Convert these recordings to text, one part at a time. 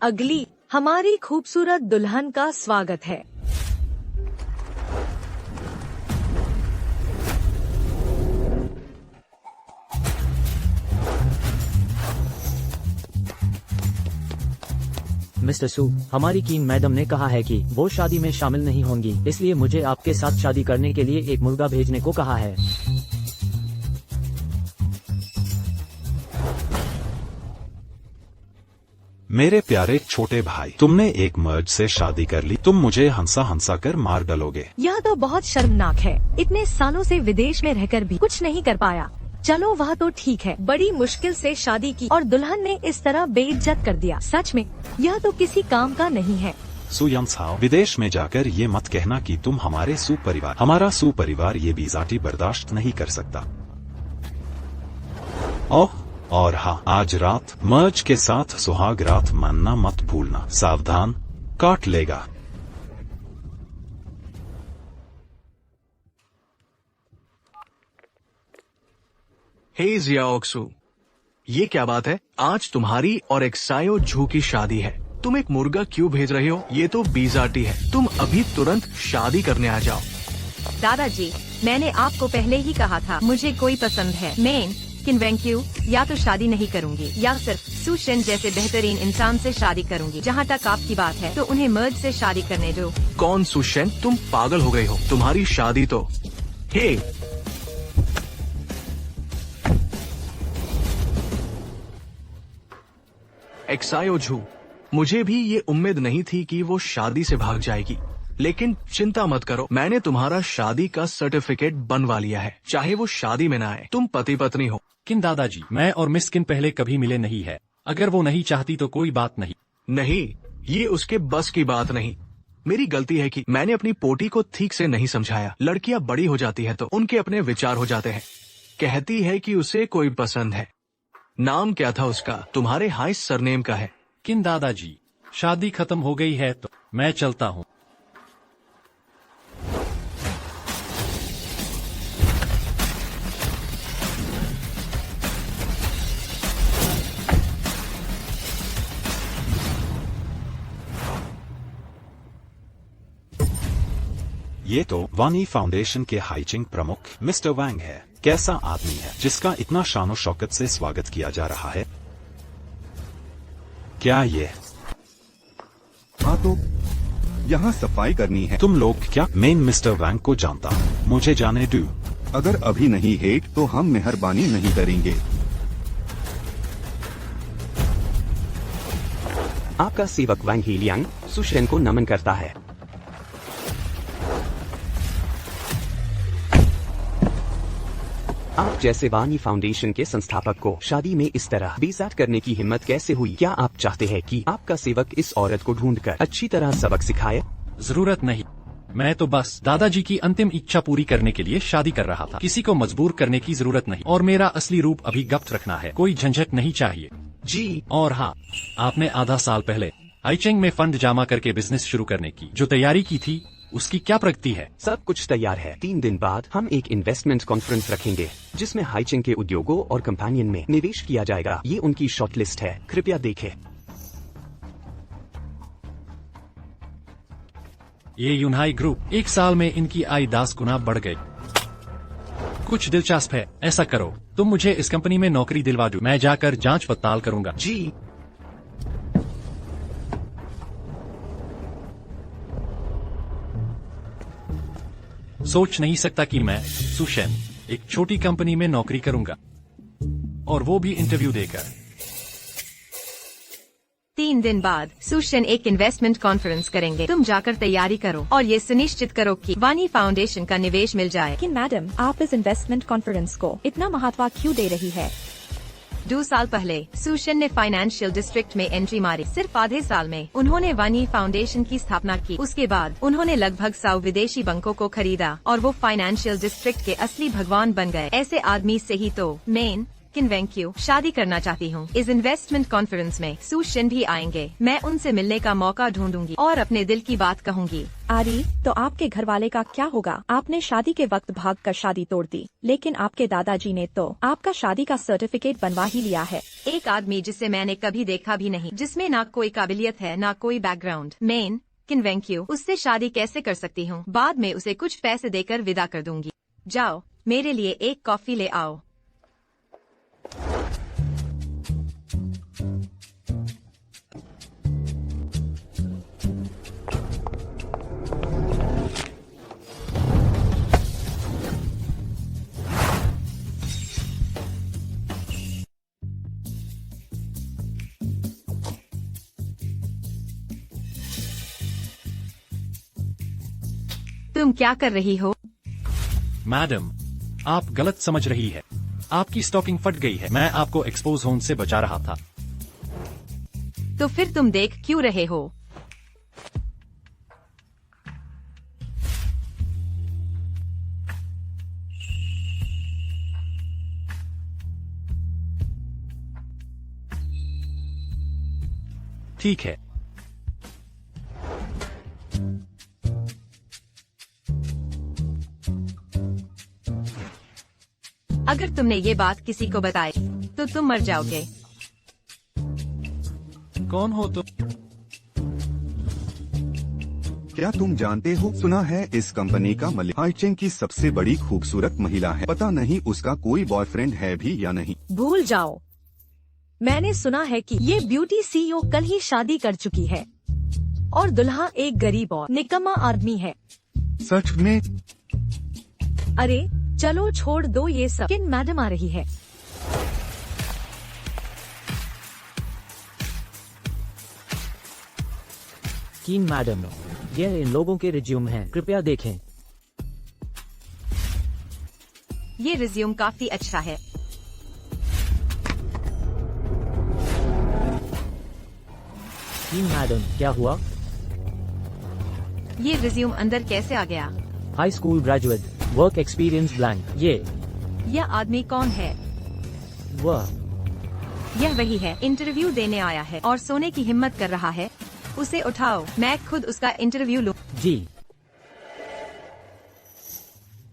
अगली हमारी खूबसूरत दुल्हन का स्वागत है। मिस्टर सू, हमारी कीन मैडम ने कहा है कि वो शादी में शामिल नहीं होंगी, इसलिए मुझे आपके साथ शादी करने के लिए एक मुर्गा भेजने को कहा है। मेरे प्यारे छोटे भाई, तुमने एक मर्द से शादी कर ली, तुम मुझे हंसा हंसा कर मार डालोगे। यह तो बहुत शर्मनाक है। इतने सालों से विदेश में रहकर भी कुछ नहीं कर पाया। चलो वह तो ठीक है, बड़ी मुश्किल से शादी की और दुल्हन ने इस तरह बेइज्जत कर दिया। सच में यह तो किसी काम का नहीं है। सुयंसाओ, विदेश में जाकर ये मत कहना कि तुम हमारे सुपरिवार, हमारा सुपरिवार ये बेइज्जती बर्दाश्त नहीं कर सकता। ओह, और हाँ, आज रात मर्ज के साथ सुहाग रात मानना मत भूलना। सावधान, काट लेगा। हे जियाओक्सू, ये क्या बात है? आज तुम्हारी और एक्सायो झू की शादी है। तुम एक मुर्गा क्यों भेज रहे हो? ये तो बीजाटी है। तुम अभी तुरंत शादी करने आ जाओ। दादाजी, मैंने आपको पहले ही कहा था मुझे कोई पसंद है। मैं किनवेंक्यू या तो शादी नहीं करूंगी या सिर्फ सुशेन जैसे बेहतरीन इंसान से शादी करूंगी। जहाँ तक आपकी बात है तो उन्हें मर्द से शादी करने दो। कौन सुशेन? तुम पागल हो गए हो? तुम्हारी शादी तो हे एक्सायो झू, मुझे भी ये उम्मीद नहीं थी कि वो शादी से भाग जाएगी, लेकिन चिंता मत करो, मैंने तुम्हारा शादी का सर्टिफिकेट बनवा लिया है। चाहे वो शादी में ना आए, तुम पति पत्नी हो। किन दादाजी, मैं और मिस किन पहले कभी मिले नहीं है। अगर वो नहीं चाहती तो कोई बात नहीं। नहीं, ये उसके बस की बात नहीं। मेरी गलती है कि मैंने अपनी पोटी को ठीक से नहीं समझाया। लड़कियां बड़ी हो जाती है तो उनके अपने विचार हो जाते हैं। कहती है कि उसे कोई पसंद है। नाम क्या था उसका? तुम्हारे हाई सरनेम का है। किन दादाजी, शादी खत्म हो गई है तो मैं चलता हूँ। ये तो वानी फाउंडेशन के हाइचिंग प्रमुख मिस्टर वैंग है। कैसा आदमी है जिसका इतना शानो शौकत से स्वागत किया जा रहा है। क्या ये? हाँ, तो यहाँ सफाई करनी है। तुम लोग क्या? मैं मिस्टर वैंग को जानता हूँ, मुझे जाने दो। अगर अभी नहीं हेट तो हम मेहरबानी नहीं करेंगे। आपका सेवक वांग हीलियांग सुशेन को नमन करता है। आप जैसे वानी फाउंडेशन के संस्थापक को शादी में इस तरह बेइज्जत करने की हिम्मत कैसे हुई? क्या आप चाहते हैं कि आपका सेवक इस औरत को ढूंढकर अच्छी तरह सबक सिखाए? जरूरत नहीं, मैं तो बस दादाजी की अंतिम इच्छा पूरी करने के लिए शादी कर रहा था। किसी को मजबूर करने की जरूरत नहीं और मेरा असली रूप अभी गुप्त रखना है। कोई झंझट नहीं चाहिए। जी। और हाँ, आपने आधा साल पहले हाइचिंग में फंड जमा करके बिजनेस शुरू करने की जो तैयारी की थी उसकी क्या प्रगति है? सब कुछ तैयार है। 3 दिन बाद हम एक इन्वेस्टमेंट कॉन्फ्रेंस रखेंगे जिसमें हाइचिंग के उद्योगों और कंपेनियन में निवेश किया जाएगा। ये उनकी शॉर्टलिस्ट है, कृपया देखें। ये यूनहाई ग्रुप 1 साल में इनकी आय 10 गुना बढ़ गई। कुछ दिलचस्प है। ऐसा करो, तुम मुझे इस कंपनी में नौकरी दिलवा दो, मैं जाकर जांच पड़ताल करूंगा। जी। सोच नहीं सकता कि मैं सुशेन एक छोटी कंपनी में नौकरी करूंगा और वो भी इंटरव्यू देकर। 3 दिन बाद सुशेन एक इन्वेस्टमेंट कॉन्फ्रेंस करेंगे। तुम जाकर तैयारी करो और ये सुनिश्चित करो कि वानी फाउंडेशन का निवेश मिल जाए। लेकिन मैडम, आप इस इन्वेस्टमेंट कॉन्फ्रेंस को इतना महत्व क्यों दे रही है? 2 साल पहले सुशेन ने फाइनेंशियल डिस्ट्रिक्ट में एंट्री मारी। सिर्फ आधे साल में उन्होंने वानी फाउंडेशन की स्थापना की। उसके बाद उन्होंने लगभग 100 विदेशी बैंकों को खरीदा और वो फाइनेंशियल डिस्ट्रिक्ट के असली भगवान बन गए। ऐसे आदमी से ही तो मैं किनवेंक्यू शादी करना चाहती हूँ। इस इन्वेस्टमेंट कॉन्फ्रेंस में सू शिन भी आएंगे। मैं उनसे मिलने का मौका ढूंढूंगी और अपने दिल की बात कहूंगी। आरी, तो आपके घर वाले का क्या होगा? आपने शादी के वक्त भागकर शादी तोड़ दी, लेकिन आपके दादाजी ने तो आपका शादी का सर्टिफिकेट बनवा ही लिया है। एक आदमी जिसे मैंने कभी देखा भी नहीं, जिसमें ना कोई काबिलियत है ना कोई बैकग्राउंड। मेन किनवेंक्यू उससे शादी कैसे कर सकती हूँ? बाद में उसे कुछ पैसे देकर विदा कर दूंगी। जाओ, मेरे लिए एक कॉफी ले आओ। तुम क्या कर रही हो? मैडम, आप गलत समझ रही है। आपकी स्टॉकिंग फट गई है। मैं आपको एक्सपोज होने से बचा रहा था। तो फिर तुम देख क्यों रहे हो? ठीक है। अगर तुमने ये बात किसी को बताई तो तुम मर जाओगे। कौन हो तुम? क्या तुम जानते हो, सुना है इस कंपनी का मालिक हाइचेंग की सबसे बड़ी खूबसूरत महिला है। पता नहीं उसका कोई बॉयफ्रेंड है भी या नहीं। भूल जाओ। मैंने सुना है कि ये ब्यूटी सीईओ कल ही शादी कर चुकी है और दुल्हा एक गरीब और निकम्मा आदमी है। सच में? अरे चलो छोड़ दो ये सब। किन मैडम आ रही है। कीन मैडम, यह इन लोगों के रिज्यूम हैं, कृपया देखें। ये रिज्यूम काफी अच्छा है। कीन मैडम, क्या हुआ? ये रिज्यूम अंदर कैसे आ गया? High school graduate, work experience blank. यह आदमी कौन है? वह यह वही है, इंटरव्यू देने आया है और सोने की हिम्मत कर रहा है। उसे उठाओ, मैं खुद उसका इंटरव्यू लूं। जी।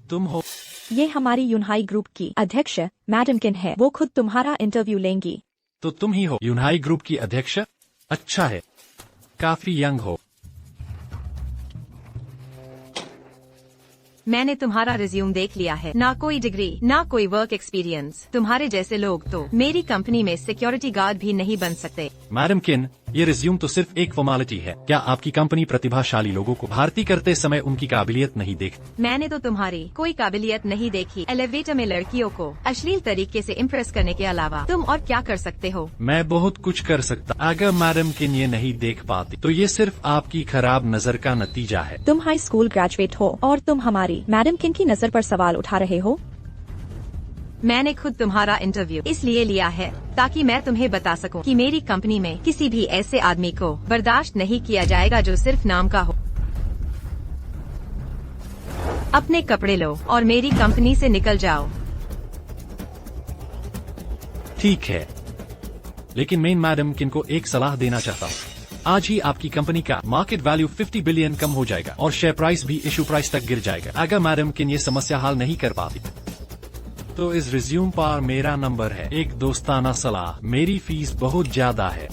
तुम हो? ये हमारी यूनहाई ग्रुप की अध्यक्ष मैडम किन है। वो खुद तुम्हारा इंटरव्यू लेंगी। तो तुम ही हो यूनहाई ग्रुप की अध्यक्ष? अच्छा है, काफी यंग हो। मैंने तुम्हारा रिज्यूम देख लिया है। ना कोई डिग्री, ना कोई वर्क एक्सपीरियंस। तुम्हारे जैसे लोग तो मेरी कंपनी में सिक्योरिटी गार्ड भी नहीं बन सकते। मैडम किन, ये रिज्यूम तो सिर्फ एक फॉर्मेलिटी है। क्या आपकी कंपनी प्रतिभाशाली लोगों को भर्ती करते समय उनकी काबिलियत नहीं देखती? मैंने तो तुम्हारी कोई काबिलियत नहीं देखी। एलिवेटर में लड़कियों को अश्लील तरीके से इम्प्रेस करने के अलावा तुम और क्या कर सकते हो? मैं बहुत कुछ कर सकता। अगर मैडम किन ये नहीं देख पाती तो ये सिर्फ आपकी खराब नजर का नतीजा है। तुम हाई स्कूल ग्रेजुएट हो और तुम हमारी मैडम किन की नजर पर सवाल उठा रहे हो। मैंने खुद तुम्हारा इंटरव्यू इसलिए लिया है ताकि मैं तुम्हें बता सकूं कि मेरी कंपनी में किसी भी ऐसे आदमी को बर्दाश्त नहीं किया जाएगा जो सिर्फ नाम का हो। अपने कपड़े लो और मेरी कंपनी से निकल जाओ। ठीक है, लेकिन मैं मैडम किन को एक सलाह देना चाहता हूँ। आज ही आपकी कंपनी का मार्केट वैल्यू 50 बिलियन कम हो जाएगा और शेयर प्राइस भी इशू प्राइस तक गिर जाएगा। अगर मैडम किन ये समस्या हल नहीं कर पाती तो इस रिज्यूम पर मेरा नंबर है। एक दोस्ताना सलाह, मेरी फीस बहुत ज्यादा है।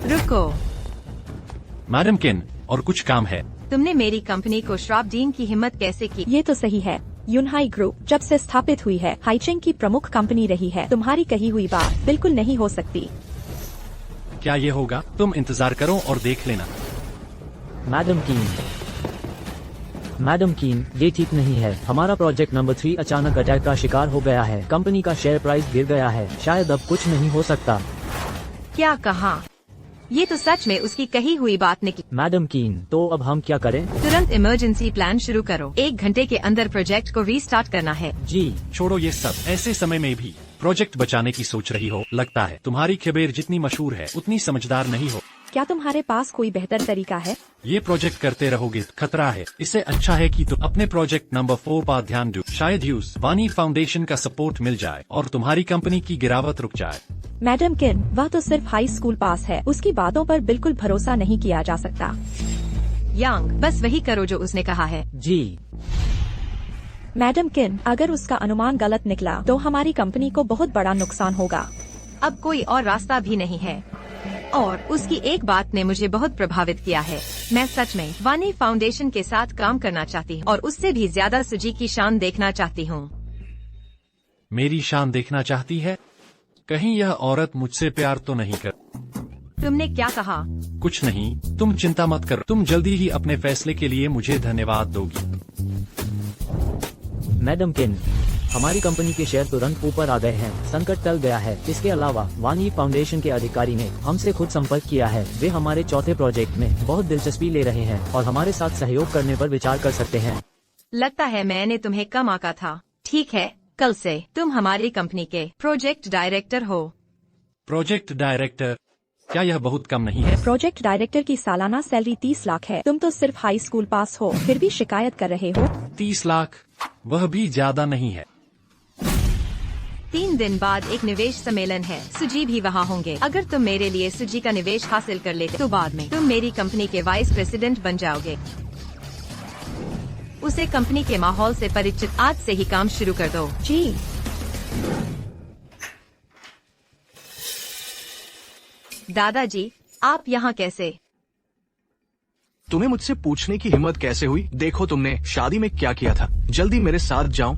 रुको मैडम किन, और कुछ काम है। तुमने मेरी कंपनी को श्राप देने की हिम्मत कैसे की? ये तो सही है। यूनहाई ग्रुप जब से स्थापित हुई है हाइचेंग की प्रमुख कंपनी रही है। तुम्हारी कही हुई बात बिल्कुल नहीं हो सकती। क्या ये होगा? तुम इंतजार करो और देख लेना। मैडम कीन, ये ठीक नहीं है। हमारा प्रोजेक्ट नंबर 3 अचानक अटैक का शिकार हो गया है। कंपनी का शेयर प्राइस गिर गया है। शायद अब कुछ नहीं हो सकता। क्या कहा? ये तो सच में उसकी कही हुई बात निकली। मैडम कीन, तो अब हम क्या करें? तुरंत इमरजेंसी प्लान शुरू करो। 1 घंटे के अंदर प्रोजेक्ट को रीस्टार्ट करना है। जी। छोड़ो ये सब। ऐसे समय में भी प्रोजेक्ट बचाने की सोच रही हो। लगता है तुम्हारी खबेर जितनी मशहूर है उतनी समझदार नहीं हो। क्या तुम्हारे पास कोई बेहतर तरीका है? ये प्रोजेक्ट करते रहोगे खतरा है। इससे अच्छा है कि तुम अपने प्रोजेक्ट नंबर 4 पर ध्यान दो। शायद ही उस वानी फाउंडेशन का सपोर्ट मिल जाए और तुम्हारी कंपनी की गिरावट रुक जाए। मैडम किन, वह तो सिर्फ हाई स्कूल पास है, उसकी बातों पर बिल्कुल भरोसा नहीं किया जा सकता। यांग, बस वही करो जो उसने कहा है। जी। मैडम किन, अगर उसका अनुमान गलत निकला तो हमारी कंपनी को बहुत बड़ा नुकसान होगा। अब कोई और रास्ता भी नहीं है और उसकी एक बात ने मुझे बहुत प्रभावित किया है। मैं सच में वानी फाउंडेशन के साथ काम करना चाहती हूँ और उससे भी ज्यादा सुजी की शान देखना चाहती हूँ। मेरी शान देखना चाहती है? कहीं यह औरत मुझसे प्यार तो नहीं कर? तुमने क्या कहा? कुछ नहीं, तुम चिंता मत करो। तुम जल्दी ही अपने फैसले के लिए मुझे धन्यवाद दोगी। मैडम किन, हमारी कंपनी के शेयर तुरंत ऊपर आ गए हैं। संकट टल गया है। इसके अलावा वानी फाउंडेशन के अधिकारी ने हमसे खुद संपर्क किया है। वे हमारे चौथे प्रोजेक्ट में बहुत दिलचस्पी ले रहे हैं और हमारे साथ सहयोग करने पर विचार कर सकते हैं। लगता है मैंने तुम्हें कम आंका था। ठीक है, कल से तुम हमारी कंपनी के प्रोजेक्ट डायरेक्टर हो। Project director? क्या यह बहुत कम नहीं है? प्रोजेक्ट डायरेक्टर की सालाना सैलरी 30 लाख है। तुम तो सिर्फ हाई स्कूल पास हो, फिर भी शिकायत कर रहे हो। 30 लाख? वह भी ज्यादा नहीं है। 3 दिन बाद एक निवेश सम्मेलन है। सुजी भी वहाँ होंगे। अगर तुम मेरे लिए सुजी का निवेश हासिल कर लेते तो बाद में तुम मेरी कंपनी के वाइस प्रेसिडेंट बन जाओगे। उसे कंपनी के माहौल से परिचित आज से ही काम शुरू कर दो। जी। दादाजी, आप यहाँ कैसे? तुम्हें मुझसे पूछने की हिम्मत कैसे हुई? देखो तुमने शादी में क्या किया था। जल्दी मेरे साथ जाओ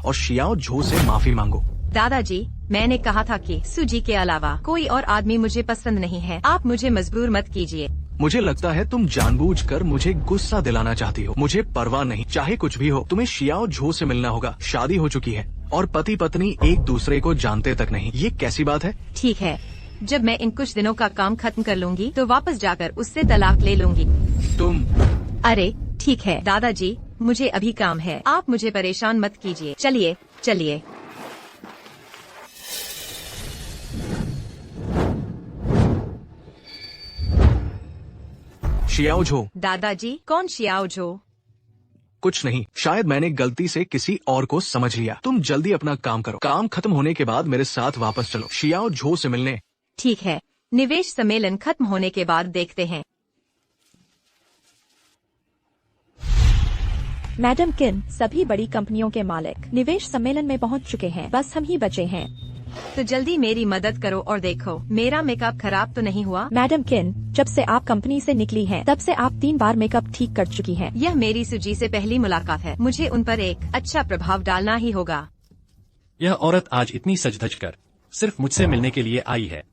और शियाओ झो से माफी मांगो। दादाजी, मैंने कहा था कि सुजी के अलावा कोई और आदमी मुझे पसंद नहीं है। आप मुझे मजबूर मत कीजिए। मुझे लगता है तुम जानबूझकर मुझे गुस्सा दिलाना चाहती हो। मुझे परवाह नहीं, चाहे कुछ भी हो। तुम्हें शियाओ झो से मिलना होगा। शादी हो चुकी है और पति पत्नी एक दूसरे को जानते तक नहीं। ये कैसी बात है? ठीक है, जब मैं इन कुछ दिनों का काम खत्म कर लूंगी तो वापस जाकर उससे तलाक ले लूंगी। तुम? अरे ठीक है दादाजी, मुझे अभी काम है। आप मुझे परेशान मत कीजिए। चलिए चलिए। शियाओ झो। दादाजी, कौन शियाओ झो? कुछ नहीं, शायद मैंने गलती से किसी और को समझ लिया। तुम जल्दी अपना काम करो। काम खत्म होने के बाद मेरे साथ वापस चलो शियाओ झो से मिलने। ठीक है, निवेश सम्मेलन खत्म होने के बाद देखते हैं। मैडम किन, सभी बड़ी कंपनियों के मालिक निवेश सम्मेलन में पहुंच चुके हैं। बस हम ही बचे हैं। तो जल्दी मेरी मदद करो और देखो मेरा मेकअप खराब तो नहीं हुआ। मैडम किन, जब से आप कंपनी से निकली हैं, तब से आप 3 बार मेकअप ठीक कर चुकी हैं। यह मेरी सुजी से पहली मुलाकात है। मुझे उन पर एक अच्छा प्रभाव डालना ही होगा। यह औरत आज इतनी सज-धज कर सिर्फ मुझसे मिलने के लिए आई है।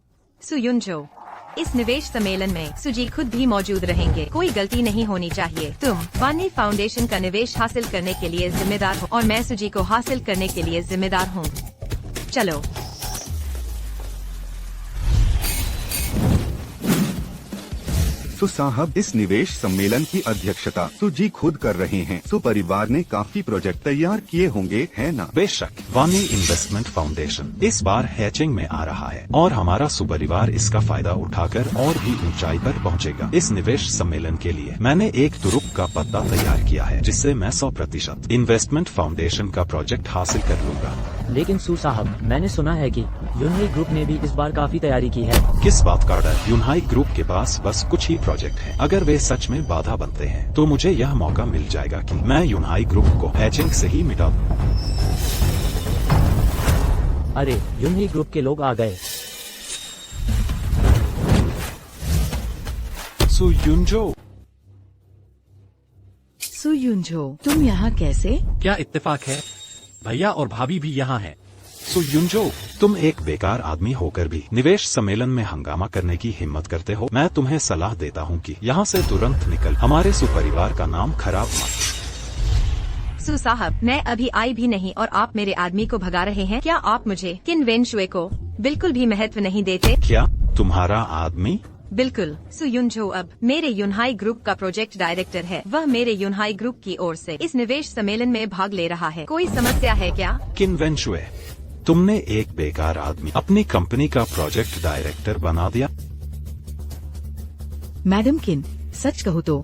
सुयुनजो, इस निवेश सम्मेलन में सुजी खुद भी मौजूद रहेंगे। कोई गलती नहीं होनी चाहिए। तुम वानी फाउंडेशन का निवेश हासिल करने के लिए जिम्मेदार हो और मैं सुजी को हासिल करने के लिए जिम्मेदार हूँ। चलो। सो साहब, इस निवेश सम्मेलन की अध्यक्षता सुजी खुद कर रहे हैं। सो परिवार ने काफी प्रोजेक्ट तैयार किए होंगे, है ना? बेशक। वानी इन्वेस्टमेंट फाउंडेशन इस बार हैचिंग में आ रहा है और हमारा सुपरिवार इसका फायदा उठाकर और भी ऊंचाई पर पहुंचेगा। इस निवेश सम्मेलन के लिए मैंने एक तुरुप का पत्ता तैयार किया है जिससे मैं 100% इन्वेस्टमेंट फाउंडेशन का प्रोजेक्ट हासिल कर लूंगा। लेकिन सू साहब, मैंने सुना है कि यूनहाई ग्रुप ने भी इस बार काफी तैयारी की है। किस बात का डर? यूनहाई ग्रुप के पास बस कुछ ही प्रोजेक्ट हैं। अगर वे सच में बाधा बनते हैं तो मुझे यह मौका मिल जाएगा कि मैं यूनहाई ग्रुप को हैचिंग से ही मिटा दूं। अरे, यूनहाई ग्रुप के लोग आ गए। सुयुनजो, तुम यहाँ कैसे? क्या इत्तेफाक है? भैया और भाभी भी यहाँ हैं। सुयुनजो, तुम एक बेकार आदमी होकर भी निवेश सम्मेलन में हंगामा करने की हिम्मत करते हो। मैं तुम्हें सलाह देता हूँ कि यहाँ से तुरंत निकल। हमारे सुपरिवार का नाम खराब मत। सु साहब, मैं अभी आई भी नहीं और आप मेरे आदमी को भगा रहे हैं। क्या आप मुझे किन वेनशुए को बिल्कुल भी महत्व नहीं देते? क्या तुम्हारा आदमी? बिल्कुल। सुयुनजो अब मेरे यूनहाई ग्रुप का प्रोजेक्ट डायरेक्टर है। वह मेरे यूनहाई ग्रुप की ओर से इस निवेश सम्मेलन में भाग ले रहा है। कोई समस्या है क्या? किन वेनशुए, तुमने एक बेकार आदमी अपनी कंपनी का प्रोजेक्ट डायरेक्टर बना दिया। मैडम किन, सच कहो तो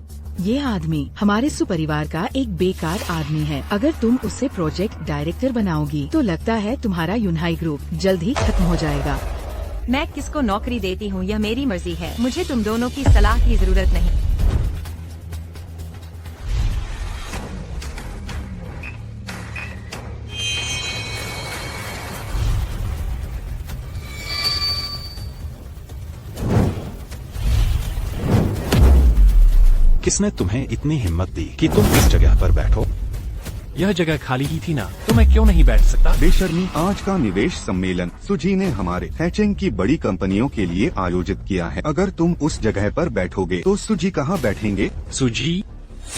ये आदमी हमारे सुपरिवार का एक बेकार आदमी है। अगर तुम उससे प्रोजेक्ट डायरेक्टर बनाओगी तो लगता है तुम्हारा यूनाई ग्रुप जल्द ही खत्म हो जाएगा। मैं किसको नौकरी देती हूँ यह मेरी मर्जी है, मुझे तुम दोनों की सलाह की जरूरत नहीं। किसने तुम्हें इतनी हिम्मत दी कि तुम इस जगह पर बैठो? यह जगह खाली ही थी ना, तो मैं क्यों नहीं बैठ सकता? बेशर्मी, आज का निवेश सम्मेलन सुजी ने हमारे हैचिंग की बड़ी कंपनियों के लिए आयोजित किया है। अगर तुम उस जगह पर बैठोगे तो सुजी कहाँ बैठेंगे? सुजी,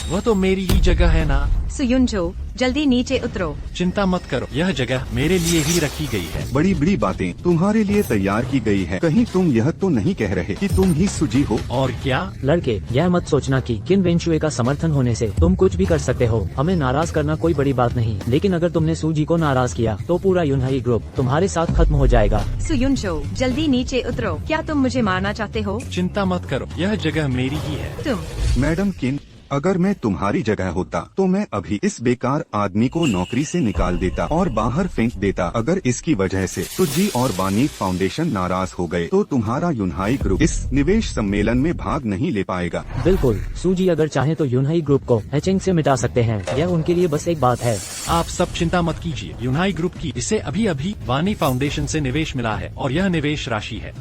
वह तो मेरी ही जगह है ना। सुयुंजो, जल्दी नीचे उतरो। चिंता मत करो, यह जगह मेरे लिए ही रखी गई है। बड़ी बड़ी बातें तुम्हारे लिए तैयार की गई है। कहीं तुम यह तो नहीं कह रहे कि तुम ही सुजी हो? और क्या? लड़के, यह मत सोचना कि किन वेंचुए का समर्थन होने से तुम कुछ भी कर सकते हो। हमें नाराज करना कोई बड़ी बात नहीं, लेकिन अगर तुमने सूजी को नाराज किया तो पूरा यूनाई ग्रुप तुम्हारे साथ खत्म हो जाएगा। सुयुंजो, जल्दी नीचे उतरो। क्या तुम मुझे मारना चाहते हो? चिंता मत करो, यह जगह मेरी ही है। तुम मैडम किन, अगर मैं तुम्हारी जगह होता तो मैं अभी इस बेकार आदमी को नौकरी से निकाल देता और बाहर फेंक देता। अगर इसकी वजह से सुजी और वानी फाउंडेशन नाराज हो गए तो तुम्हारा यूनाई ग्रुप इस निवेश सम्मेलन में भाग नहीं ले पाएगा। बिल्कुल, सूजी अगर चाहे तो यूनाई ग्रुप को हैचिंग से मिटा सकते हैं। यह उनके लिए बस एक बात है। आप सब चिंता मत कीजिए, यूनाई ग्रुप की इसे अभी अभी वानी फाउंडेशन से निवेश मिला है और यह निवेश राशि है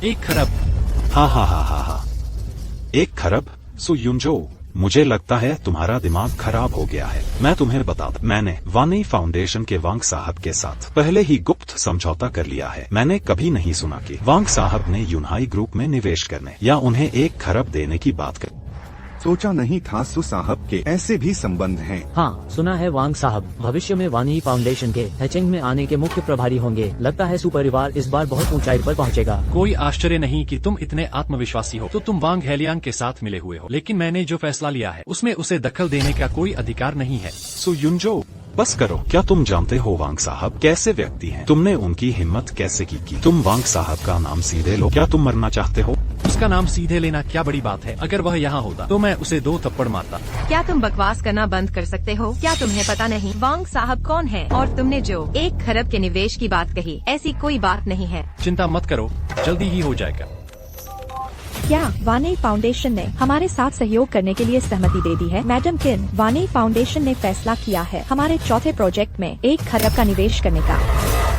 1 खरब। हा 1 खरब? सुयुंजो, मुझे लगता है तुम्हारा दिमाग खराब हो गया है। मैं तुम्हें बता दूं, मैंने वानी फाउंडेशन के वांग साहब के साथ पहले ही गुप्त समझौता कर लिया है। मैंने कभी नहीं सुना कि वांग साहब ने यूनाई ग्रुप में निवेश करने या उन्हें 1 खरब देने की बात कर। सोचा नहीं था सु साहब के ऐसे भी संबंध हैं। हाँ, सुना है वांग साहब भविष्य में वानी फाउंडेशन के हैचिंग में आने के मुख्य प्रभारी होंगे। लगता है सुपरिवार इस बार बहुत ऊंचाई पर पहुंचेगा। कोई आश्चर्य नहीं कि तुम इतने आत्मविश्वासी हो। तो तुम वांग हेलियांग के साथ मिले हुए हो, लेकिन मैंने जो फैसला लिया है उसमें उसे दखल देने का कोई अधिकार नहीं है। सुयुंजो, बस करो। क्या तुम जानते हो वांग साहब कैसे व्यक्ति हैं? तुमने उनकी हिम्मत कैसे की तुम वांग साहब का नाम सीधे लो? क्या तुम मरना चाहते हो? उसका नाम सीधे लेना क्या बड़ी बात है? अगर वह यहाँ होता तो मैं उसे 2 थप्पड़ मारता। क्या तुम बकवास करना बंद कर सकते हो? क्या तुम्हें पता नहीं वांग साहब कौन है? और तुमने जो 1 खरब के निवेश की बात कही, ऐसी कोई बात नहीं है। चिंता मत करो, जल्दी ही हो जाएगा। क्या वानी फाउंडेशन ने हमारे साथ सहयोग करने के लिए सहमति दे दी है? मैडम किन, वानी फाउंडेशन ने फैसला किया है हमारे चौथे प्रोजेक्ट में 1 खरब का निवेश करने का।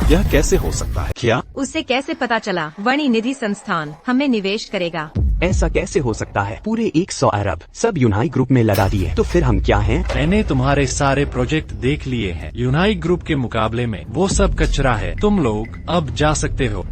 यह कैसे हो सकता है? क्या उसे कैसे पता चला? वाणी निधि संस्थान हमें निवेश करेगा। ऐसा कैसे हो सकता है? पूरे 100 अरब सब यूनाई ग्रुप में लगा दिए, तो फिर हम क्या हैं? मैंने तुम्हारे सारे प्रोजेक्ट देख लिए हैं। यूनाई ग्रुप के मुकाबले में वो सब कचरा है। तुम लोग अब जा सकते हो।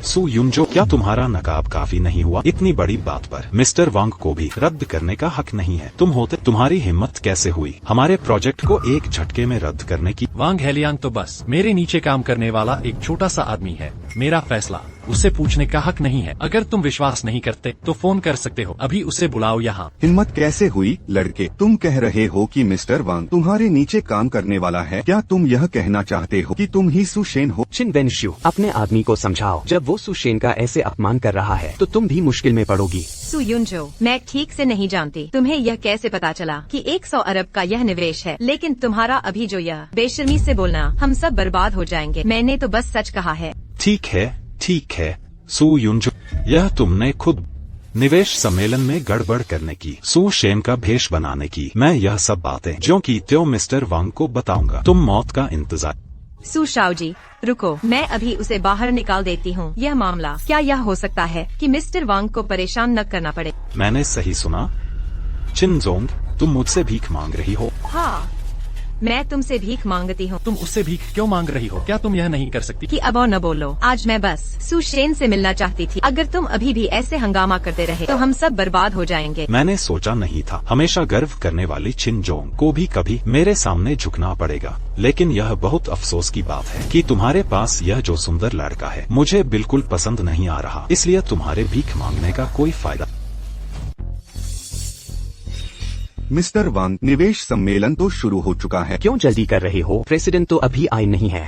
सुयुंजो, क्या तुम्हारा नकाब काफी नहीं हुआ? इतनी बड़ी बात पर मिस्टर वांग को भी रद्द करने का हक नहीं है। तुम होते तुम्हारी हिम्मत कैसे हुई हमारे प्रोजेक्ट को एक झटके में रद्द करने की? वांग हेलियांग तो बस मेरे नीचे काम करने वाला एक छोटा सा आदमी है। मेरा फैसला उसे पूछने का हक नहीं है। अगर तुम विश्वास नहीं करते तो फोन कर सकते हो, अभी उसे बुलाओ यहाँ। हिम्मत कैसे हुई लड़के? तुम कह रहे हो कि मिस्टर वांग तुम्हारे नीचे काम करने वाला है? क्या तुम यह कहना चाहते हो कि तुम ही सुशेन हो? चिन वेंश्यू, अपने आदमी को समझाओ। जब वो सुशेन का ऐसे अपमान कर रहा है तो तुम भी मुश्किल में पड़ोगी। सुयुंजो, मैं ठीक से नहीं जानती। तुम्हें यह कैसे पता चला कि 100 अरब का यह निवेश है? लेकिन तुम्हारा अभी जो यह बेशर्मी से बोलना, हम सब बर्बाद हो जाएंगे। मैंने तो बस सच कहा है। ठीक है सुयुंजो, यह तुमने खुद निवेश सम्मेलन में गड़बड़ करने की, सुशेन का भेष बनाने की। मैं यह सब बातें जो की त्यों मिस्टर वांग को बताऊंगा। तुम मौत का इंतजार। सुशाओ जी, रुको, मैं अभी उसे बाहर निकाल देती हूँ। यह मामला, क्या यह हो सकता है कि मिस्टर वांग को परेशान न करना पड़े? मैंने सही सुना? चिनजोंग, तुम मुझसे भीख मांग रही हो? हाँ, मैं तुमसे भीख मांगती हूँ। तुम उससे भीख क्यों मांग रही हो? क्या तुम यह नहीं कर सकती? कि अब और न बोलो। आज मैं बस सुशेन से मिलना चाहती थी। अगर तुम अभी भी ऐसे हंगामा करते रहे तो हम सब बर्बाद हो जाएंगे। मैंने सोचा नहीं था हमेशा गर्व करने वाली चिनजोंग को भी कभी मेरे सामने झुकना पड़ेगा। लेकिन यह बहुत अफसोस की बात है कि तुम्हारे पास यह जो सुंदर लड़का है मुझे बिल्कुल पसंद नहीं आ रहा। इसलिए तुम्हारे भीख मांगने का कोई फायदा। मिस्टर वांग, निवेश सम्मेलन तो शुरू हो चुका है। क्यों जल्दी कर रहे हो? प्रेसिडेंट तो अभी आए नहीं है।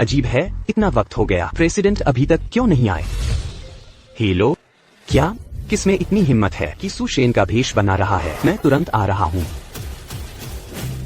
अजीब है, इतना वक्त हो गया, प्रेसिडेंट अभी तक क्यों नहीं आए? हेलो, क्या किसमें इतनी हिम्मत है कि सुशेन का भेष बना रहा है? मैं तुरंत आ रहा हूँ।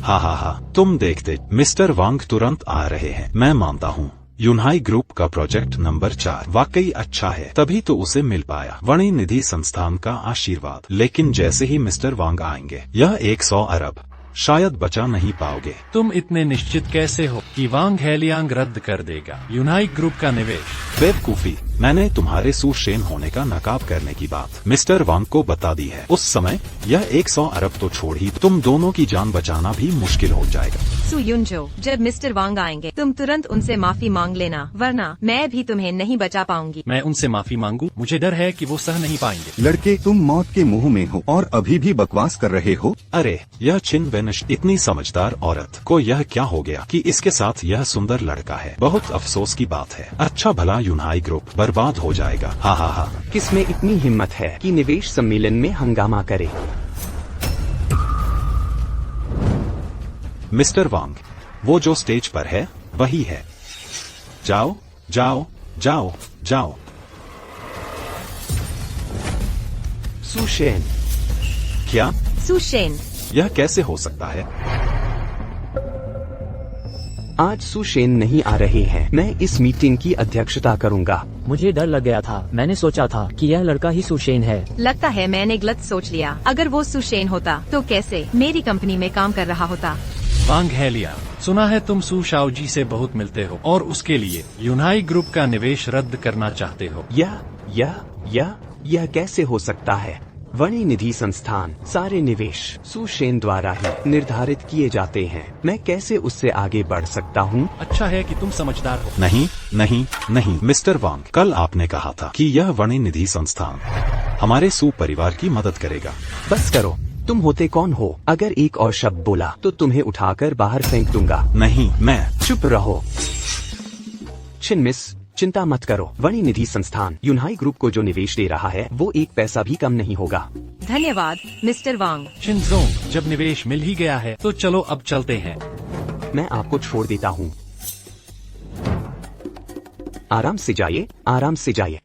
हा, तुम देखते मिस्टर वांग तुरंत आ रहे हैं। मैं मानता हूँ यूनहाई ग्रुप का प्रोजेक्ट नंबर 4 वाकई अच्छा है, तभी तो उसे मिल पाया। वाणी निधि संस्थान का आशीर्वाद। लेकिन जैसे ही मिस्टर वांग आएंगे, यह 100 अरब शायद बचा नहीं पाओगे। तुम इतने निश्चित कैसे हो कि वांग हेलियांग रद्द कर देगा यूनाइट ग्रुप का निवेश? बेवकूफी, मैंने तुम्हारे सुशेन होने का नकाब करने की बात मिस्टर वांग को बता दी है। उस समय यह 100 अरब तो छोड़ ही तुम दोनों की जान बचाना भी मुश्किल हो जाएगा। सु युनजो, जब मिस्टर वांग आएंगे तुम तुरंत उनसे माफी मांग लेना, वरना मैं भी तुम्हें नहीं बचा पाऊंगी। मैं उनसे माफी मांगू? मुझे डर है कि वो सह नहीं पाएंगे। लड़के, तुम मौत के मुंह में हो और अभी भी बकवास कर रहे हो। अरे यह चिन वेनिश इतनी समझदार औरत को यह क्या हो गया कि इसके साथ यह सुंदर लड़का है। बहुत अफसोस की बात है। अच्छा भला यूनहाई ग्रुप बर्बाद हो जाएगा। हा। किसमें इतनी हिम्मत है कि निवेश सम्मेलन में हंगामा करे? मिस्टर वांग, वो जो स्टेज पर है वही है। जाओ जाओ जाओ जाओ। सुशेन। क्या? सुशेन, यह कैसे हो सकता है? आज सुशेन नहीं आ रहे हैं। मैं इस मीटिंग की अध्यक्षता करूंगा। मुझे डर लग गया था। मैंने सोचा था कि यह लड़का ही सुशेन है। लगता है मैंने गलत सोच लिया। अगर वो सुशेन होता तो कैसे मेरी कंपनी में काम कर रहा होता? वांग हेलियांग, सुना है तुम सु शाओजी से बहुत मिलते हो और उसके लिए यूनाई ग्रुप का निवेश रद्द करना चाहते हो। यह कैसे हो सकता है? वाणी निधि संस्थान सारे निवेश सुशेन द्वारा ही निर्धारित किए जाते हैं। मैं कैसे उससे आगे बढ़ सकता हूँ? अच्छा है कि तुम समझदार हो। नहीं मिस्टर वांग, कल आपने कहा था कि यह वाणी निधि संस्थान हमारे सु परिवार की मदद करेगा। बस करो, तुम होते कौन हो? अगर एक और शब्द बोला तो तुम्हें उठाकर बाहर फेंक दूंगा। नहीं, मैं चुप रहो। छिनमिस, चिंता मत करो। वाणी निधि संस्थान यूनहाई ग्रुप को जो निवेश दे रहा है वो एक पैसा भी कम नहीं होगा। धन्यवाद मिस्टर वांग। शिनजोंग, जब निवेश मिल ही गया है तो चलो अब चलते हैं। मैं आपको छोड़ देता हूँ। आराम से जाइए, आराम से जाइए।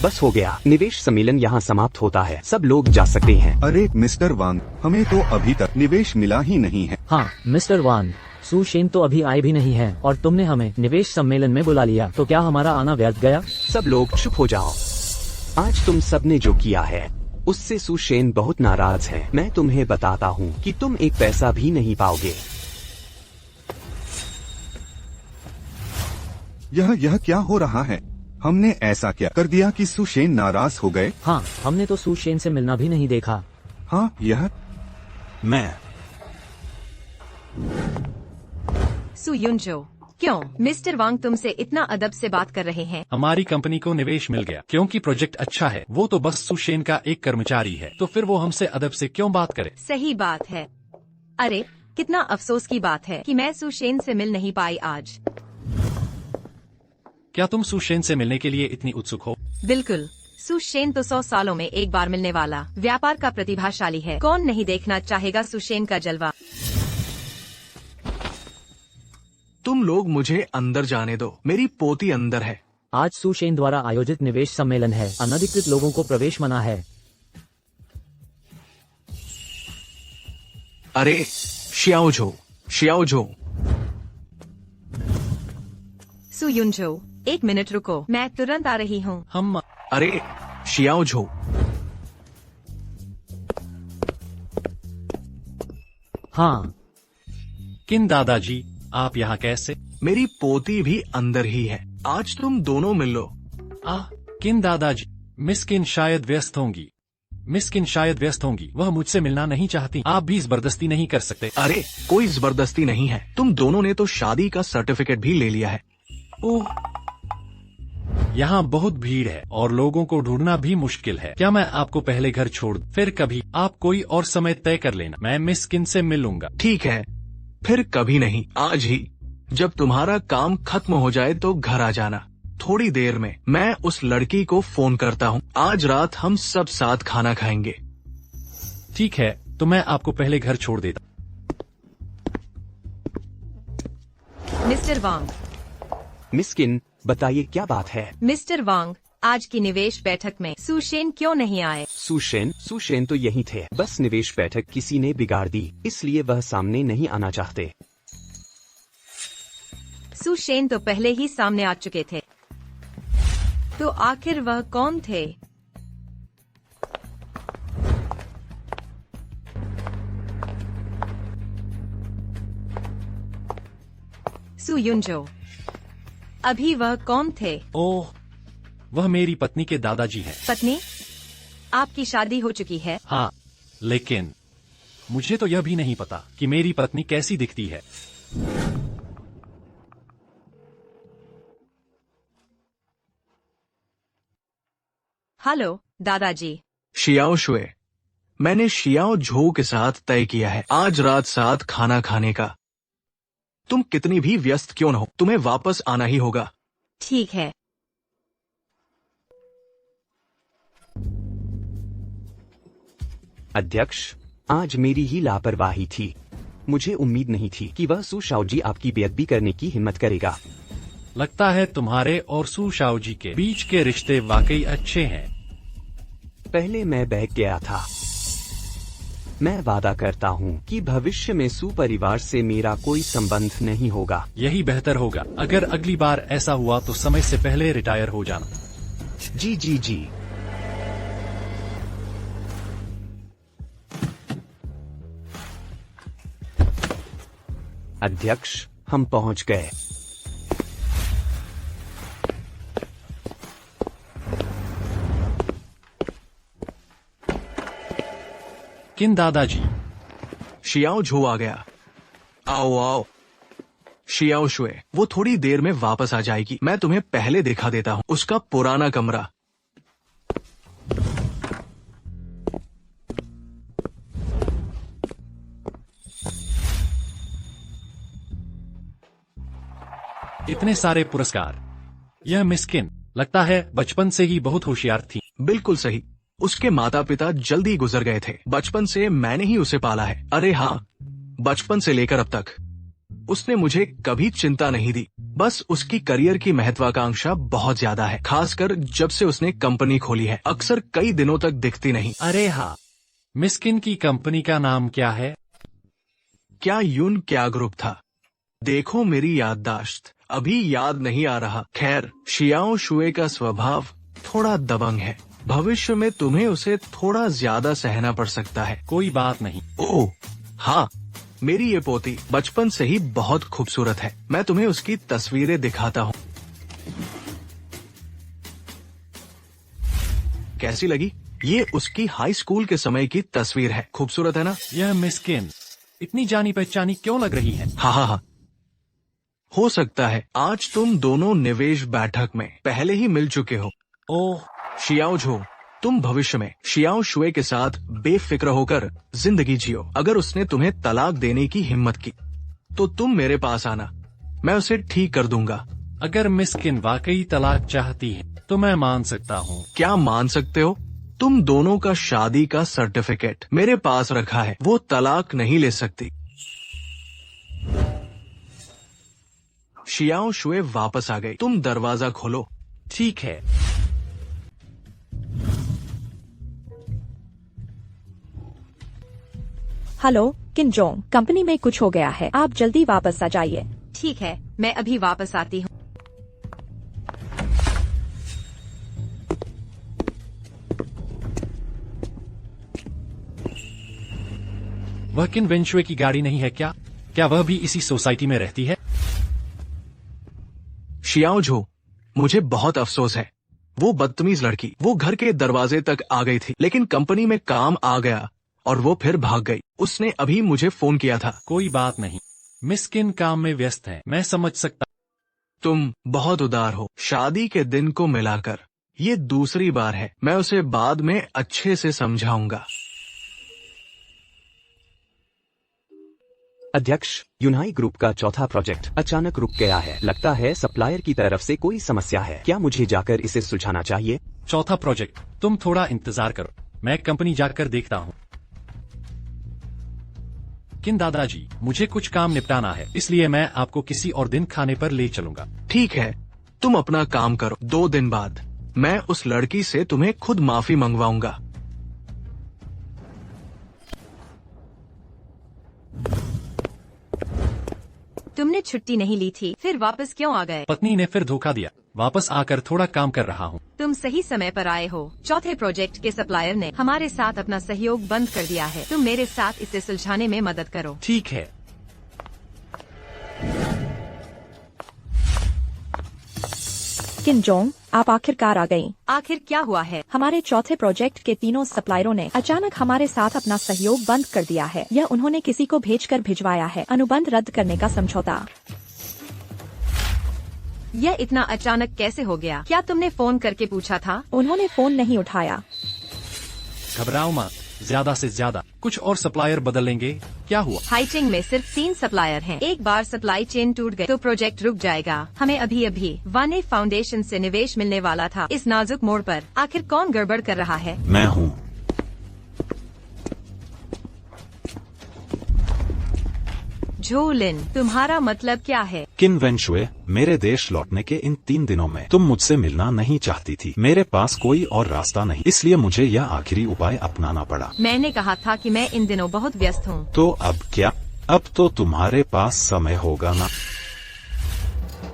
बस हो गया, निवेश सम्मेलन यहाँ समाप्त होता है। सब लोग जा सकते हैं। अरे मिस्टर वांग, हमें तो अभी तक निवेश मिला ही नहीं है। हाँ मिस्टर वांग, सुशेन तो अभी आए भी नहीं है और तुमने हमें निवेश सम्मेलन में बुला लिया, तो क्या हमारा आना व्यर्थ गया? सब लोग चुप हो जाओ। आज तुम सबने जो किया है उससे सुशेन बहुत नाराज है। मैं तुम्हें बताता हूँ कि तुम एक पैसा भी नहीं पाओगे। यह क्या हो रहा है? हमने ऐसा क्या कर दिया कि सुशेन नाराज हो गए? हाँ, हमने तो सुशेन से मिलना भी नहीं देखा। हाँ, यह मैं सु युनजो, क्यों मिस्टर वांग तुमसे इतना अदब से बात कर रहे हैं? हमारी कंपनी को निवेश मिल गया क्योंकि प्रोजेक्ट अच्छा है। वो तो बस सुशेन का एक कर्मचारी है, तो फिर वो हमसे अदब से क्यों बात करे? सही बात है। अरे कितना अफसोस की बात है कि मैं सुशेन से मिल नहीं पाई आज। क्या तुम सुशेन से मिलने के लिए इतनी उत्सुक हो? बिल्कुल। सुशेन तो 100 सालों में एक बार मिलने वाला व्यापार का प्रतिभाशाली है। कौन नहीं देखना चाहेगा सुशेन का जलवा? तुम लोग मुझे अंदर जाने दो, मेरी पोती अंदर है। आज सुशेन द्वारा आयोजित निवेश सम्मेलन है। अनधिकृत लोगों को प्रवेश मना है। अरे शियाओझो, सु युनजो, 1 मिनट रुको, मैं तुरंत आ रही हूँ। हम अरे शियाओझो, हाँ किन दादाजी, आप यहाँ कैसे? मेरी पोती भी अंदर ही है। आज तुम दोनों मिल लो। किन दादाजी, मिस किन शायद व्यस्त होंगी। वह मुझसे मिलना नहीं चाहती। आप भी जबरदस्ती नहीं कर सकते। अरे कोई जबरदस्ती नहीं है। तुम दोनों ने तो शादी का सर्टिफिकेट भी ले लिया है। ओह, यहाँ बहुत भीड़ है और लोगों को ढूंढना भी मुश्किल है। क्या मैं आपको पहले घर छोड़ दूं? फिर कभी आप कोई और समय तय कर लेना। मैं मिस किन से मिलूंगा। ठीक है, फिर कभी नहीं, आज ही। जब तुम्हारा काम खत्म हो जाए तो घर आ जाना। थोड़ी देर में मैं उस लड़की को फोन करता हूँ। आज रात हम सब साथ खाना खाएंगे। ठीक है, तो मैं आपको पहले घर छोड़ देता। मिस्टर वांग, मिस किन, बताइए क्या बात है? मिस्टर वांग, आज की निवेश बैठक में सुशेन क्यों नहीं आए? सुशेन तो यही थे, बस निवेश बैठक किसी ने बिगाड़ दी, इसलिए वह सामने नहीं आना चाहते। सुशेन तो पहले ही सामने आ चुके थे, तो आखिर वह कौन थे? सुयुंजो, अभी वह कौन थे? ओह, वह मेरी पत्नी के दादाजी हैं। पत्नी? आपकी शादी हो चुकी है? हाँ, लेकिन मुझे तो यह भी नहीं पता कि मेरी पत्नी कैसी दिखती है। हेलो दादाजी। शियाओ शुए, मैंने शियाओ झो के साथ तय किया है आज रात साथ खाना खाने का। तुम कितनी भी व्यस्त क्यों न हो, तुम्हें वापस आना ही होगा। ठीक है। अध्यक्ष, आज मेरी ही लापरवाही थी। मुझे उम्मीद नहीं थी कि वह सु शाओजी आपकी बेअदबी करने की हिम्मत करेगा। लगता है तुम्हारे और सु शाओजी के बीच के रिश्ते वाकई अच्छे हैं। पहले मैं बहक गया था। मैं वादा करता हूँ कि भविष्य में सु परिवार से मेरा कोई संबंध नहीं होगा। यही बेहतर होगा। अगर अगली बार ऐसा हुआ तो समय से पहले रिटायर हो जाना। जी। अध्यक्ष, हम पहुँच गए। किन दादाजी? शियाओ झो आ गया। आओ। शियाओ शुए, वो थोड़ी देर में वापस आ जाएगी। मैं तुम्हें पहले दिखा देता हूँ उसका पुराना कमरा। इतने सारे पुरस्कार। यह मिस्किन लगता है बचपन से ही बहुत होशियार थी। बिल्कुल सही। उसके माता पिता जल्दी गुजर गए थे। बचपन से मैंने ही उसे पाला है। अरे हाँ, बचपन से लेकर अब तक उसने मुझे कभी चिंता नहीं दी। बस उसकी करियर की महत्वाकांक्षा बहुत ज्यादा है, खासकर जब से उसने कंपनी खोली है। अक्सर कई दिनों तक दिखती नहीं। अरे हाँ, मिस्किन की कंपनी का नाम क्या है? क्या यून क्या ग्रुप था? देखो मेरी याददाश्त, अभी याद नहीं आ रहा। खैर, शियाओ शुए का स्वभाव थोड़ा दबंग है। भविष्य में तुम्हें उसे थोड़ा ज्यादा सहना पड़ सकता है। कोई बात नहीं। ओह हाँ, मेरी ये पोती बचपन से ही बहुत खूबसूरत है। मैं तुम्हें उसकी तस्वीरें दिखाता हूँ। कैसी लगी? ये उसकी हाई स्कूल के समय की तस्वीर है। खूबसूरत है ना? यह मिस्किन इतनी जानी पहचानी क्यों लग रही है? हाँ। हो सकता है आज तुम दोनों निवेश बैठक में पहले ही मिल चुके हो। ओह, शियाओ झो, तुम भविष्य में शियाओ शुए के साथ बेफिक्र होकर जिंदगी जियो। अगर उसने तुम्हें तलाक देने की हिम्मत की तो तुम मेरे पास आना, मैं उसे ठीक कर दूंगा। अगर मिस्किन वाकई तलाक चाहती है तो मैं मान सकता हूँ। क्या मान सकते हो? तुम दोनों का शादी का सर्टिफिकेट मेरे पास रखा है। वो तलाक नहीं ले सकती। शियाओ शुए वापस आ गई। तुम दरवाजा खोलो। ठीक है। हेलो किनजोंग, कंपनी में कुछ हो गया है, आप जल्दी वापस आ जाइए। ठीक है, मैं अभी वापस आती हूँ। वह किन वेंशुए की गाड़ी नहीं है क्या? क्या वह भी इसी सोसाइटी में रहती है? शियाओ झो, मुझे बहुत अफसोस है। वो बदतमीज लड़की वो घर के दरवाजे तक आ गई थी, लेकिन कंपनी में काम आ गया और वो फिर भाग गई। उसने अभी मुझे फोन किया था। कोई बात नहीं, मिस्किन काम में व्यस्त है, मैं समझ सकता। तुम बहुत उदार हो। शादी के दिन को मिलाकर ये दूसरी बार है। मैं उसे बाद में अच्छे से समझाऊंगा। अध्यक्ष, यूनाई ग्रुप का चौथा प्रोजेक्ट अचानक रुक गया है। लगता है सप्लायर की तरफ से कोई समस्या है। क्या मुझे जाकर इसे सुलझाना चाहिए? चौथा प्रोजेक्ट? तुम थोड़ा इंतजार करो, मैं कंपनी जाकर देखता हूँ। किन दादाजी, मुझे कुछ काम निपटाना है, इसलिए मैं आपको किसी और दिन खाने पर ले चलूंगा। ठीक है, तुम अपना काम करो। 2 दिन बाद मैं उस लड़की से तुम्हें खुद माफी मंगवाऊंगा। तुमने छुट्टी नहीं ली थी, फिर वापस क्यों आ गए? पत्नी ने फिर धोखा दिया। वापस आकर थोड़ा काम कर रहा हूँ। तुम सही समय पर आए हो। चौथे प्रोजेक्ट के सप्लायर ने हमारे साथ अपना सहयोग बंद कर दिया है। तुम मेरे साथ इसे सुलझाने में मदद करो। ठीक है। किन जोंग, आप आखिरकार आ गयी। आखिर क्या हुआ है? हमारे चौथे प्रोजेक्ट के तीनों सप्लायरों ने अचानक हमारे साथ अपना सहयोग बंद कर दिया है। यह उन्होंने किसी को भेजकर भिजवाया है। अनुबंध रद्द करने का समझौता। यह इतना अचानक कैसे हो गया? क्या तुमने फोन करके पूछा था? उन्होंने फोन नहीं उठाया। घबराओ मत, ज्यादा से ज्यादा कुछ और सप्लायर बदल लेंगे। क्या हुआ? हाइचिंग में सिर्फ 3 सप्लायर हैं। एक बार सप्लाई चेन टूट गई तो प्रोजेक्ट रुक जाएगा। हमें अभी अभी वाने फाउंडेशन से निवेश मिलने वाला था। इस नाजुक मोड़ पर आखिर कौन गड़बड़ कर रहा है? मैं हूँ। झोलिन, तुम्हारा मतलब क्या है? किन वेंशुए, मेरे देश लौटने के इन 3 दिनों में तुम मुझसे मिलना नहीं चाहती थी। मेरे पास कोई और रास्ता नहीं, इसलिए मुझे यह आखिरी उपाय अपनाना पड़ा। मैंने कहा था कि मैं इन दिनों बहुत व्यस्त हूँ। तो अब क्या? अब तो तुम्हारे पास समय होगा ना?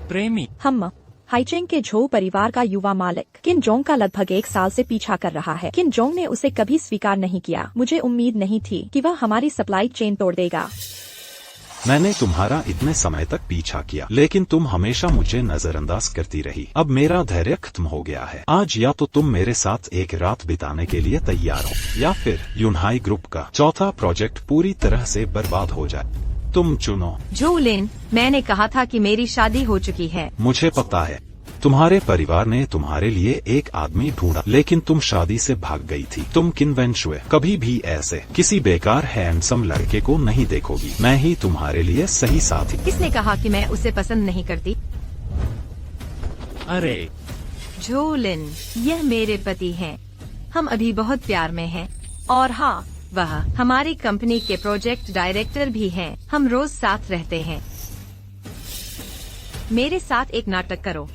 प्रेमी, हम हाइचेंग के झो परिवार का युवा मालिक किन जोंग का लगभग 1 साल से पीछा कर रहा है। किन जोंग ने उसे कभी स्वीकार नहीं किया। मुझे उम्मीद नहीं थी कि वह हमारी सप्लाई चेन तोड़ देगा। मैंने तुम्हारा इतने समय तक पीछा किया, लेकिन तुम हमेशा मुझे नजरअंदाज करती रही। अब मेरा धैर्य खत्म हो गया है। आज या तो तुम मेरे साथ एक रात बिताने के लिए तैयार हो, या फिर यूनहाई ग्रुप का चौथा प्रोजेक्ट पूरी तरह से बर्बाद हो जाए। तुम चुनो। झोलिन, मैंने कहा था कि मेरी शादी हो चुकी है। मुझे पता है। तुम्हारे परिवार ने तुम्हारे लिए एक आदमी ढूंढा, लेकिन तुम शादी से भाग गई थी। तुम किन वेंशुए कभी भी ऐसे किसी बेकार हैंडसम लड़के को नहीं देखोगी। मैं ही तुम्हारे लिए सही साथी। किसने कहा कि मैं उसे पसंद नहीं करती? अरे झोलिन, यह मेरे पति हैं। हम अभी बहुत प्यार में हैं। और हाँ, वह हमारी कंपनी के प्रोजेक्ट डायरेक्टर भी हैं। हम रोज साथ रहते हैं। मेरे साथ एक नाटक करो।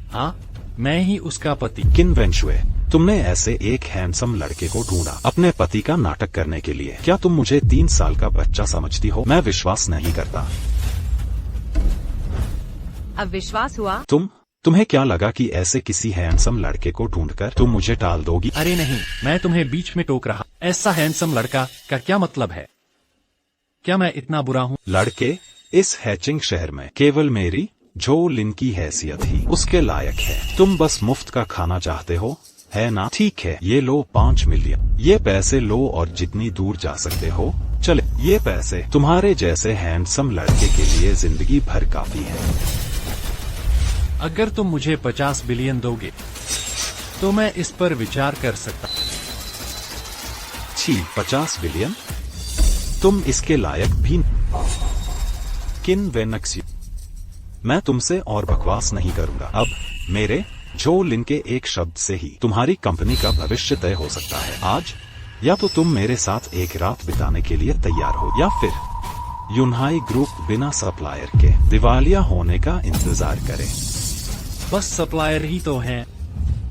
हाँ, मैं ही उसका पति। किन वेंशुए, तुमने ऐसे एक हैंडसम लड़के को ढूंढा अपने पति का नाटक करने के लिए। क्या तुम मुझे 3 साल का बच्चा समझती हो? मैं विश्वास नहीं करता। अब विश्वास हुआ? तुम्हें क्या लगा कि ऐसे किसी हैंडसम लड़के को ढूंढकर तुम मुझे टाल दोगी? अरे नहीं, मैं तुम्हें बीच में टोक रहा। ऐसा हैंडसम लड़का का क्या मतलब है? क्या मैं इतना बुरा हूँ? लड़के इस हैचिंग शहर में केवल मेरी झोलिन की हैसियत ही उसके लायक है। तुम बस मुफ्त का खाना चाहते हो, है ना? ठीक है, ये लो 5 मिलियन। ये पैसे लो और जितनी दूर जा सकते हो चले। ये पैसे तुम्हारे जैसे हैंडसम लड़के के लिए जिंदगी भर काफी है। अगर तुम मुझे 50 बिलियन दोगे तो मैं इस पर विचार कर सकता। छी, 50 बिलियन? तुम इसके लायक भी। किन वेनक्सी, मैं तुमसे और बकवास नहीं करूंगा। अब मेरे झोलिन के एक शब्द से ही तुम्हारी कंपनी का भविष्य तय हो सकता है। आज या तो तुम मेरे साथ एक रात बिताने के लिए तैयार हो, या फिर यूनहाई ग्रुप बिना सप्लायर के दिवालिया होने का इंतजार करे। बस सप्लायर ही तो हैं।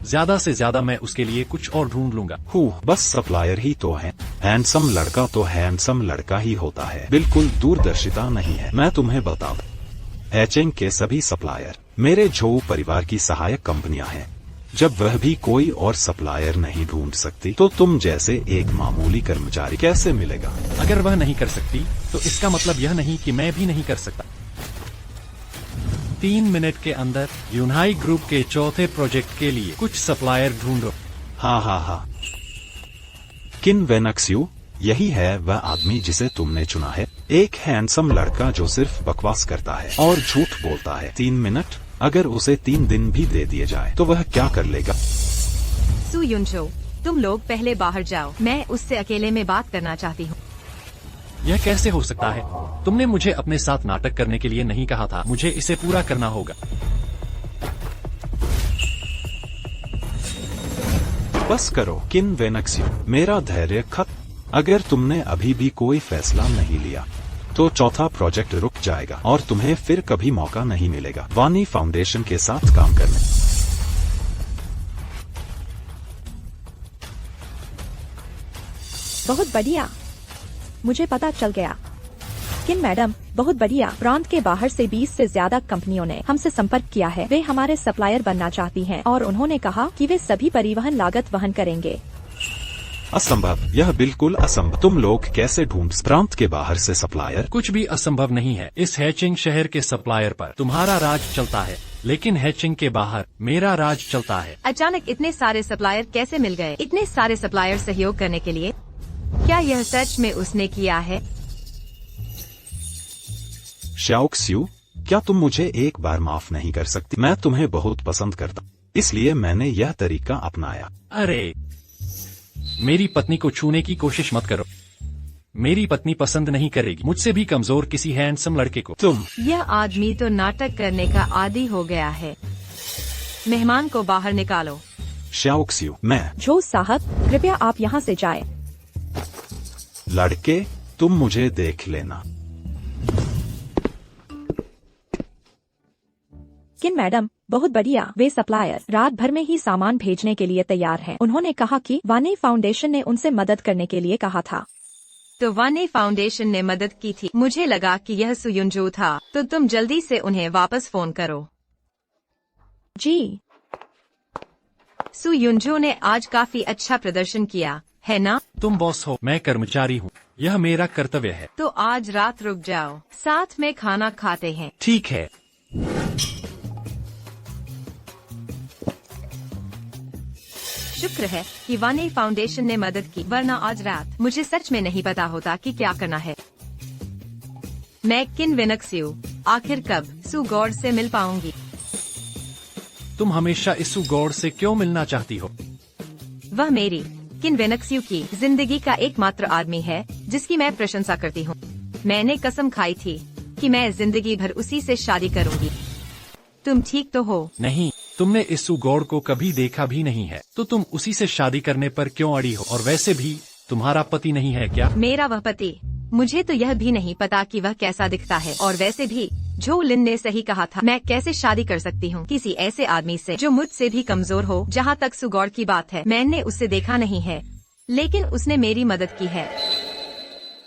ज्यादा से ज्यादा मैं उसके लिए कुछ और ढूंढ लूंगा। बस सप्लायर ही तो है। हैंडसम लड़का तो हैंडसम लड़का ही होता है, बिल्कुल दूरदर्शिता नहीं है। मैं तुम्हें बता दूं, हैचिंग के सभी सप्लायर मेरे झो परिवार की सहायक कंपनियां हैं। जब वह भी कोई और सप्लायर नहीं ढूंढ सकती तो तुम जैसे एक मामूली कर्मचारी कैसे मिलेगा? अगर वह नहीं कर सकती तो इसका मतलब यह नहीं कि मैं भी नहीं कर सकता। 3 मिनट के अंदर यूनहाई ग्रुप के चौथे प्रोजेक्ट के लिए कुछ सप्लायर ढूंढो। हाँ। किन वेनक्स्यू, यही है वह आदमी जिसे तुमने चुना है। एक हैंडसम लड़का जो सिर्फ बकवास करता है और झूठ बोलता है। 3 मिनट, अगर उसे 3 दिन भी दे दिए जाए तो वह क्या कर लेगा? सु युनचो, तुम लोग पहले बाहर जाओ। मैं उससे अकेले में बात करना चाहती हूँ। यह कैसे हो सकता है? तुमने मुझे अपने साथ नाटक करने के लिए नहीं कहा था। मुझे इसे पूरा करना होगा। बस करो किन वेनक्स्यू, मेरा धैर्य खत्म। अगर तुमने अभी भी कोई फैसला नहीं लिया तो चौथा प्रोजेक्ट रुक जाएगा और तुम्हें फिर कभी मौका नहीं मिलेगा वानी फाउंडेशन के साथ काम करने। बहुत बढ़िया, मुझे पता चल गया। किन मैडम, बहुत बढ़िया। प्रांत के बाहर से 20 से ज्यादा कंपनियों ने हमसे संपर्क किया है। वे हमारे सप्लायर बनना चाहती हैं और उन्होंने कहा कि वे सभी परिवहन लागत वहन करेंगे। असंभव, यह बिल्कुल असंभव। तुम लोग कैसे ढूंढ प्रांत के बाहर से सप्लायर? कुछ भी असंभव नहीं है। इस हैचिंग शहर के सप्लायर पर तुम्हारा राज चलता है, लेकिन हैचिंग के बाहर मेरा राज चलता है। अचानक इतने सारे सप्लायर कैसे मिल गए? इतने सारे सप्लायर सहयोग करने के लिए? क्या यह सच में उसने किया है? श्याओक्स्यू, क्या तुम मुझे एक बार माफ नहीं कर सकती? मैं तुम्हें बहुत पसंद करता, इसलिए मैंने यह तरीका अपनाया। अरे, मेरी पत्नी को छूने की कोशिश मत करो। मेरी पत्नी पसंद नहीं करेगी मुझसे भी कमजोर किसी हैंडसम लड़के को। तुम यह आदमी तो नाटक करने का आदी हो गया है। मेहमान को बाहर निकालो। श्याओक्स्यू, मैं। जो साहब, कृपया आप यहाँ से जाएं। लड़के, तुम मुझे देख लेना। किन मैडम, बहुत बढ़िया। वे सप्लायर रात भर में ही सामान भेजने के लिए तैयार हैं। उन्होंने कहा कि वानी फाउंडेशन ने उनसे मदद करने के लिए कहा था। तो वानी फाउंडेशन ने मदद की थी। मुझे लगा कि यह सुयुंजो था, तो तुम जल्दी से उन्हें वापस फोन करो। जी। सुयुंजो ने आज काफी अच्छा प्रदर्शन किया है ना? तुम बॉस हो, मैं कर्मचारी हूँ। यह मेरा कर्तव्य है। तो आज रात रुक जाओ, साथ में खाना खाते हैं। ठीक है। शुक्र है कि वानी फाउंडेशन ने मदद की, वरना आज रात मुझे सच में नहीं पता होता कि क्या करना है। मैं किन वेनक्स्यू आखिर कब सू गॉड से मिल पाऊंगी? तुम हमेशा इस गॉड से क्यों मिलना चाहती हो? वह मेरी किन वेनक्स्यू की जिंदगी का एकमात्र आदमी है जिसकी मैं प्रशंसा करती हूँ। मैंने कसम खाई थी कि मैं जिंदगी भर उसी से शादी करूंगी। तुम ठीक तो हो? नहीं, तुमने इस गॉड को कभी देखा भी नहीं है, तो तुम उसी से शादी करने पर क्यों अड़ी हो? और वैसे भी तुम्हारा पति नहीं है क्या? मेरा वह पति, मुझे तो यह भी नहीं पता कि वह कैसा दिखता है। और वैसे भी जो लिन ने सही कहा था, मैं कैसे शादी कर सकती हूँ किसी ऐसे आदमी से जो मुझसे भी कमजोर हो। जहाँ तक सुगौड़ की बात है, मैंने उससे देखा नहीं है, लेकिन उसने मेरी मदद की है।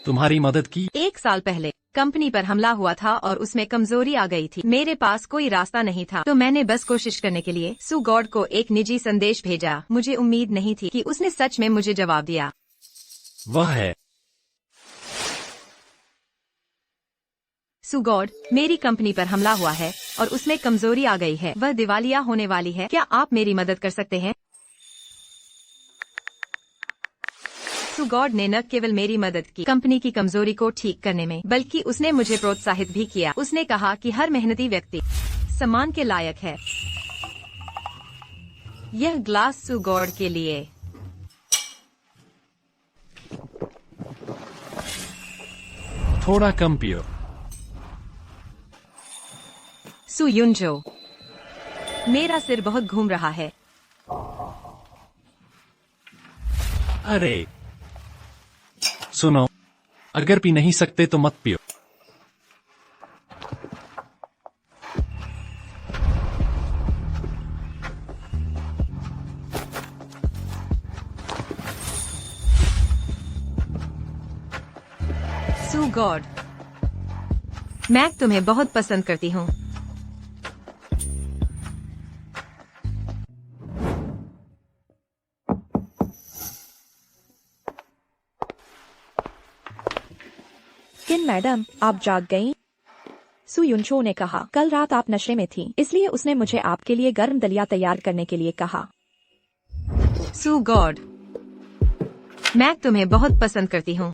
तुम्हारी मदद की? 1 साल पहले कंपनी पर हमला हुआ था और उसमें कमजोरी आ गई थी। मेरे पास कोई रास्ता नहीं था, तो मैंने बस कोशिश करने के लिए सू गॉड को एक निजी संदेश भेजा। मुझे उम्मीद नहीं थी कि उसने सच में मुझे जवाब दिया। वह है सू गॉड, मेरी कंपनी पर हमला हुआ है और उसमें कमजोरी आ गई है। वह दिवालिया होने वाली है। क्या आप मेरी मदद कर सकते हैं? सू गॉड ने न केवल मेरी मदद की कंपनी की कमजोरी को ठीक करने में, बल्कि उसने मुझे प्रोत्साहित भी किया। उसने कहा कि हर मेहनती व्यक्ति सम्मान के लायक है। यह ग्लास सू गॉड के लिए। थोड़ा कम पियो। सुयुंजो, मेरा सिर बहुत घूम रहा है। अरे सुनो, अगर पी नहीं सकते तो मत पियो। सू गॉड, मैं तुम्हें बहुत पसंद करती हूँ। किन मैडम, आप जाग गईं? सुयुंचो ने कहा, कल रात आप नशे में थी, इसलिए उसने मुझे आपके लिए गर्म दलिया तैयार करने के लिए कहा। सू गॉड, मैं तुम्हें बहुत पसंद करती हूँ।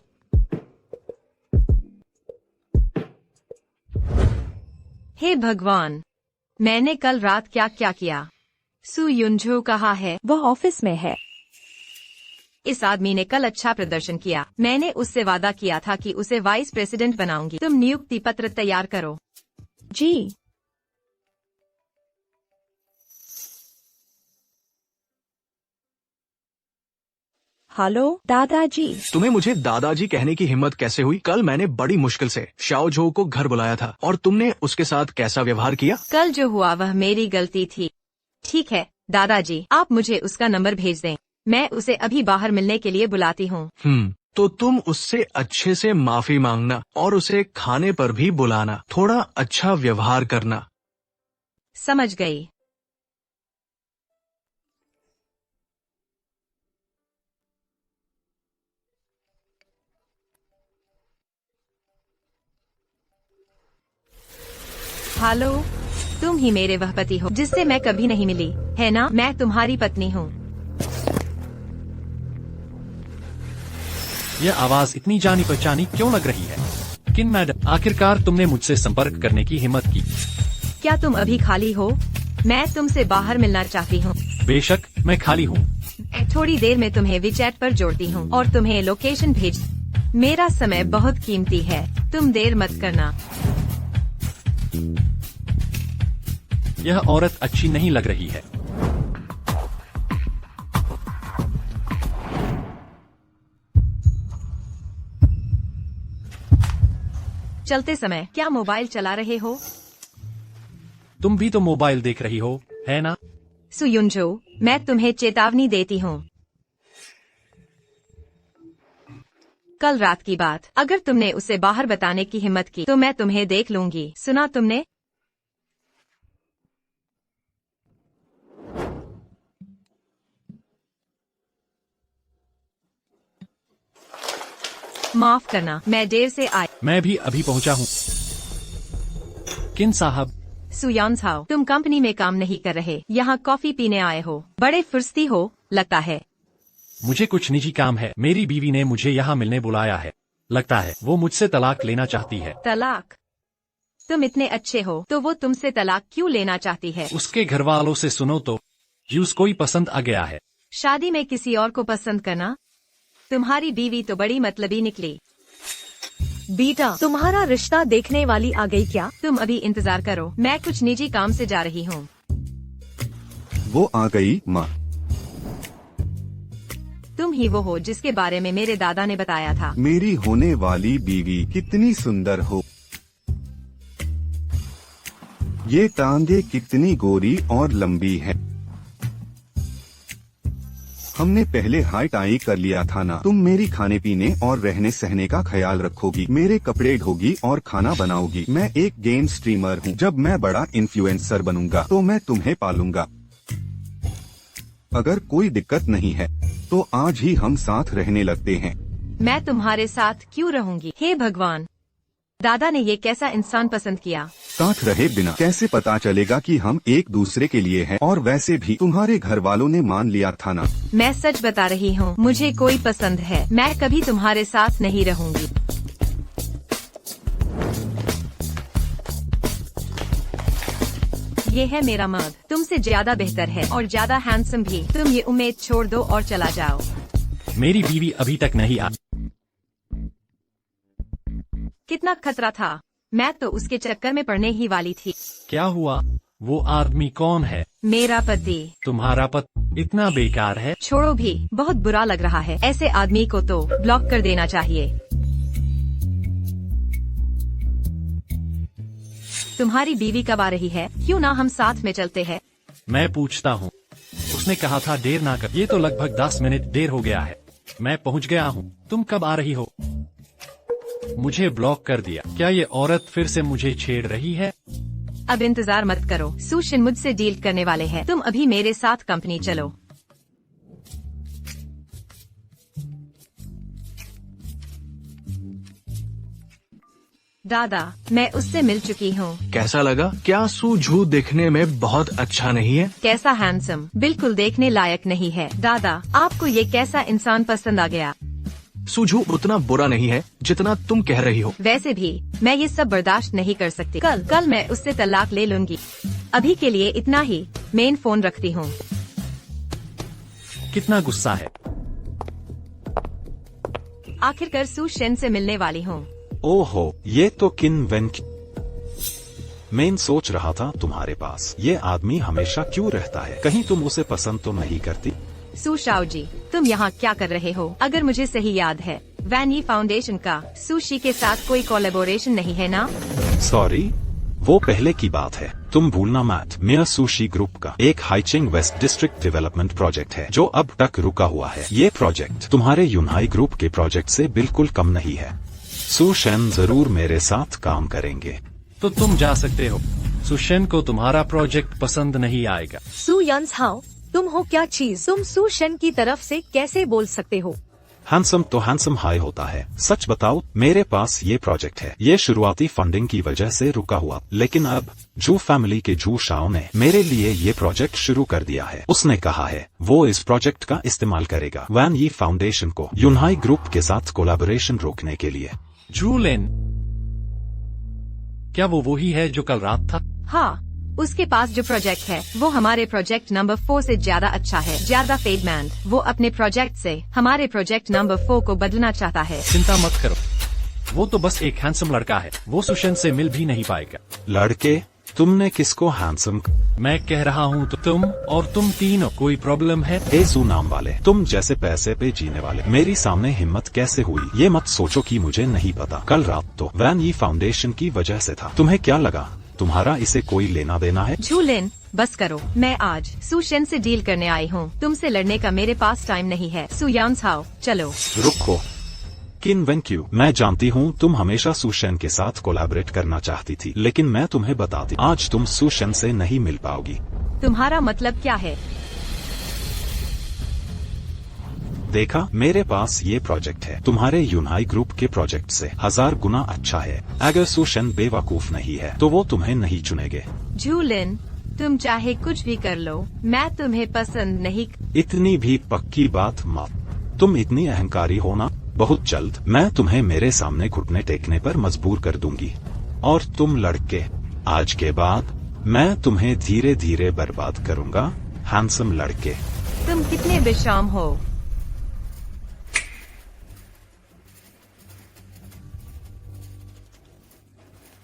हे भगवान, मैंने कल रात क्या क्या किया? सुयुंजो कहाँ है? वह ऑफिस में है। इस आदमी ने कल अच्छा प्रदर्शन किया। मैंने उससे वादा किया था कि उसे वाइस प्रेसिडेंट बनाऊंगी। तुम नियुक्ति पत्र तैयार करो। जी। हेलो दादाजी। तुम्हें मुझे दादाजी कहने की हिम्मत कैसे हुई? कल मैंने बड़ी मुश्किल से शाओ झो को घर बुलाया था और तुमने उसके साथ कैसा व्यवहार किया? कल जो हुआ वह मेरी गलती थी। ठीक है दादाजी, आप मुझे उसका नंबर भेज दें। मैं उसे अभी बाहर मिलने के लिए बुलाती हूँ। तो तुम उससे अच्छे से माफी मांगना और उसे खाने पर भी बुलाना। थोड़ा अच्छा व्यवहार करना। समझ गई। हेलो, तुम ही मेरे वह पति हो जिससे मैं कभी नहीं मिली, है ना? मैं तुम्हारी पत्नी हूँ। यह आवाज इतनी जानी पहचानी क्यों लग रही है? किन मैडम, आखिरकार तुमने मुझसे संपर्क करने की हिम्मत की। क्या तुम अभी खाली हो? मैं तुमसे बाहर मिलना चाहती हूँ। बेशक, मैं खाली हूँ। थोड़ी देर में तुम्हें विचैट पर जोड़ती हूँ और तुम्हें लोकेशन भेज। मेरा समय बहुत कीमती है, तुम देर मत करना। यह औरत अच्छी नहीं लग रही है। चलते समय क्या मोबाइल चला रहे हो? तुम भी तो मोबाइल देख रही हो, है ना? सुयुंजो, मैं तुम्हें चेतावनी देती हूँ। कल रात की बात, अगर तुमने उसे बाहर बताने की हिम्मत की तो मैं तुम्हें देख लूंगी। सुना तुमने? माफ करना, मैं देर से आई। मैं भी अभी पहुंचा हूँ। किन साहब? सुयान साओ, तुम कंपनी में काम नहीं कर रहे, यहाँ कॉफी पीने आए हो। बड़े फुर्सती हो लगता है। मुझे कुछ निजी काम है। मेरी बीवी ने मुझे यहाँ मिलने बुलाया है। लगता है वो मुझसे तलाक लेना चाहती है। तलाक? तुम इतने अच्छे हो तो वो तुमसे तलाक क्यों लेना चाहती है? उसके घर वालों से सुनो तो यूस कोई पसंद आ गया है। शादी में किसी और को पसंद करना? तुम्हारी बीवी तो बड़ी मतलबी निकली। बेटा, तुम्हारा रिश्ता देखने वाली आ गई क्या? तुम अभी इंतजार करो, मैं कुछ निजी काम से जा रही हूँ। वो आ गई माँ। तुम ही वो हो जिसके बारे में मेरे दादा ने बताया था। मेरी होने वाली बीवी कितनी सुंदर हो। ये टांगे कितनी गोरी और लंबी है। हमने पहले हाई टाई कर लिया था ना। तुम मेरी खाने पीने और रहने सहने का ख्याल रखोगी, मेरे कपड़े धोगी और खाना बनाओगी। मैं एक गेम स्ट्रीमर हूँ। जब मैं बड़ा इन्फ्लुएंसर बनूंगा तो मैं तुम्हें पालूंगा। अगर कोई दिक्कत नहीं है तो आज ही हम साथ रहने लगते हैं। मैं तुम्हारे साथ क्यों रहूंगी? हे भगवान, दादा ने ये कैसा इंसान पसंद किया? साथ रहे बिना कैसे पता चलेगा कि हम एक दूसरे के लिए हैं? और वैसे भी तुम्हारे घर वालों ने मान लिया था ना। मैं सच बता रही हूँ, मुझे कोई पसंद है। मैं कभी तुम्हारे साथ नहीं रहूंगी। ये है मेरा मर्द, तुमसे ज्यादा बेहतर है और ज्यादा हैंडसम भी। तुम ये उम्मीद छोड़ दो और चला जाओ। मेरी बीवी अभी तक नहीं आई। कितना खतरा था, मैं तो उसके चक्कर में पड़ने ही वाली थी। क्या हुआ? वो आदमी कौन है? मेरा पति। तुम्हारा पति इतना बेकार है? छोड़ो भी, बहुत बुरा लग रहा है। ऐसे आदमी को तो ब्लॉक कर देना चाहिए। तुम्हारी बीवी कब आ रही है? क्यों ना हम साथ में चलते हैं? मैं पूछता हूँ। उसने कहा था देर ना कर। ये तो लगभग 10 मिनट देर हो गया है। मैं पहुँच गया हूँ। तुम कब आ रही हो? मुझे ब्लॉक कर दिया। क्या ये औरत फिर से मुझे छेड़ रही है? अब इंतजार मत करो, सुशिन मुझसे डील करने वाले हैं। तुम अभी मेरे साथ कंपनी चलो। दादा, मैं उससे मिल चुकी हूँ। कैसा लगा? क्या सुझू दिखने में बहुत अच्छा नहीं है? कैसा हैंडसम, बिल्कुल देखने लायक नहीं है। दादा, आपको ये कैसा इंसान पसंद आ गया? सुझू उतना बुरा नहीं है जितना तुम कह रही हो। वैसे भी मैं ये सब बर्दाश्त नहीं कर सकती। कल मैं उससे तलाक ले लूंगी। अभी के लिए इतना ही। मेन फोन रखती हूँ। कितना गुस्सा है। आखिरकार सुशेन से मिलने वाली हूँ। ओहो, ये तो किन वेंक। मैं सोच रहा था तुम्हारे पास ये आदमी हमेशा क्यों रहता है? कहीं तुम उसे पसंद तो नहीं करती? सुशाओ जी, तुम यहाँ क्या कर रहे हो? अगर मुझे सही याद है, वैन यी फाउंडेशन का सुशी के साथ कोई कोलैबोरेशन नहीं है ना? सॉरी, वो पहले की बात है। तुम भूलना मत, मेरा सुशी ग्रुप का एक हाइचिंग वेस्ट डिस्ट्रिक्ट डेवलपमेंट प्रोजेक्ट है जो अब तक रुका हुआ है। ये प्रोजेक्ट तुम्हारे यूनहाई ग्रुप के प्रोजेक्ट से बिल्कुल कम नहीं है। सुशेन जरूर मेरे साथ काम करेंगे। तो तुम जा सकते हो। सुशेन को तुम्हारा प्रोजेक्ट पसंद नहीं आएगा। सु यंसहाओ, तुम हो क्या चीज? तुम सुशन की तरफ से कैसे बोल सकते हो? हैंडसम तो हैंडसम हाई होता है। सच बताओ, मेरे पास ये प्रोजेक्ट है। ये शुरुआती फंडिंग की वजह से रुका हुआ, लेकिन अब जू फैमिली के जू शाओ ने मेरे लिए ये प्रोजेक्ट शुरू कर दिया है। उसने कहा है वो इस प्रोजेक्ट का इस्तेमाल करेगा वैन यी फाउंडेशन को यूनहाई ग्रुप के साथ कोलैबोरेशन रोकने के लिए। जूलिन, क्या वो वही है जो कल रात था? हाँ, उसके पास जो प्रोजेक्ट है वो हमारे प्रोजेक्ट नंबर 4 से ज्यादा अच्छा है, ज्यादा फेडमैन। वो अपने प्रोजेक्ट से हमारे प्रोजेक्ट नंबर 4 को बदलना चाहता है। चिंता मत करो, वो तो बस एक हैंडसम लड़का है। वो सुशन से मिल भी नहीं पाएगा। लड़के, तुमने किसको हैंडसम? मैं कह रहा हूँ तो तुम और तुम तीनों। कोई प्रॉब्लम है? एसू नाम वाले, तुम जैसे पैसे पे जीने वाले मेरी सामने हिम्मत कैसे हुई? ये मत सोचो कि मुझे नहीं पता। कल रात तो वैन यी फाउंडेशन की वजह से था। तुम्हें क्या लगा तुम्हारा इसे कोई लेना देना है? जूलिन, बस करो। मैं आज सुशन से डील करने आई हूँ। तुमसे लड़ने का मेरे पास टाइम नहीं है। सु यंसहाओ, चलो। रुको किन वेंक्यू, मैं जानती हूँ तुम हमेशा सुशन के साथ कोलैबोरेट करना चाहती थी, लेकिन मैं तुम्हें बताती, आज तुम सुशन से नहीं मिल पाओगी। तुम्हारा मतलब क्या है? देखा, मेरे पास ये प्रोजेक्ट है तुम्हारे यूनहाई ग्रुप के प्रोजेक्ट से 1000 गुना अच्छा है। अगर सुशन बेवकूफ नहीं है तो वो तुम्हें नहीं चुनेंगे। जूलिन, तुम चाहे कुछ भी कर लो, मैं तुम्हें पसंद नहीं। इतनी भी पक्की बात मत। तुम इतनी अहंकारी हो ना, बहुत जल्द मैं तुम्हें मेरे सामने घुटने टेकने पर मजबूर कर दूंगी। और तुम लड़के, आज के बाद मैं तुम्हें धीरे धीरे बर्बाद करूंगा। हैंडसम लड़के। तुम कितने बेशर्म हो।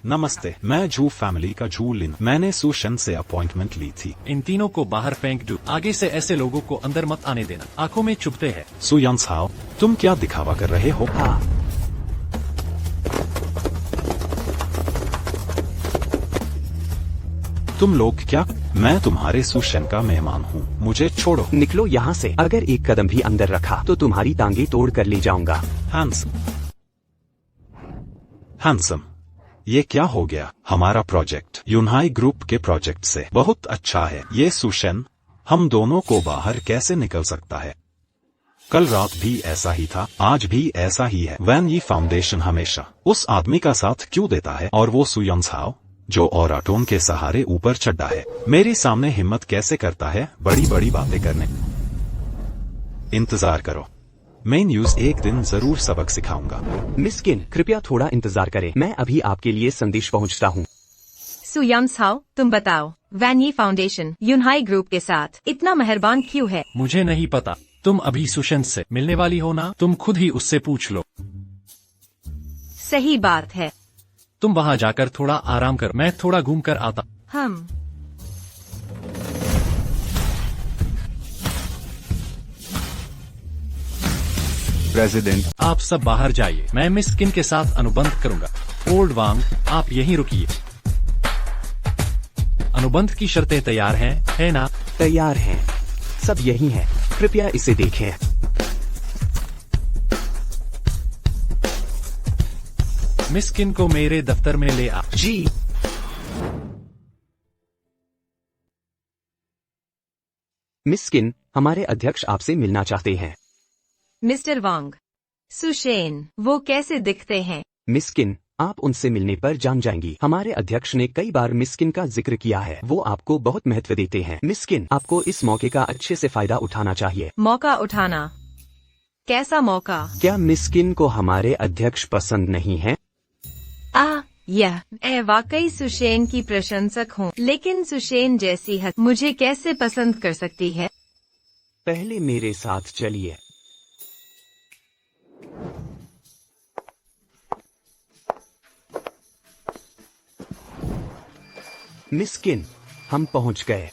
नमस्ते, मैं जू फैमिली का जूलिन। मैंने सुशन से अपॉइंटमेंट ली थी। इन तीनों को बाहर फेंक दो। आगे से ऐसे लोगों को अंदर मत आने देना, आंखों में चुभते हैं। सु यंसहाओ, तुम क्या दिखावा कर रहे हो? हाँ, तुम लोग क्या? मैं तुम्हारे सुशन का मेहमान हूँ, मुझे छोड़ो। निकलो यहाँ से। अगर एक कदम भी अंदर रखा तो तुम्हारी टांगे तोड़ कर ले जाऊंगा। हैंडसम, ये क्या हो गया? हमारा प्रोजेक्ट यूनहाई ग्रुप के प्रोजेक्ट से बहुत अच्छा है। ये सुशन हम दोनों को बाहर कैसे निकल सकता है? कल रात भी ऐसा ही था, आज भी ऐसा ही है। वैन यी फाउंडेशन हमेशा उस आदमी का साथ क्यों देता है? और वो सु यंसहाओ जो ओराटोन के सहारे ऊपर चढ़ा है, मेरे सामने हिम्मत कैसे करता है बड़ी बड़ी बातें करने? इंतजार करो, मैं न्यूज एक दिन जरूर सबक सिखाऊंगा। मिस किन, कृपया थोड़ा इंतजार करें, मैं अभी आपके लिए संदेश पहुंचता हूं। सु यंसहाओ, तुम बताओ, वैन यी फाउंडेशन यूनहाई ग्रुप के साथ इतना मेहरबान क्यों है? मुझे नहीं पता। तुम अभी सुशन से मिलने वाली हो ना? तुम खुद ही उससे पूछ लो। सही बात है। तुम वहाँ जाकर थोड़ा आराम कर, मैं थोड़ा घूम कर आता। हम प्रेसिडेंट, आप सब बाहर जाइए, मैं मिस किन के साथ अनुबंध करूंगा। ओल्ड वांग, आप यहीं रुकिए। अनुबंध की शर्तें तैयार हैं, है ना? तैयार हैं, सब यही है, कृपया इसे देखें। मिस किन को मेरे दफ्तर में ले आ। जी। मिस किन, हमारे अध्यक्ष आपसे मिलना चाहते हैं। मिस्टर वांग, सुशेन, वो कैसे दिखते हैं? मिस किन, आप उनसे मिलने पर जान जाएंगी। हमारे अध्यक्ष ने कई बार मिस किन का जिक्र किया है, वो आपको बहुत महत्व देते हैं। मिस किन, आपको इस मौके का अच्छे से फायदा उठाना चाहिए। मौका उठाना? कैसा मौका? क्या मिस किन को हमारे अध्यक्ष पसंद नहीं है? यह मैं वाकई सुशेन की प्रशंसक हूँ, लेकिन सुशेन जैसी हद मुझे कैसे पसंद कर सकती है? पहले मेरे साथ चलिए। मिस किन, हम पहुंच गए।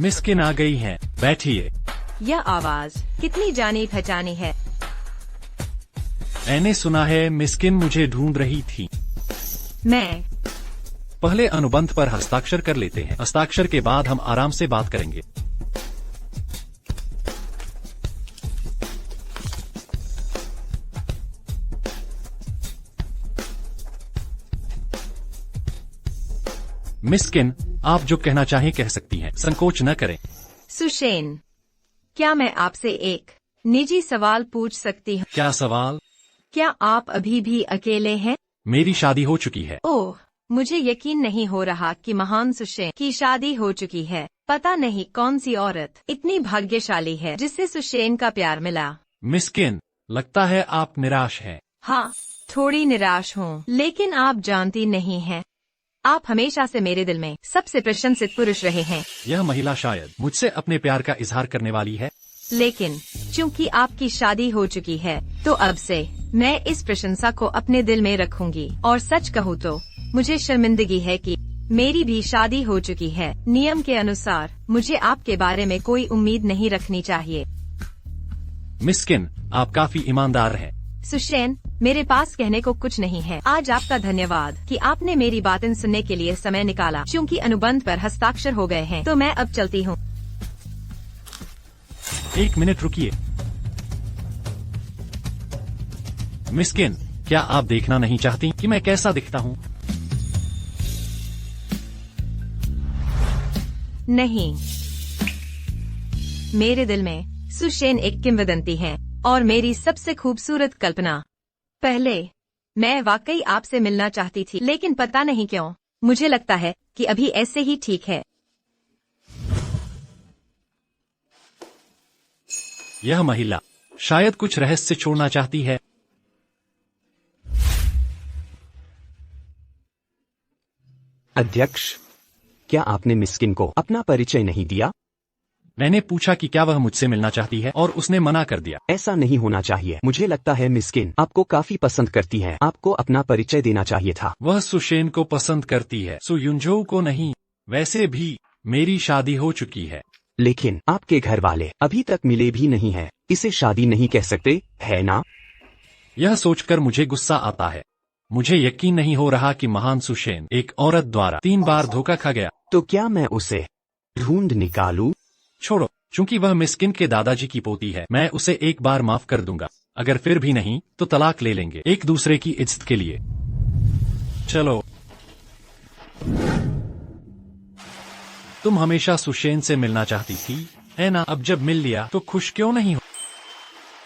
मिस किन आ गई हैं। बैठिए। यह आवाज कितनी जानी पहचानी है। मैंने सुना है मिस किन मुझे ढूंढ रही थी। मैं पहले अनुबंध पर हस्ताक्षर कर लेते हैं। हस्ताक्षर के बाद हम आराम से बात करेंगे। मिस किन, आप जो कहना चाहें कह सकती हैं, संकोच न करें। सुशेन, क्या मैं आपसे एक निजी सवाल पूछ सकती हूँ? क्या सवाल? क्या आप अभी भी अकेले हैं? मेरी शादी हो चुकी है। ओह, मुझे यकीन नहीं हो रहा कि महान सुशेन की शादी हो चुकी है। पता नहीं कौन सी औरत इतनी भाग्यशाली है जिससे सुशेन का प्यार मिला। मिस किन, लगता है आप निराश हैं। हाँ, थोड़ी निराश हूँ, लेकिन आप जानती नहीं हैं, आप हमेशा से मेरे दिल में सबसे प्रशंसित पुरुष रहे हैं। यह महिला शायद मुझसे अपने प्यार का इजहार करने वाली है। लेकिन चूंकि आपकी शादी हो चुकी है, तो अब से मैं इस प्रशंसा को अपने दिल में रखूंगी। और सच कहूँ तो मुझे शर्मिंदगी है कि मेरी भी शादी हो चुकी है। नियम के अनुसार मुझे आपके बारे में कोई उम्मीद नहीं रखनी चाहिए। मिस किन, आप काफी ईमानदार हैं। सुशेन, मेरे पास कहने को कुछ नहीं है। आज आपका धन्यवाद कि आपने मेरी बातें सुनने के लिए समय निकाला। चूंकि अनुबंध पर हस्ताक्षर हो गए हैं, तो मैं अब चलती हूँ। एक मिनट रुकिए। मिस किन, क्या आप देखना नहीं चाहती कि मैं कैसा दिखता हूँ? नहीं, मेरे दिल में सुशेन एक किंवदंती है और मेरी सबसे खूबसूरत कल्पना। पहले मैं वाकई आपसे मिलना चाहती थी, लेकिन पता नहीं क्यों मुझे लगता है कि अभी ऐसे ही ठीक है। यह महिला शायद कुछ रहस्य छोड़ना चाहती है। अध्यक्ष, क्या आपने मिस्किन को अपना परिचय नहीं दिया? मैंने पूछा कि क्या वह मुझसे मिलना चाहती है और उसने मना कर दिया। ऐसा नहीं होना चाहिए। मुझे लगता है मिस्किन आपको काफी पसंद करती है। आपको अपना परिचय देना चाहिए था। वह सुशेन को पसंद करती है, सुयुंजो को नहीं। वैसे भी मेरी शादी हो चुकी है। लेकिन आपके घर वाले अभी तक मिले भी नहीं है। इसे शादी नहीं कह सकते, है ना? यह सोचकर मुझे गुस्सा आता है। मुझे यकीन नहीं हो रहा कि महान सुशेन एक औरत द्वारा 3 बार धोखा खा गया। तो क्या मैं उसे ढूंढ निकालूं? छोड़ो, चूंकि वह मिस्किन के दादाजी की पोती है, मैं उसे एक बार माफ कर दूंगा। अगर फिर भी नहीं तो तलाक ले लेंगे, एक दूसरे की इज्जत के लिए। चलो। तुम हमेशा सुशेन से मिलना चाहती थी, है ना? अब जब मिल लिया तो खुश क्यों नहीं हो?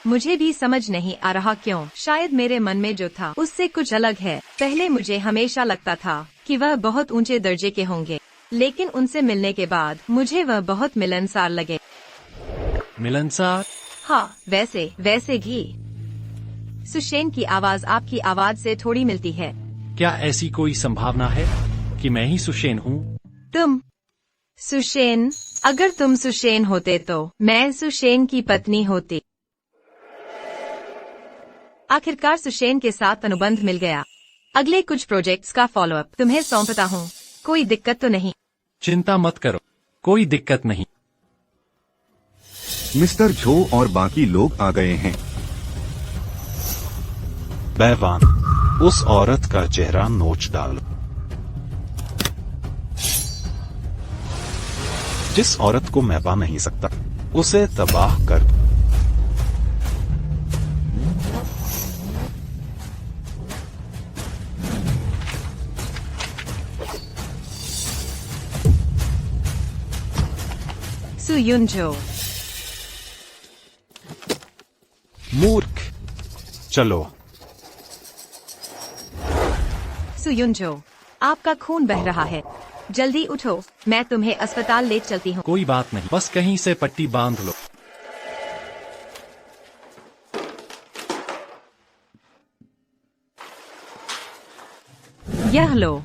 मुझे भी समझ नहीं आ रहा क्यों। शायद मेरे मन में जो था उससे कुछ अलग है। पहले मुझे हमेशा लगता था कि वह बहुत ऊंचे दर्जे के होंगे, लेकिन उनसे मिलने के बाद मुझे वह बहुत मिलनसार लगे। मिलनसार? हाँ, वैसे भी। सुशेन की आवाज आपकी आवाज से थोड़ी मिलती है। क्या ऐसी कोई संभावना है कि मैं ही सुशेन हूँ? तुम सुशेन? अगर तुम सुशेन होते तो मैं सुशेन की पत्नी होती। आखिरकार सुशेन के साथ अनुबंध मिल गया। अगले कुछ प्रोजेक्ट्स का फॉलोअप तुम्हें सौंपता हूँ। कोई दिक्कत तो नहीं? चिंता मत करो, कोई दिक्कत नहीं। मिस्टर झो और बाकी लोग आ गए हैं। बैवान, उस औरत का चेहरा नोच डालो। जिस औरत को मैं पा नहीं सकता, उसे तबाह कर दो। सुयुंजो। मूर्ख। चलो। सुयुंजो, आपका खून बह रहा है। जल्दी उठो, मैं तुम्हें अस्पताल ले चलती हूँ। कोई बात नहीं, बस कहीं से पट्टी बांध लो। यह लो।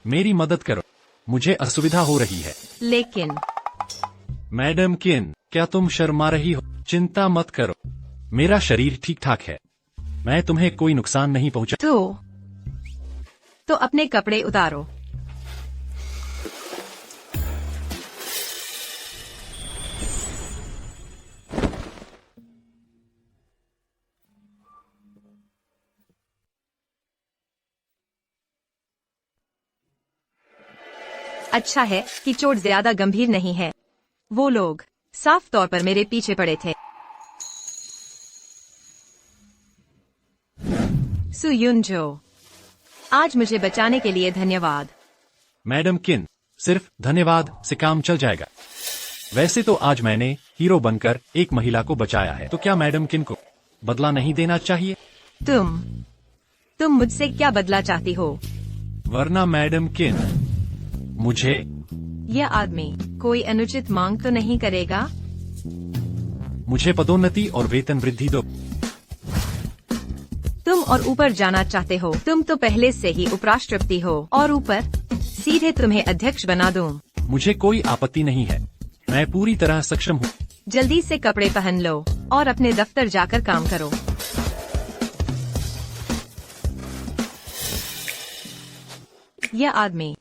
मेरी मदद करो, मुझे असुविधा हो रही है। लेकिन मैडम किन, क्या तुम शर्मा रही हो? चिंता मत करो, मेरा शरीर ठीक ठाक है। मैं तुम्हें कोई नुकसान नहीं पहुंचा। तो अपने कपड़े उतारो। अच्छा है कि चोट ज्यादा गंभीर नहीं है। वो लोग साफ तौर पर मेरे पीछे पड़े थे। सु युनजो, आज मुझे बचाने के लिए धन्यवाद। मैडम किन, सिर्फ धन्यवाद से काम चल जाएगा। वैसे तो आज मैंने हीरो बनकर एक महिला को बचाया है, तो क्या मैडम किन को बदला नहीं देना चाहिए? तुम मुझसे क्या बदला चाहती हो? वरना मैडम किन, मुझे यह आदमी कोई अनुचित मांग तो नहीं करेगा? मुझे पदोन्नति और वेतन वृद्धि दो। तुम और ऊपर जाना चाहते हो? तुम तो पहले से ही उपराष्ट्रपति हो, और ऊपर सीधे तुम्हें अध्यक्ष बना दूं। मुझे कोई आपत्ति नहीं है, मैं पूरी तरह सक्षम हूँ। जल्दी से कपड़े पहन लो और अपने दफ्तर जाकर काम करो। यह आदमी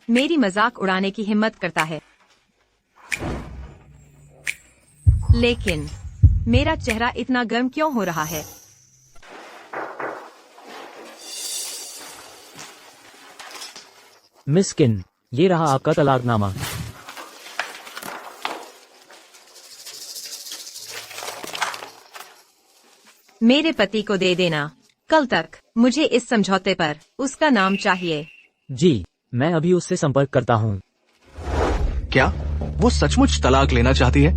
मेरी मजाक उड़ाने की हिम्मत करता है, लेकिन मेरा चेहरा इतना गर्म क्यों हो रहा है? मिस किन, ये रहा आपका तलाकनामा। मेरे पति को दे देना। कल तक मुझे इस समझौते पर उसका नाम चाहिए। जी, मैं अभी उससे संपर्क करता हूँ। क्या वो सचमुच तलाक लेना चाहती है?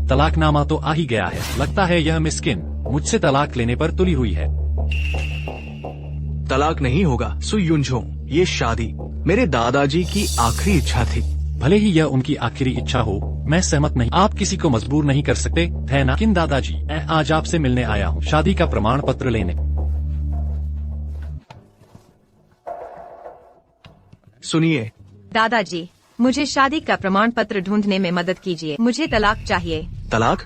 तलाकनामा तो आ ही गया है। लगता है यह मिस किन मुझसे तलाक लेने पर तुली हुई है। तलाक नहीं होगा सु युनजो, ये शादी मेरे दादाजी की आखिरी इच्छा थी। भले ही यह उनकी आखिरी इच्छा हो, मैं सहमत नहीं। आप किसी को मजबूर नहीं कर सकते, है ना? किन दादाजी, मैं आज आपसे मिलने आया हूँ, शादी का प्रमाण पत्र लेने। सुनिए दादाजी, मुझे शादी का प्रमाण पत्र ढूंढने में मदद कीजिए। मुझे तलाक चाहिए। तलाक?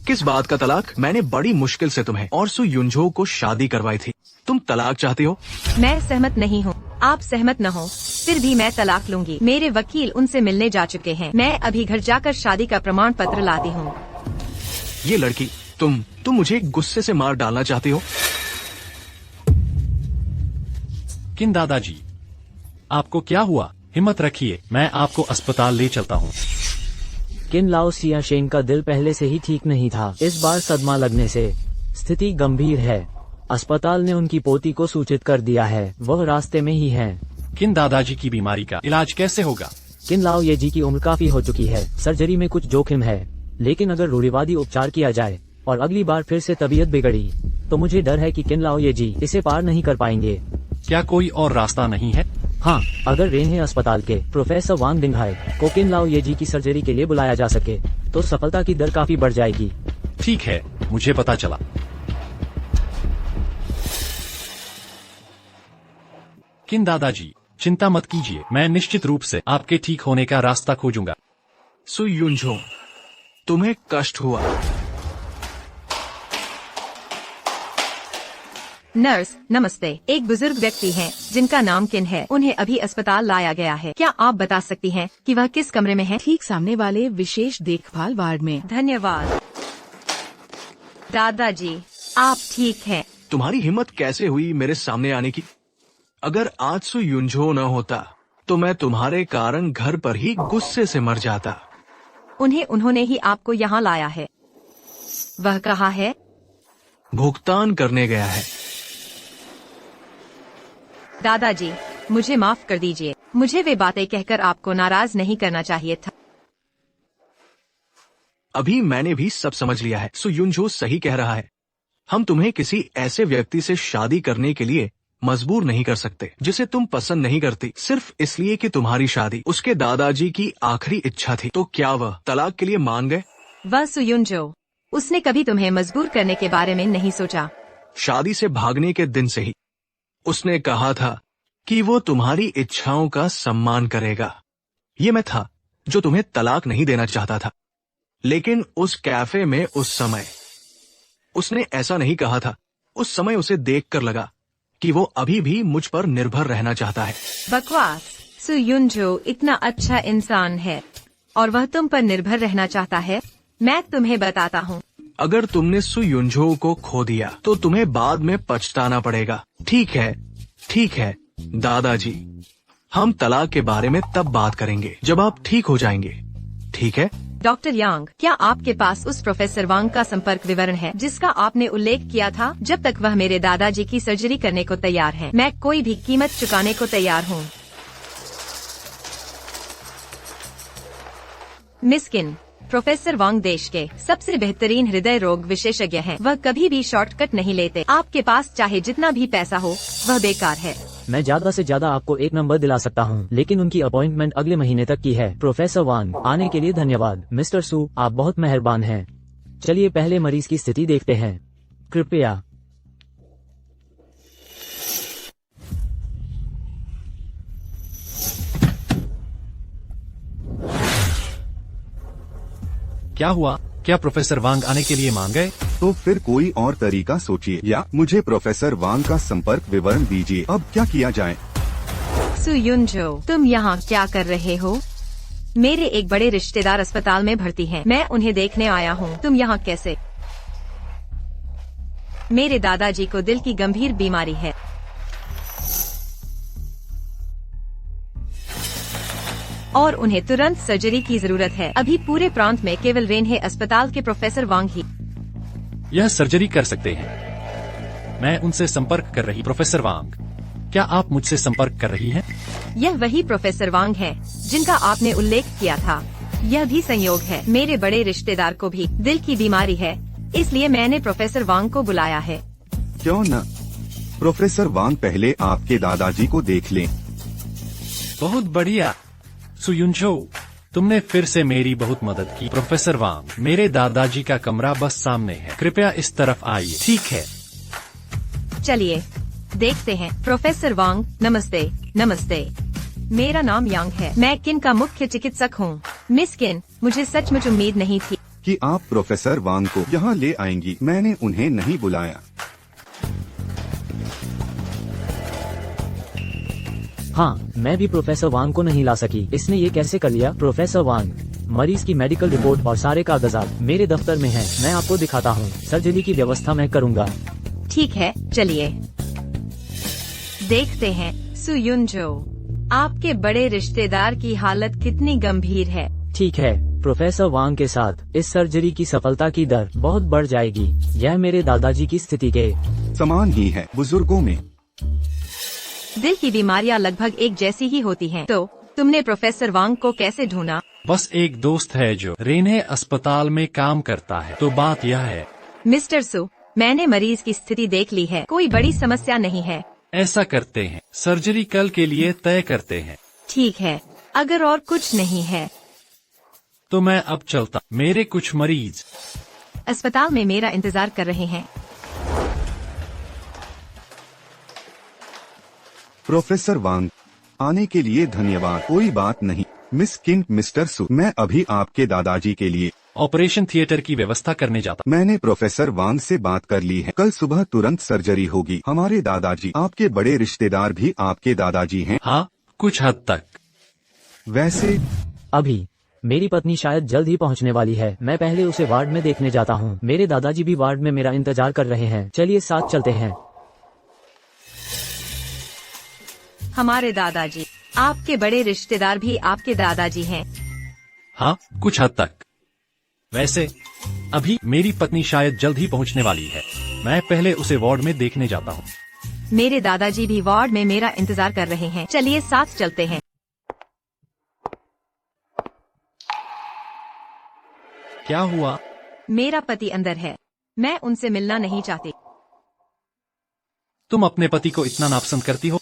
किस बात का तलाक? मैंने बड़ी मुश्किल से तुम्हें और सु युनजो को शादी करवाई थी। तुम तलाक चाहती हो? मैं सहमत नहीं हूँ। आप सहमत न हो, फिर भी मैं तलाक लूंगी। मेरे वकील उनसे मिलने जा चुके हैं। मैं अभी घर जाकर शादी का प्रमाण पत्र लाती हूँ। ये लड़की, तुम मुझे गुस्से से मार डालना चाहती हो? किन दादाजी, आपको क्या हुआ? हिम्मत रखिए, मैं आपको अस्पताल ले चलता हूँ। किन लाओ सियाशेन का दिल पहले से ही ठीक नहीं था। इस बार सदमा लगने से स्थिति गंभीर है। अस्पताल ने उनकी पोती को सूचित कर दिया है, वह रास्ते में ही है। किन दादाजी की बीमारी का इलाज कैसे होगा? किन लाओ ये जी की उम्र काफी हो चुकी है, सर्जरी में कुछ जोखिम है, लेकिन अगर रूढ़िवादी उपचार किया जाए और अगली बार फिर से तबीयत बिगड़ी तो मुझे डर है कि किन लाओ ये जी इसे पार नहीं कर पाएंगे। क्या कोई और रास्ता नहीं है? हाँ, अगर रेनहे अस्पताल के प्रोफेसर वांग डिंघाई को किन लाओ ये जी की सर्जरी के लिए बुलाया जा सके तो सफलता की दर काफी बढ़ जाएगी। ठीक है, मुझे पता चला। किन दादाजी, चिंता मत कीजिए, मैं निश्चित रूप से आपके ठीक होने का रास्ता खोजूंगा। सु युनजो, तुम्हें कष्ट हुआ। नर्स नमस्ते, एक बुजुर्ग व्यक्ति हैं जिनका नाम किन है, उन्हें अभी अस्पताल लाया गया है। क्या आप बता सकती हैं कि वह किस कमरे में है? ठीक सामने वाले विशेष देखभाल वार्ड में। धन्यवाद। दादाजी, आप ठीक हैं? तुम्हारी हिम्मत कैसे हुई मेरे सामने आने की? अगर आज सु युनजो न होता तो मैं तुम्हारे कारण घर पर ही गुस्से से मर जाता। उन्होंने ही आपको यहाँ लाया है। वह कहाँ है? भुगतान करने गया है। दादाजी, मुझे माफ कर दीजिए, मुझे वे बातें कहकर आपको नाराज नहीं करना चाहिए था। अभी मैंने भी सब समझ लिया है। सु युनजो सही कह रहा है। हम तुम्हें किसी ऐसे व्यक्ति से शादी करने के लिए मजबूर नहीं कर सकते जिसे तुम पसंद नहीं करती, सिर्फ इसलिए कि तुम्हारी शादी उसके दादाजी की आखिरी इच्छा थी। तो क्या वह तलाक के लिए मान गए? वह सु युनजो, उसने कभी तुम्हें मजबूर करने के बारे में नहीं सोचा। शादी से भागने के दिन से ही उसने कहा था कि वो तुम्हारी इच्छाओं का सम्मान करेगा। ये मैं था जो तुम्हें तलाक नहीं देना चाहता था, लेकिन उस कैफे में उस समय उसने ऐसा नहीं कहा था। उस समय उसे देखकर लगा कि वो अभी भी मुझ पर निर्भर रहना चाहता है। बकवास। सु युनजो इतना अच्छा इंसान है और वह तुम पर निर्भर रहना चाहता है। मैं तुम्हें बताता हूँ, अगर तुमने सु युनजो को खो दिया तो तुम्हें बाद में पछताना पड़ेगा। ठीक है दादाजी, हम तलाक के बारे में तब बात करेंगे जब आप ठीक हो जाएंगे, ठीक है? डॉक्टर यांग, क्या आपके पास उस प्रोफेसर वांग का संपर्क विवरण है जिसका आपने उल्लेख किया था? जब तक वह मेरे दादाजी की सर्जरी करने को तैयार हैं, मैं कोई भी कीमत चुकाने को तैयार हूँ। मिस किन, प्रोफेसर वांग देश के सबसे बेहतरीन हृदय रोग विशेषज्ञ हैं। वह कभी भी शॉर्टकट नहीं लेते। आपके पास चाहे जितना भी पैसा हो, वह बेकार है। मैं ज्यादा से ज्यादा आपको एक नंबर दिला सकता हूँ, लेकिन उनकी अपॉइंटमेंट अगले महीने तक की है। प्रोफेसर वांग, आने के लिए धन्यवाद। मिस्टर सू, आप बहुत मेहरबान हैं। चलिए पहले मरीज की स्थिति देखते हैं, कृपया। क्या हुआ? क्या प्रोफेसर वांग आने के लिए मान गए? तो फिर कोई और तरीका सोचिए, या मुझे प्रोफेसर वांग का संपर्क विवरण दीजिए। अब क्या किया जाए? सु युनजो, तुम यहाँ क्या कर रहे हो? मेरे एक बड़े रिश्तेदार अस्पताल में भर्ती हैं। मैं उन्हें देखने आया हूँ। तुम यहाँ कैसे? मेरे दादाजी को दिल की गंभीर बीमारी है। और उन्हें तुरंत सर्जरी की जरूरत है। अभी पूरे प्रांत में केवल रेनहे अस्पताल के प्रोफेसर वांग ही यह सर्जरी कर सकते हैं। मैं उनसे संपर्क कर रही। प्रोफेसर वांग, क्या आप मुझसे संपर्क कर रही हैं? यह वही प्रोफेसर वांग है जिनका आपने उल्लेख किया था। यह भी संयोग है, मेरे बड़े रिश्तेदार को भी दिल की बीमारी है, इसलिए मैंने प्रोफेसर वांग को बुलाया है। क्यों न प्रोफेसर वांग पहले आपके दादाजी को देख लें। बहुत बढ़िया सुयुनजो, तुमने फिर से मेरी बहुत मदद की। प्रोफेसर वांग, मेरे दादाजी का कमरा बस सामने है, कृपया इस तरफ आइए। ठीक है, चलिए देखते हैं। प्रोफेसर वांग, नमस्ते। नमस्ते, मेरा नाम यांग है। मैं किन का मुख्य चिकित्सक हूँ। मिस किन, मुझे सचमुच उम्मीद नहीं थी कि आप प्रोफेसर वांग को यहाँ ले आएंगी। मैंने उन्हें नहीं बुलाया। हाँ, मैं भी प्रोफेसर वांग को नहीं ला सकी। इसने ये कैसे कर लिया? प्रोफेसर वांग, मरीज की मेडिकल रिपोर्ट और सारे कागजात मेरे दफ्तर में हैं। मैं आपको दिखाता हूँ। सर्जरी की व्यवस्था मैं करूँगा। ठीक है, चलिए देखते हैं। सुयुनजो, आपके बड़े रिश्तेदार की हालत कितनी गंभीर है? ठीक है, प्रोफेसर वांग के साथ इस सर्जरी की सफलता की दर बहुत बढ़ जाएगी। यह मेरे दादाजी की स्थिति के समान ही है। बुजुर्गों में दिल की बीमारियां लगभग एक जैसी ही होती हैं। तो तुमने प्रोफेसर वांग को कैसे ढूंढा? बस एक दोस्त है जो रेनहे अस्पताल में काम करता है। तो बात यह है, मिस्टर सु, मैंने मरीज की स्थिति देख ली है। कोई बड़ी समस्या नहीं है। ऐसा करते हैं, सर्जरी कल के लिए तय करते हैं। ठीक है, अगर और कुछ नहीं है तो मैं अब चलता। मेरे कुछ मरीज अस्पताल में मेरा इंतजार कर रहे हैं। प्रोफेसर वांग, आने के लिए धन्यवाद। कोई बात नहीं मिस किन। मिस्टर सु, मैं अभी आपके दादाजी के लिए ऑपरेशन थिएटर की व्यवस्था करने जाता। मैंने प्रोफेसर वांग से बात कर ली है। कल सुबह तुरंत सर्जरी होगी। हमारे दादाजी, आपके बड़े रिश्तेदार भी आपके दादाजी हैं। हाँ, कुछ हद तक। वैसे अभी मेरी पत्नी शायद जल्द ही पहुंचने वाली है। मैं पहले उसे वार्ड में देखने जाता हूं। मेरे दादाजी भी वार्ड में मेरा इंतजार कर रहे हैं। चलिए साथ चलते हैं। हमारे दादाजी, आपके बड़े रिश्तेदार भी आपके दादाजी हैं। हाँ, कुछ हद तक। वैसे अभी मेरी पत्नी शायद जल्द ही पहुंचने वाली है। मैं पहले उसे वार्ड में देखने जाता हूँ। मेरे दादाजी भी वार्ड में मेरा इंतजार कर रहे हैं। चलिए साथ चलते हैं। क्या हुआ? मेरा पति अंदर है। मैं उनसे मिलना नहीं चाहती। तुम अपने पति को इतना नापसंद करती हो?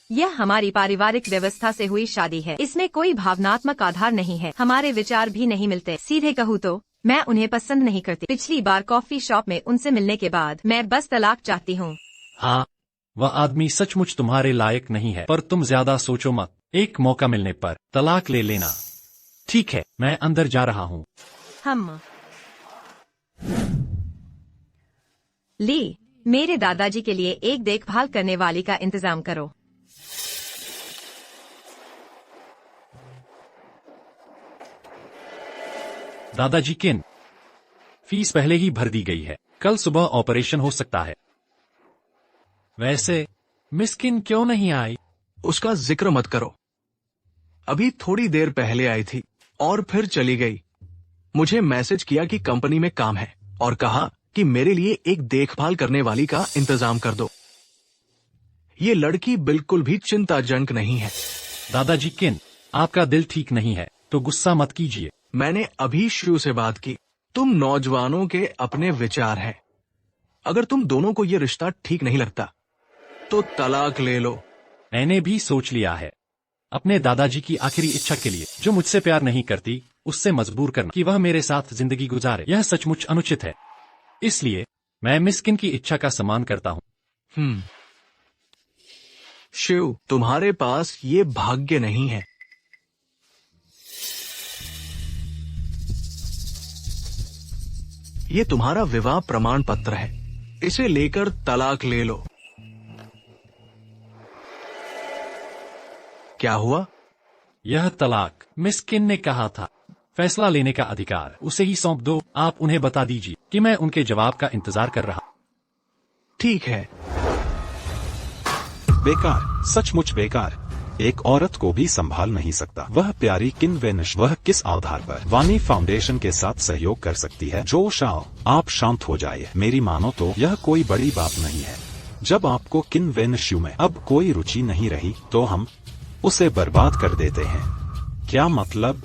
यह हमारी पारिवारिक व्यवस्था से हुई शादी है। इसमें कोई भावनात्मक आधार नहीं है। हमारे विचार भी नहीं मिलते। सीधे कहूँ तो मैं उन्हें पसंद नहीं करती। पिछली बार कॉफी शॉप में उनसे मिलने के बाद मैं बस तलाक चाहती हूँ। हाँ, वह आदमी सचमुच तुम्हारे लायक नहीं है। पर तुम ज्यादा सोचो मत। एक मौका मिलने पर तलाक ले लेना। ठीक है, मैं अंदर जा रहा हूँ। हम ली, मेरे दादाजी के लिए एक देखभाल करने वाली का इंतजाम करो। दादाजी किन, फीस पहले ही भर दी गई है। कल सुबह ऑपरेशन हो सकता है। वैसे मिस किन क्यों नहीं आई? उसका जिक्र मत करो। अभी थोड़ी देर पहले आई थी और फिर चली गई। मुझे मैसेज किया कि कंपनी में काम है और कहा कि मेरे लिए एक देखभाल करने वाली का इंतजाम कर दो। ये लड़की बिल्कुल भी चिंताजनक नहीं है। दादाजी किन, आपका दिल ठीक नहीं है तो गुस्सा मत कीजिए। मैंने अभी शिव से बात की। तुम नौजवानों के अपने विचार हैं। अगर तुम दोनों को ये रिश्ता ठीक नहीं लगता तो तलाक ले लो। मैंने भी सोच लिया है। अपने दादाजी की आखिरी इच्छा के लिए, जो मुझसे प्यार नहीं करती, उससे मजबूर करना कि वह मेरे साथ जिंदगी गुजारे, यह सचमुच अनुचित है। इसलिए मैं मिस किन की इच्छा का सम्मान करता हूँ। शिव, तुम्हारे पास ये भाग्य नहीं है। ये तुम्हारा विवाह प्रमाण पत्र है। इसे लेकर तलाक ले लो। क्या हुआ? यह तलाक मिस किन ने कहा था। फैसला लेने का अधिकार उसे ही सौंप दो। आप उन्हें बता दीजिए कि मैं उनके जवाब का इंतजार कर रहा। ठीक है। बेकार, सचमुच बेकार। एक औरत को भी संभाल नहीं सकता। वह प्यारी किन वेनिश, वह किस आधार पर वानी फाउंडेशन के साथ सहयोग कर सकती है? जो शाओ, आप शांत हो जाइए। मेरी मानो तो यह कोई बड़ी बात नहीं है। जब आपको किन वेनिश में अब कोई रुचि नहीं रही तो हम उसे बर्बाद कर देते हैं। क्या मतलब?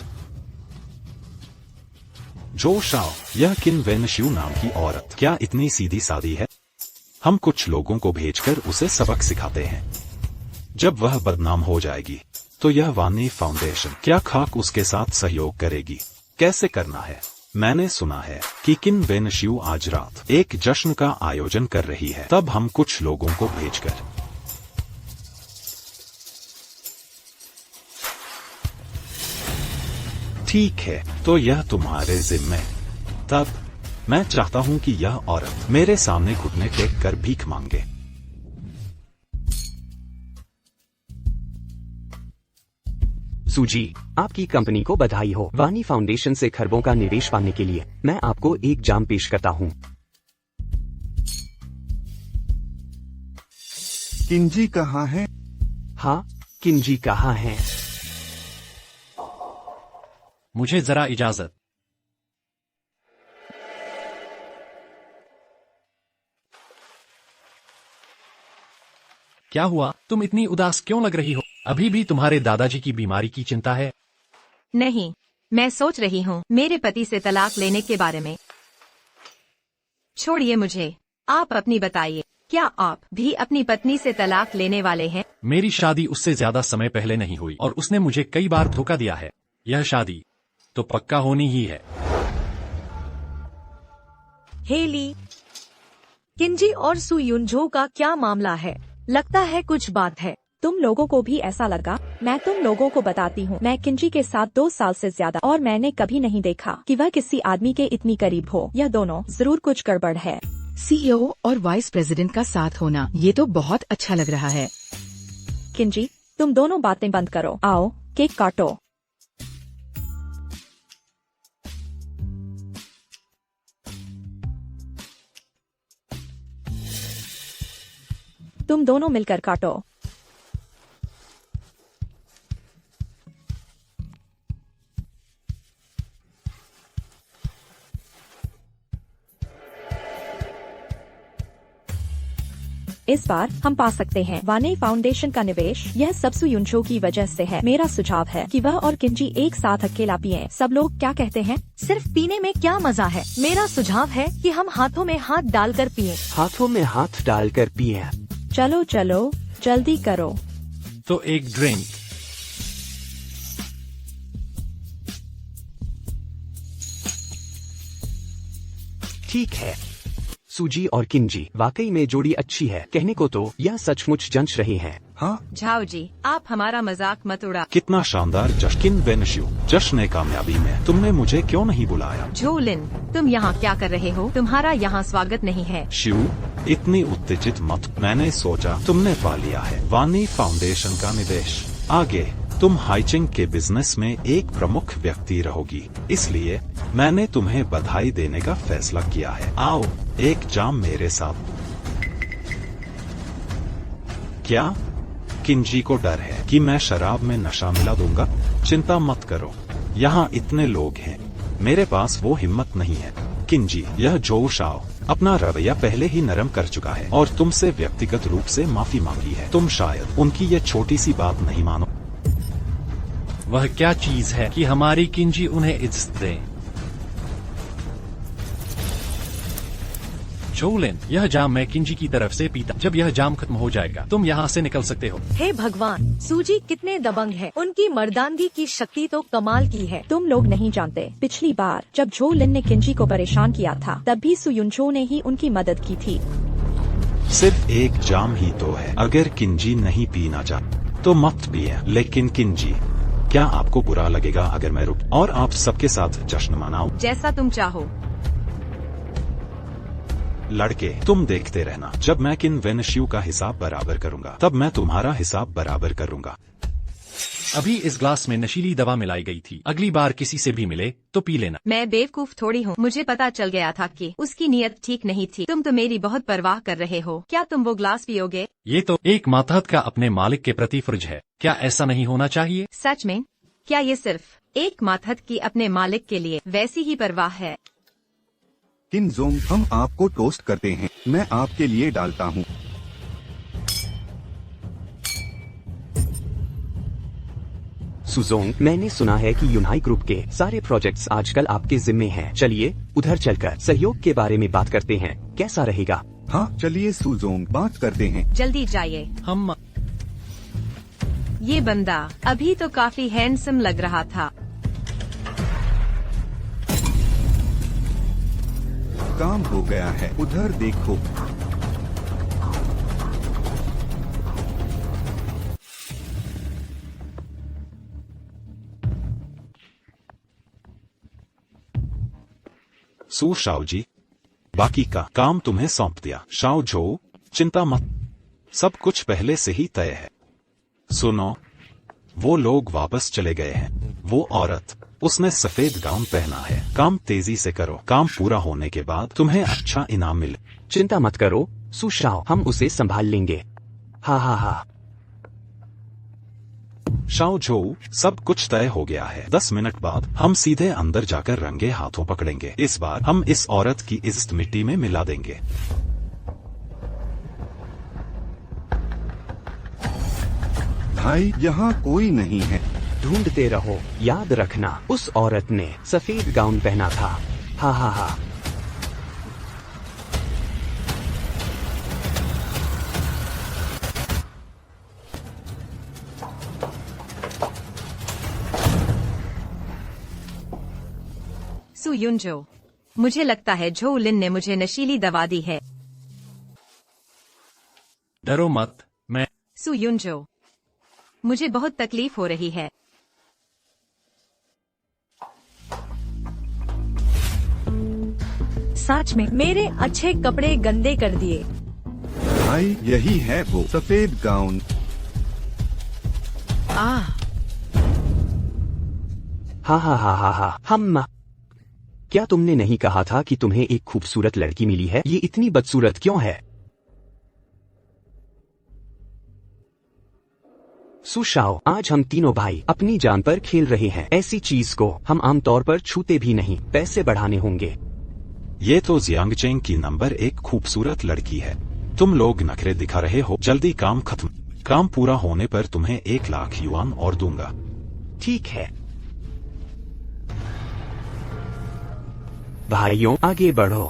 जो शाओ, यह किन वेनिश्यू नाम की औरत क्या इतनी सीधी सादी है? हम कुछ लोगों को भेजकर उसे सबक सिखाते हैं। जब वह बदनाम हो जाएगी तो यह वानी फाउंडेशन क्या खाक उसके साथ सहयोग करेगी? कैसे करना है? मैंने सुना है कि किन वेनिश्यू आज रात एक जश्न का आयोजन कर रही है। तब हम कुछ लोगों को भेजकर ठीक है, तो यह तुम्हारे जिम्मे। तब मैं चाहता हूं कि यह औरत मेरे सामने घुटने टेक कर भीख मांगे। सूजी, आपकी कंपनी को बधाई हो। वानी फाउंडेशन से खरबों का निवेश पाने के लिए मैं आपको एक जाम पेश करता हूँ। किंजी कहाँ है? हाँ, किंजी कहाँ है? मुझे जरा इजाजत। क्या हुआ? तुम इतनी उदास क्यों लग रही हो? अभी भी तुम्हारे दादाजी की बीमारी की चिंता है? नहीं, मैं सोच रही हूँ मेरे पति से तलाक लेने के बारे में। छोड़िए मुझे, आप अपनी बताइए। क्या आप भी अपनी पत्नी से तलाक लेने वाले हैं? मेरी शादी उससे ज्यादा समय पहले नहीं हुई और उसने मुझे कई बार धोखा दिया है। यह शादी तो पक्का होनी ही है। हेली, किंजी और सु युनझो का क्या मामला है? लगता है कुछ बात है। तुम लोगों को भी ऐसा लगा? मैं तुम लोगों को बताती हूँ, मैं किंजी के साथ 2 साल से ज्यादा और मैंने कभी नहीं देखा कि वह किसी आदमी के इतनी करीब हो। यह दोनों जरूर कुछ गड़बड़ है। CEO और वाइस प्रेसिडेंट का साथ होना, ये तो बहुत अच्छा लग रहा है। किंजी, तुम दोनों बातें बंद करो। आओ, केक काटो। तुम दोनों मिलकर काटो। इस बार हम पा सकते हैं वानी फाउंडेशन का निवेश। यह सब सु युनझो की वजह से है। मेरा सुझाव है कि वह और किंजी एक साथ अकेला पिए। सब लोग क्या कहते हैं? सिर्फ पीने में क्या मजा है? मेरा सुझाव है कि हम हाथों में हाथ डालकर पिए। हाथों में हाथ डालकर पिए। चलो चलो, जल्दी करो। तो एक ड्रिंक। ठीक है। सूजी और किंजी वाकई में जोड़ी अच्छी है। कहने को तो यह सचमुच जंच रहे हैं। हाँ, झाओ जी, आप हमारा मजाक मत उड़ा। कितना शानदार जश्न। किन वेनिश्यू, जश्न कामयाबी में तुमने मुझे क्यों नहीं बुलाया? झोलिन, तुम यहाँ क्या कर रहे हो? तुम्हारा यहाँ स्वागत नहीं है। शिव, इतनी उत्तेजित मत। मैंने सोचा तुमने पा लिया है वानी फाउंडेशन का निवेश। आगे तुम हाइचिंग के बिजनेस में एक प्रमुख व्यक्ति रहोगी, इसलिए मैंने तुम्हें बधाई देने का फैसला किया है। आओ, एक जाम मेरे साथ। क्या किंजी को डर है कि मैं शराब में नशा मिला दूंगा? चिंता मत करो, यहाँ इतने लोग हैं, मेरे पास वो हिम्मत नहीं है। किंजी, यह जो शाओ अपना रवैया पहले ही नरम कर चुका है और तुमसे व्यक्तिगत रूप से माफी मांगी है। तुम शायद उनकी ये छोटी सी बात नहीं मानो। वह क्या चीज है कि हमारी किंजी उन्हें इज्जत दे? जोलिन, यह जाम मैं किंजी की तरफ से पीता। जब यह जाम खत्म हो जाएगा तुम यहाँ से निकल सकते हो। हे भगवान, सूजी कितने दबंग है। उनकी मर्दानगी की शक्ति तो कमाल की है। तुम लोग नहीं जानते, पिछली बार जब जो लिन ने किंजी को परेशान किया था तब भी सुयुनचो ने ही उनकी मदद की थी। सिर्फ एक जाम ही तो है, अगर किंजी नहीं पीना चाहती तो मत पिए। लेकिन किंजी, क्या आपको बुरा लगेगा अगर मैं रुक और आप सबके साथ जश्न मनाऊं? जैसा तुम चाहो। लड़के, तुम देखते रहना, जब मैं किन वेनश्यू का हिसाब बराबर करूंगा तब मैं तुम्हारा हिसाब बराबर करूंगा। अभी इस ग्लास में नशीली दवा मिलाई गई थी, अगली बार किसी से भी मिले तो पी लेना। मैं बेवकूफ थोड़ी हूँ, मुझे पता चल गया था कि उसकी नीयत ठीक नहीं थी। तुम तो मेरी बहुत परवाह कर रहे हो। क्या तुम वो ग्लास पियोगे? ये तो एक मातहत का अपने मालिक के प्रति फर्ज है, क्या ऐसा नहीं होना चाहिए? सच में? क्या ये सिर्फ एक मातहत की अपने मालिक के लिए वैसी ही परवाह है? किन जोंग, हम आपको टोस्ट करते हैं, मैं आपके लिए डालता हूँ। सुजोंग, मैंने सुना है कि यूनाई ग्रुप के सारे प्रोजेक्ट्स आजकल आपके जिम्मे हैं। चलिए उधर चलकर सहयोग के बारे में बात करते हैं, कैसा रहेगा? हाँ चलिए सुजोंग, बात करते हैं। जल्दी जाइए। हम ये बंदा अभी तो काफी हैंडसम लग रहा था। काम हो गया है, उधर देखो। सू शाओ जी, बाकी का काम तुम्हें सौंप दिया। शाओ जो, चिंता मत, सब कुछ पहले से ही तय है। सुनो, वो लोग वापस चले गए हैं। वो औरत, उसने सफेद गाउन पहना है। काम तेजी से करो, काम पूरा होने के बाद तुम्हें अच्छा इनाम मिले। चिंता मत करो सुशाओ, हम उसे संभाल लेंगे। हा हा हा। शाओ जो, सब कुछ तय हो गया है। 10 मिनट बाद हम सीधे अंदर जाकर रंगे हाथों पकड़ेंगे। इस बार हम इस औरत की इज्जत मिट्टी में मिला देंगे। भाई, यहाँ कोई नहीं है। ढूंढते रहो, याद रखना उस औरत ने सफेद गाउन पहना था। हा हा हा। सुयुनजो, मुझे लगता है झो लिन ने मुझे नशीली दवा दी है। डरो मत, मैं सुयुनजो, मुझे बहुत तकलीफ हो रही है। सच में मेरे अच्छे कपड़े गंदे कर दिए। भाई, यही है वो सफेद गाउन। हा हा हा हा हा। हम क्या तुमने नहीं कहा था कि तुम्हें एक खूबसूरत लड़की मिली है? ये इतनी बदसूरत क्यों है? सुशाओ, आज हम तीनों भाई अपनी जान पर खेल रहे हैं। ऐसी चीज को हम आमतौर पर छूते भी नहीं। पैसे बढ़ाने होंगे। ये तो जियांगचेंग की नंबर 1 खूबसूरत लड़की है। तुम लोग नखरे दिखा रहे हो। जल्दी काम खत्म। काम पूरा होने पर तुम्हें 1 लाख युआन और दूंगा। ठीक है भाइयों, आगे बढ़ो।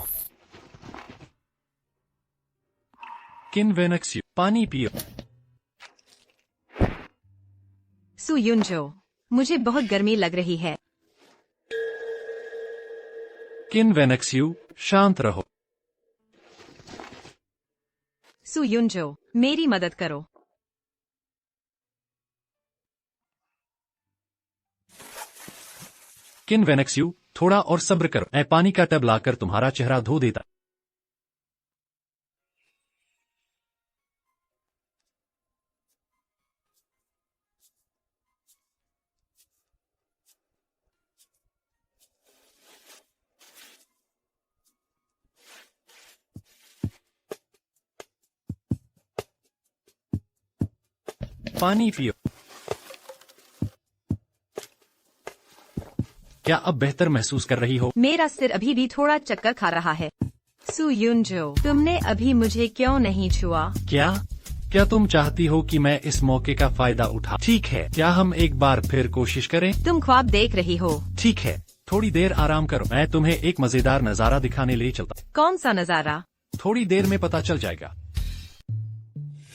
किन वेनक्स, पानी पियो। सुयुनजो, मुझे बहुत गर्मी लग रही है। किन वेनक्स्यू, शांत रहो। सुयुनजो, मेरी मदद करो। किन वेनक्स्यू, थोड़ा और सब्र करो। मैं पानी का टब लाकर तुम्हारा चेहरा धो देता। पानी पियो। क्या अब बेहतर महसूस कर रही हो? मेरा सिर अभी भी थोड़ा चक्कर खा रहा है। सू युनजो, तुमने अभी मुझे क्यों नहीं छुआ? क्या तुम चाहती हो कि मैं इस मौके का फायदा उठा? ठीक है, क्या हम एक बार फिर कोशिश करें? तुम ख्वाब देख रही हो। ठीक है, थोड़ी देर आराम करो, मैं तुम्हें एक मजेदार नजारा दिखाने ले चलता। कौन सा नजारा? थोड़ी देर में पता चल जाएगा।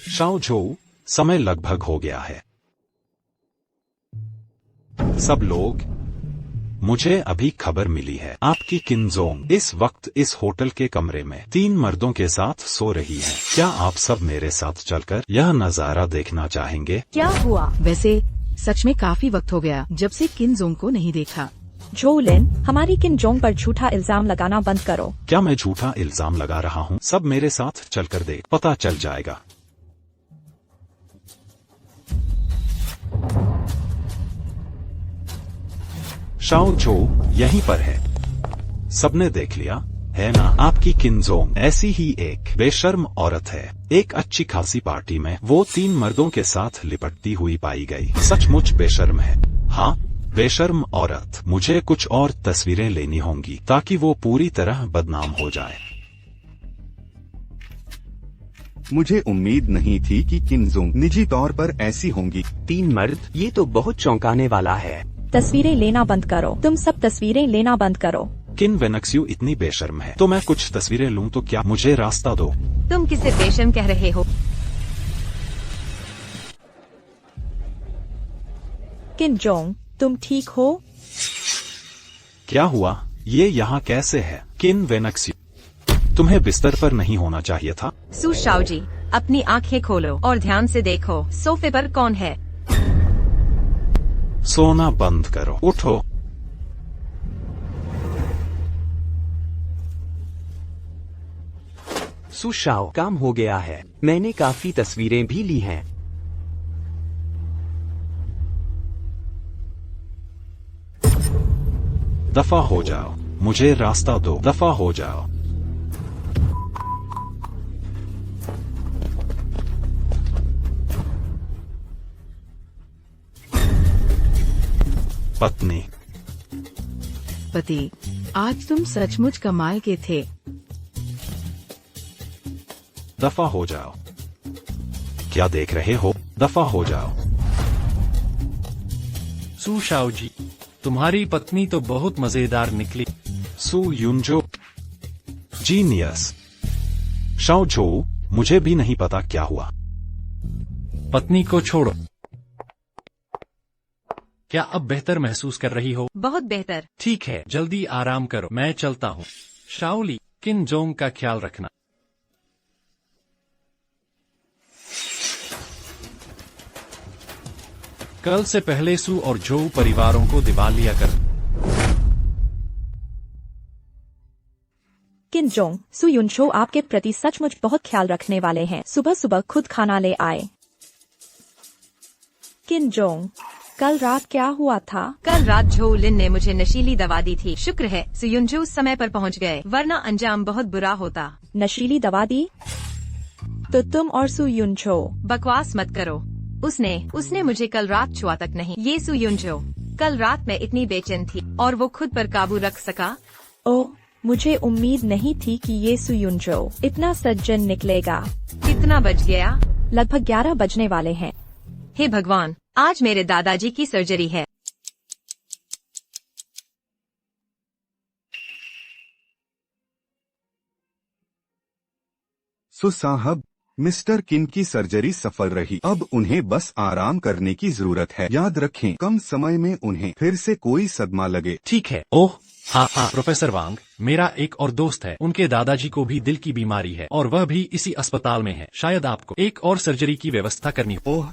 शाओ झोऊ, समय लगभग हो गया है। सब लोग, मुझे अभी खबर मिली है, आपकी किनजोंग इस वक्त इस होटल के कमरे में 3 मर्दों के साथ सो रही है। क्या आप सब मेरे साथ चलकर यह नजारा देखना चाहेंगे? क्या हुआ? वैसे सच में काफी वक्त हो गया जब से किनजोंग को नहीं देखा। जोलिन, हमारी किनजोंग पर झूठा इल्जाम लगाना बंद करो। क्या मैं झूठा इल्जाम लगा रहा हूँ? सब मेरे साथ चलकर देख, पता चल जाएगा। शाओ झोऊ यहीं पर है। सबने देख लिया है ना? आपकी किनजोंग ऐसी ही एक बेशर्म औरत है। एक अच्छी खासी पार्टी में वो 3 मर्दों के साथ लिपटती हुई पाई गई। सचमुच बेशर्म है। हाँ, बेशर्म औरत। मुझे कुछ और तस्वीरें लेनी होंगी ताकि वो पूरी तरह बदनाम हो जाए। मुझे उम्मीद नहीं थी कि किनजोंग निजी तौर पर ऐसी होंगी। 3 मर्द, ये तो बहुत चौंकाने वाला है। तस्वीरें लेना बंद करो। तुम सब तस्वीरें लेना बंद करो। किन वेनक्स्यू इतनी बेशर्म है तो मैं कुछ तस्वीरें लूं तो क्या? मुझे रास्ता दो। तुम किसे बेशर्म कह रहे हो? किनजोंग, तुम ठीक हो? क्या हुआ? ये यहाँ कैसे है? किन वेनक्स्यू, तुम्हें बिस्तर पर नहीं होना चाहिए था। सू शाओ जी, अपनी आंखें खोलो और ध्यान से देखो, सोफे पर कौन है? सोना बंद करो, उठो। सुशाओ, काम हो गया है। मैंने काफी तस्वीरें भी ली हैं। दफा हो जाओ, मुझे रास्ता दो। दफा हो जाओ। पत्नी, पति, आज तुम सचमुच कमाल के थे। दफा हो जाओ। क्या देख रहे हो? दफा हो जाओ। सू शाओ जी, तुम्हारी पत्नी तो बहुत मजेदार निकली। सू युनजो, जीनियस। शाओ झोऊ, मुझे भी नहीं पता क्या हुआ। पत्नी को छोड़ो। क्या अब बेहतर महसूस कर रही हो? बहुत बेहतर। ठीक है, जल्दी आराम करो, मैं चलता हूँ। शाओली, किनजोंग का ख्याल रखना। कल से पहले सू और झोऊ परिवारों को दिवालिया कर। किनजोंग, सू युनजो आपके प्रति सचमुच बहुत ख्याल रखने वाले हैं। सुबह सुबह खुद खाना ले आए। किनजोंग, कल रात क्या हुआ था? कल रात झोऊ लिन ने मुझे नशीली दवा दी थी। शुक्र है सू युनजो समय पर पहुंच गए, वरना अंजाम बहुत बुरा होता। नशीली दवा दी? तो तुम और सू युनजो? बकवास मत करो। उसने मुझे कल रात छुआ तक नहीं। ये सू युनजो, कल रात मैं इतनी बेचैन थी और वो खुद पर काबू रख सका। ओह, मुझे उम्मीद नहीं थी कि ये सू युनजो इतना सज्जन निकलेगा। कितना बज गया? लगभग 11 बजने वाले हैं। हे भगवान, आज मेरे दादाजी की सर्जरी है। साहब, मिस्टर किन की सर्जरी सफल रही। अब उन्हें बस आराम करने की जरूरत है। याद रखें, कम समय में उन्हें फिर से कोई सदमा लगे। ठीक है। ओह हाँ, प्रोफेसर वांग, मेरा एक और दोस्त है, उनके दादाजी को भी दिल की बीमारी है और वह भी इसी अस्पताल में है। शायद आपको एक और सर्जरी की व्यवस्था करनी हो। ओह,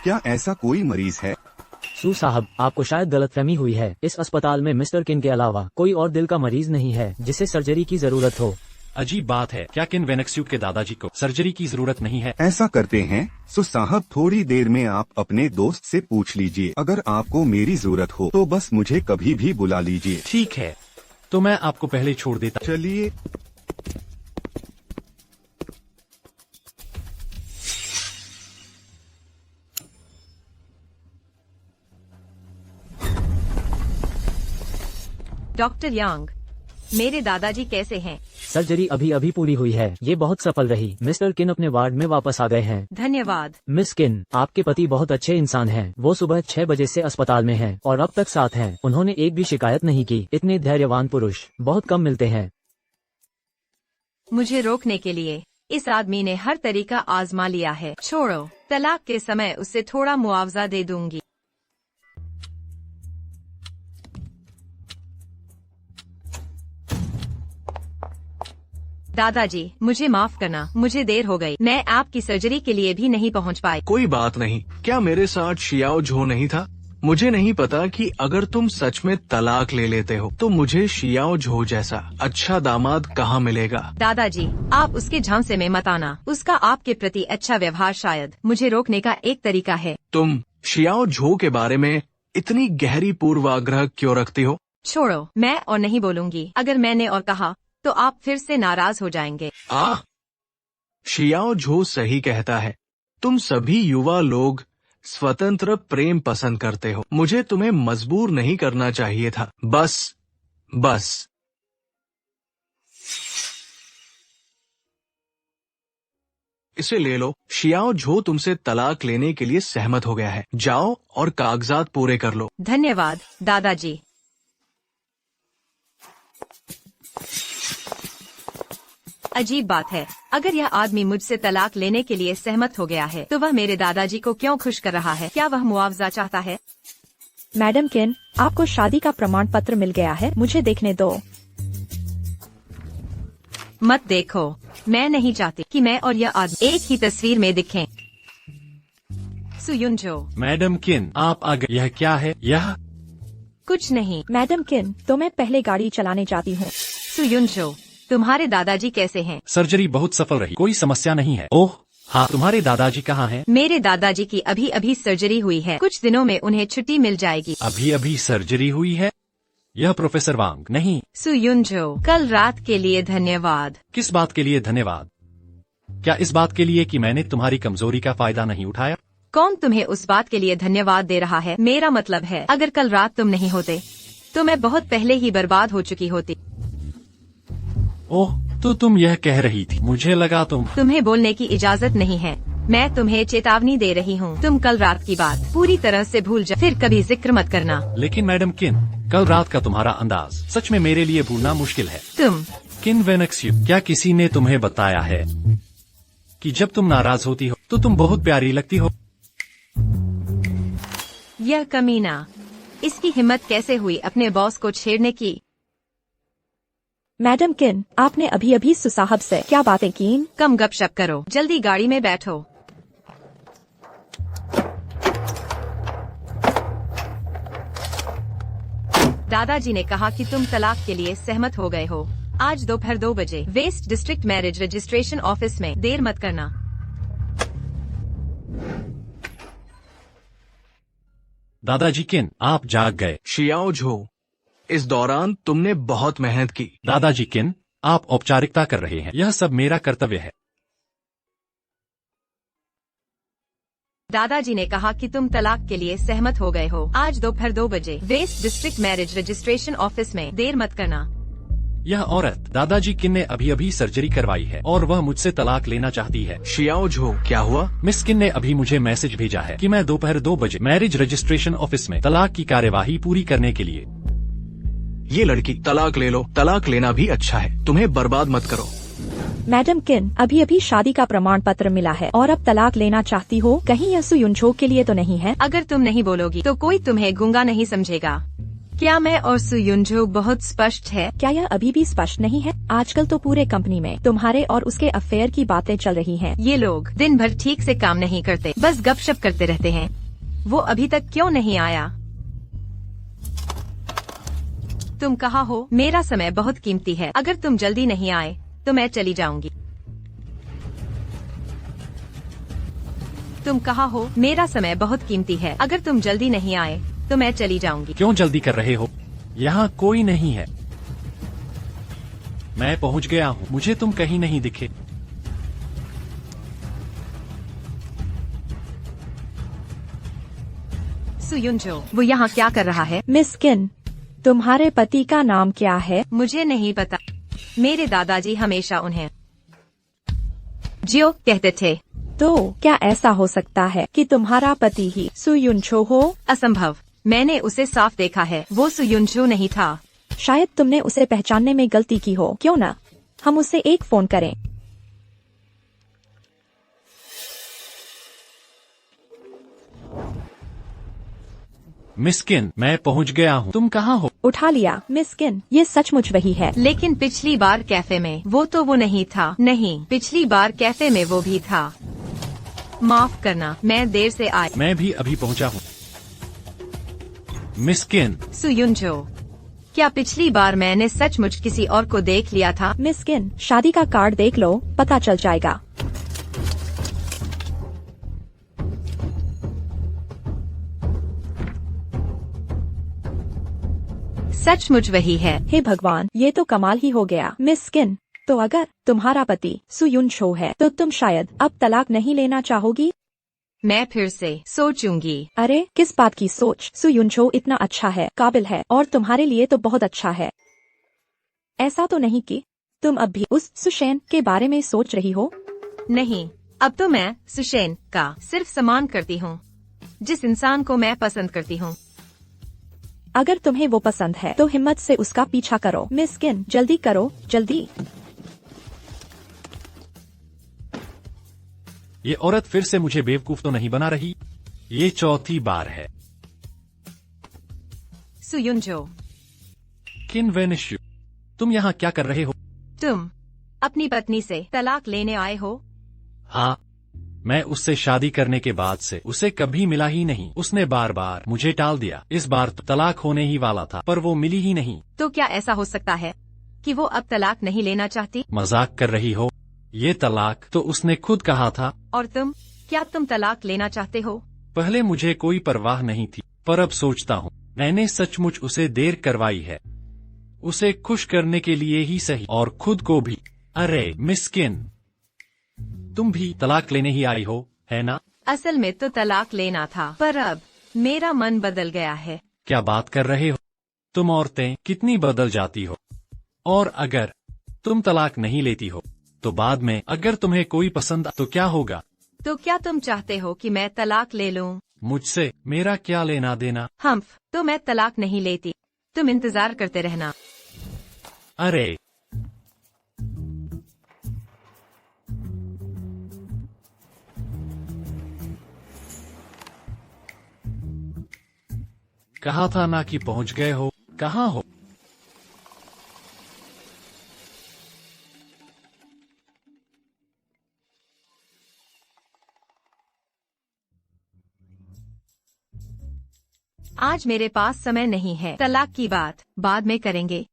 क्या ऐसा कोई मरीज है? सू साहब, आपको शायद गलतफहमी हुई है। इस अस्पताल में मिस्टर किन के अलावा कोई और दिल का मरीज नहीं है जिसे सर्जरी की जरूरत हो। अजीब बात है, क्या किन वेनक्स्यू के दादाजी को सर्जरी की जरूरत नहीं है? ऐसा करते हैं, साहब, थोड़ी देर में आप अपने दोस्त से पूछ लीजिए। अगर आपको मेरी जरूरत हो तो बस मुझे कभी भी बुला लीजिए। ठीक है, तो मैं आपको पहले छोड़ देता। चलिए। डॉक्टर यांग, मेरे दादाजी कैसे हैं? सर्जरी अभी अभी पूरी हुई है, ये बहुत सफल रही। मिस्टर किन अपने वार्ड में वापस आ गए हैं। धन्यवाद। मिस किन, आपके पति बहुत अच्छे इंसान हैं। वो सुबह 6 बजे से अस्पताल में हैं और अब तक साथ हैं। उन्होंने एक भी शिकायत नहीं की। इतने धैर्यवान पुरुष बहुत कम मिलते हैं। मुझे रोकने के लिए इस आदमी ने हर तरीका आजमा लिया है। छोड़ो, तलाक के समय उससे थोड़ा मुआवजा दे दूंगी। दादाजी, मुझे माफ करना, मुझे देर हो गई। मैं आपकी सर्जरी के लिए भी नहीं पहुंच पाई। कोई बात नहीं। क्या मेरे साथ शियाओ झो नहीं था? मुझे नहीं पता कि अगर तुम सच में तलाक ले लेते हो तो मुझे शियाओ झो जैसा अच्छा दामाद कहाँ मिलेगा। दादाजी, आप उसके झांसे में मत आना। उसका आपके प्रति अच्छा व्यवहार शायद मुझे रोकने का एक तरीका है। तुम शियाओ झो के बारे में इतनी गहरी पूर्वाग्रह क्यों रखती हो? छोड़ो, मैं और नहीं बोलूंगी। अगर मैंने और कहा तो आप फिर से नाराज हो जाएंगे। शियाओ झो सही कहता है। तुम सभी युवा लोग स्वतंत्र प्रेम पसंद करते हो। मुझे तुम्हें मजबूर नहीं करना चाहिए था। बस इसे ले लो। शियाओ झो तुमसे तलाक लेने के लिए सहमत हो गया है। जाओ और कागजात पूरे कर लो। धन्यवाद दादाजी। अजीब बात है, अगर यह आदमी मुझसे तलाक लेने के लिए सहमत हो गया है तो वह मेरे दादाजी को क्यों खुश कर रहा है? क्या वह मुआवजा चाहता है? मैडम किन, आपको शादी का प्रमाण पत्र मिल गया है। मुझे देखने दो। मत देखो, मैं नहीं चाहती कि मैं और यह आदमी एक ही तस्वीर में दिखें। सुयुनजो, मैडम किन, आप आ गए। यह क्या है? यह कुछ नहीं। मैडम किन, तो मैं पहले गाड़ी चलाने जाती हूँ। सुयुनजो, तुम्हारे दादाजी कैसे हैं? सर्जरी बहुत सफल रही, कोई समस्या नहीं है। ओह हाँ, तुम्हारे दादाजी कहाँ हैं? मेरे दादाजी की अभी अभी सर्जरी हुई है। कुछ दिनों में उन्हें छुट्टी मिल जाएगी। अभी अभी सर्जरी हुई है? यह प्रोफेसर वांग नहीं। सुयुनजो, कल रात के लिए धन्यवाद। किस बात के लिए धन्यवाद? क्या इस बात के लिए कि मैंने तुम्हारी कमजोरी का फायदा नहीं उठाया? कौन तुम्हें उस बात के लिए धन्यवाद दे रहा है? मेरा मतलब है, अगर कल रात तुम नहीं होते तो मैं बहुत पहले ही बर्बाद हो चुकी होती। ओह, तो तुम यह कह रही थी। मुझे लगा तुम्हें बोलने की इजाजत नहीं है। मैं तुम्हें चेतावनी दे रही हूँ। तुम कल रात की बात पूरी तरह से भूल जाओ, फिर कभी जिक्र मत करना। लेकिन मैडम किन, कल रात का तुम्हारा अंदाज सच में मेरे लिए भूलना मुश्किल है। तुम किन वेनक्स, क्या किसी ने तुम्हें बताया है कि जब तुम नाराज होती हो तो तुम बहुत प्यारी लगती हो? यह कमीना, इसकी हिम्मत कैसे हुई अपने बॉस को छेड़ने की? मैडम किन, आपने अभी अभी सुसाहब से क्या बातें की? कम गपशप करो, जल्दी गाड़ी में बैठो। दादाजी ने कहा कि तुम तलाक के लिए सहमत हो गए हो। आज दोपहर 2 बजे waste district marriage registration office में। देर मत करना। दादाजी किन, आप जाग गए। शियाओ झो, इस दौरान तुमने बहुत मेहनत की। दादाजी किन, आप औपचारिकता कर रहे हैं। यह सब मेरा कर्तव्य है। दादाजी ने कहा कि तुम तलाक के लिए सहमत हो गए हो। आज दोपहर 2 बजे waste district marriage registration office में। देर मत करना। यह औरत दादाजी किन ने अभी अभी सर्जरी करवाई है और वह मुझसे तलाक लेना चाहती है। शियाओ झो, क्या हुआ? मिस किन ने अभी मुझे मैसेज भेजा है कि मैं दोपहर 2 बजे मैरिज रजिस्ट्रेशन ऑफिस में तलाक की कार्यवाही पूरी करने के लिए। ये लड़की, तलाक ले लो। तलाक लेना भी अच्छा है, तुम्हें बर्बाद मत करो। मैडम किन, अभी अभी शादी का प्रमाण पत्र मिला है और अब तलाक लेना चाहती हो? कहीं यह सुयुनझो के लिए तो नहीं है? अगर तुम नहीं बोलोगी तो कोई तुम्हें गूंगा नहीं समझेगा। क्या मैं और सुयुनझो बहुत स्पष्ट है? क्या यह अभी भी स्पष्ट नहीं है? आजकल तो पूरे कंपनी में तुम्हारे और उसके अफेयर की बातें चल रही हैं। ये लोग दिन भर ठीक से काम नहीं करते, बस गपशप करते रहते हैं। वो अभी तक क्यों नहीं आया? तुम कहाँ हो? मेरा समय बहुत कीमती है। अगर तुम जल्दी नहीं आए तो मैं चली जाऊंगी। तुम कहाँ हो? मेरा समय बहुत कीमती है। अगर तुम जल्दी नहीं आए तो मैं चली जाऊंगी। क्यों जल्दी कर रहे हो? यहाँ कोई नहीं है। मैं पहुँच गया हूँ। मुझे तुम कहीं नहीं दिखे। सुयुनझो, वो यहाँ क्या कर रहा है? मिस किन, तुम्हारे पति का नाम क्या है? मुझे नहीं पता। मेरे दादाजी हमेशा उन्हें जियो कहते थे। तो क्या ऐसा हो सकता है कि तुम्हारा पति ही सुयुनचो हो? असंभव। मैंने उसे साफ देखा है, वो सुयुनचो नहीं था। शायद तुमने उसे पहचानने में गलती की हो। क्यों न हम उसे एक फोन करें। मिस किन, मैं पहुंच गया हूँ। तुम कहाँ हो? उठा लिया मिस किन, ये सचमुच वही है। लेकिन पिछली बार कैफे में वो नहीं था। नहीं, पिछली बार कैफे में वो भी था। माफ करना, मैं देर से आई। मैं भी अभी पहुंचा हूँ। मिस किन, सुयुनचो, क्या पिछली बार मैंने सचमुच किसी और को देख लिया था? मिस किन, शादी का कार्ड देख लो, पता चल जाएगा। सचमुच वही है। हे भगवान, ये तो कमाल ही हो गया। मिस किन, तो अगर तुम्हारा पति सुयुनचो है तो तुम शायद अब तलाक नहीं लेना चाहोगी? मैं फिर से सोचूंगी। अरे किस बात की सोच? सुयुनचो इतना अच्छा है, काबिल है और तुम्हारे लिए तो बहुत अच्छा है। ऐसा तो नहीं कि तुम अब भी उस सुशेन के बारे में सोच रही हो? नहीं, अब तो मैं सुशेन का सिर्फ सम्मान करती हूँ, जिस इंसान को मैं पसंद करती हूँ। अगर तुम्हें वो पसंद है तो हिम्मत से उसका पीछा करो। मिस किन, जल्दी करो, जल्दी। ये औरत फिर से मुझे बेवकूफ तो नहीं बना रही? ये चौथी बार है। सुयुनचो, किन वेनिशु, तुम यहाँ क्या कर रहे हो? तुम अपनी पत्नी से तलाक लेने आए हो? हाँ, मैं उससे शादी करने के बाद से उसे कभी मिला ही नहीं। उसने बार बार मुझे टाल दिया। इस बार तो तलाक होने ही वाला था, पर वो मिली ही नहीं। तो क्या ऐसा हो सकता है कि वो अब तलाक नहीं लेना चाहती? मजाक कर रही हो? ये तलाक तो उसने खुद कहा था। और तुम, क्या तुम तलाक लेना चाहते हो? पहले मुझे कोई परवाह नहीं थी, पर अब सोचता हूँ मैंने सचमुच उसे देर करवाई है। उसे खुश करने के लिए ही सही, और खुद को भी। अरे मिस्किन, तुम भी तलाक लेने ही आई हो, है ना? असल में तो तलाक लेना था, पर अब मेरा मन बदल गया है। क्या बात कर रहे हो? तुम औरतें कितनी बदल जाती हो। और अगर तुम तलाक नहीं लेती हो तो बाद में अगर तुम्हें कोई पसंद तो क्या होगा? तो क्या तुम चाहते हो कि मैं तलाक ले लूं? मुझसे मेरा क्या लेना देना? हम्फ, तो मैं तलाक नहीं लेती। तुम इंतजार करते रहना। अरे कहा था ना कि पहुंच गए हो। कहाँ हो? आज मेरे पास समय नहीं है। तलाक की बात बाद में करेंगे।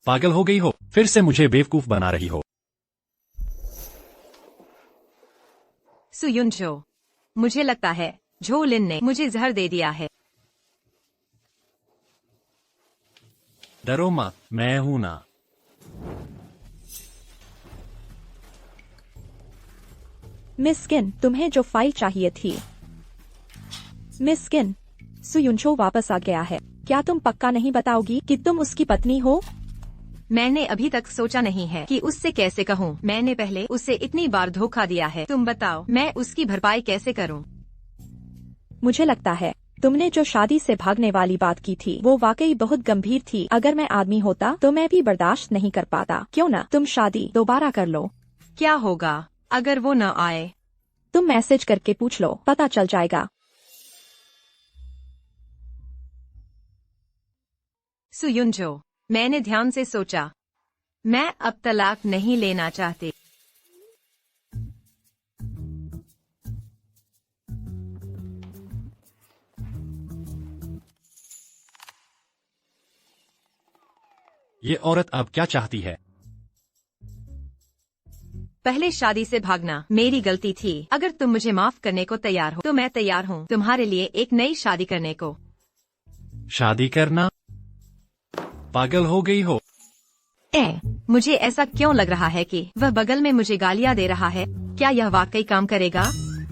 पागल हो गई हो? फिर से मुझे बेवकूफ बना रही हो। सुयुनचो, मुझे लगता है झो लिन ने मुझे जहर दे दिया है। डरो मत, मैं हूं ना। मिस किन, तुम्हें जो फाइल चाहिए थी। मिस किन, सुयुनचो वापस आ गया है। क्या तुम पक्का नहीं बताओगी कि तुम उसकी पत्नी हो? मैंने अभी तक सोचा नहीं है कि उससे कैसे कहूँ। मैंने पहले उसे इतनी बार धोखा दिया है। तुम बताओ, मैं उसकी भरपाई कैसे करूँ? मुझे लगता है तुमने जो शादी से भागने वाली बात की थी वो वाकई बहुत गंभीर थी। अगर मैं आदमी होता तो मैं भी बर्दाश्त नहीं कर पाता। क्यों न तुम शादी दोबारा कर लो। क्या होगा अगर वो न आए? तुम मैसेज करके पूछ लो, पता चल जाएगा। सुयुनचो, मैंने ध्यान से सोचा, मैं अब तलाक नहीं लेना चाहती। ये औरत अब क्या चाहती है? पहले शादी से भागना मेरी गलती थी। अगर तुम मुझे माफ करने को तैयार हो तो मैं तैयार हूँ तुम्हारे लिए एक नई शादी करने को। शादी करना? पागल हो गई हो? मुझे ऐसा क्यों लग रहा है कि वह बगल में मुझे गालियाँ दे रहा है। क्या यह वाकई काम करेगा?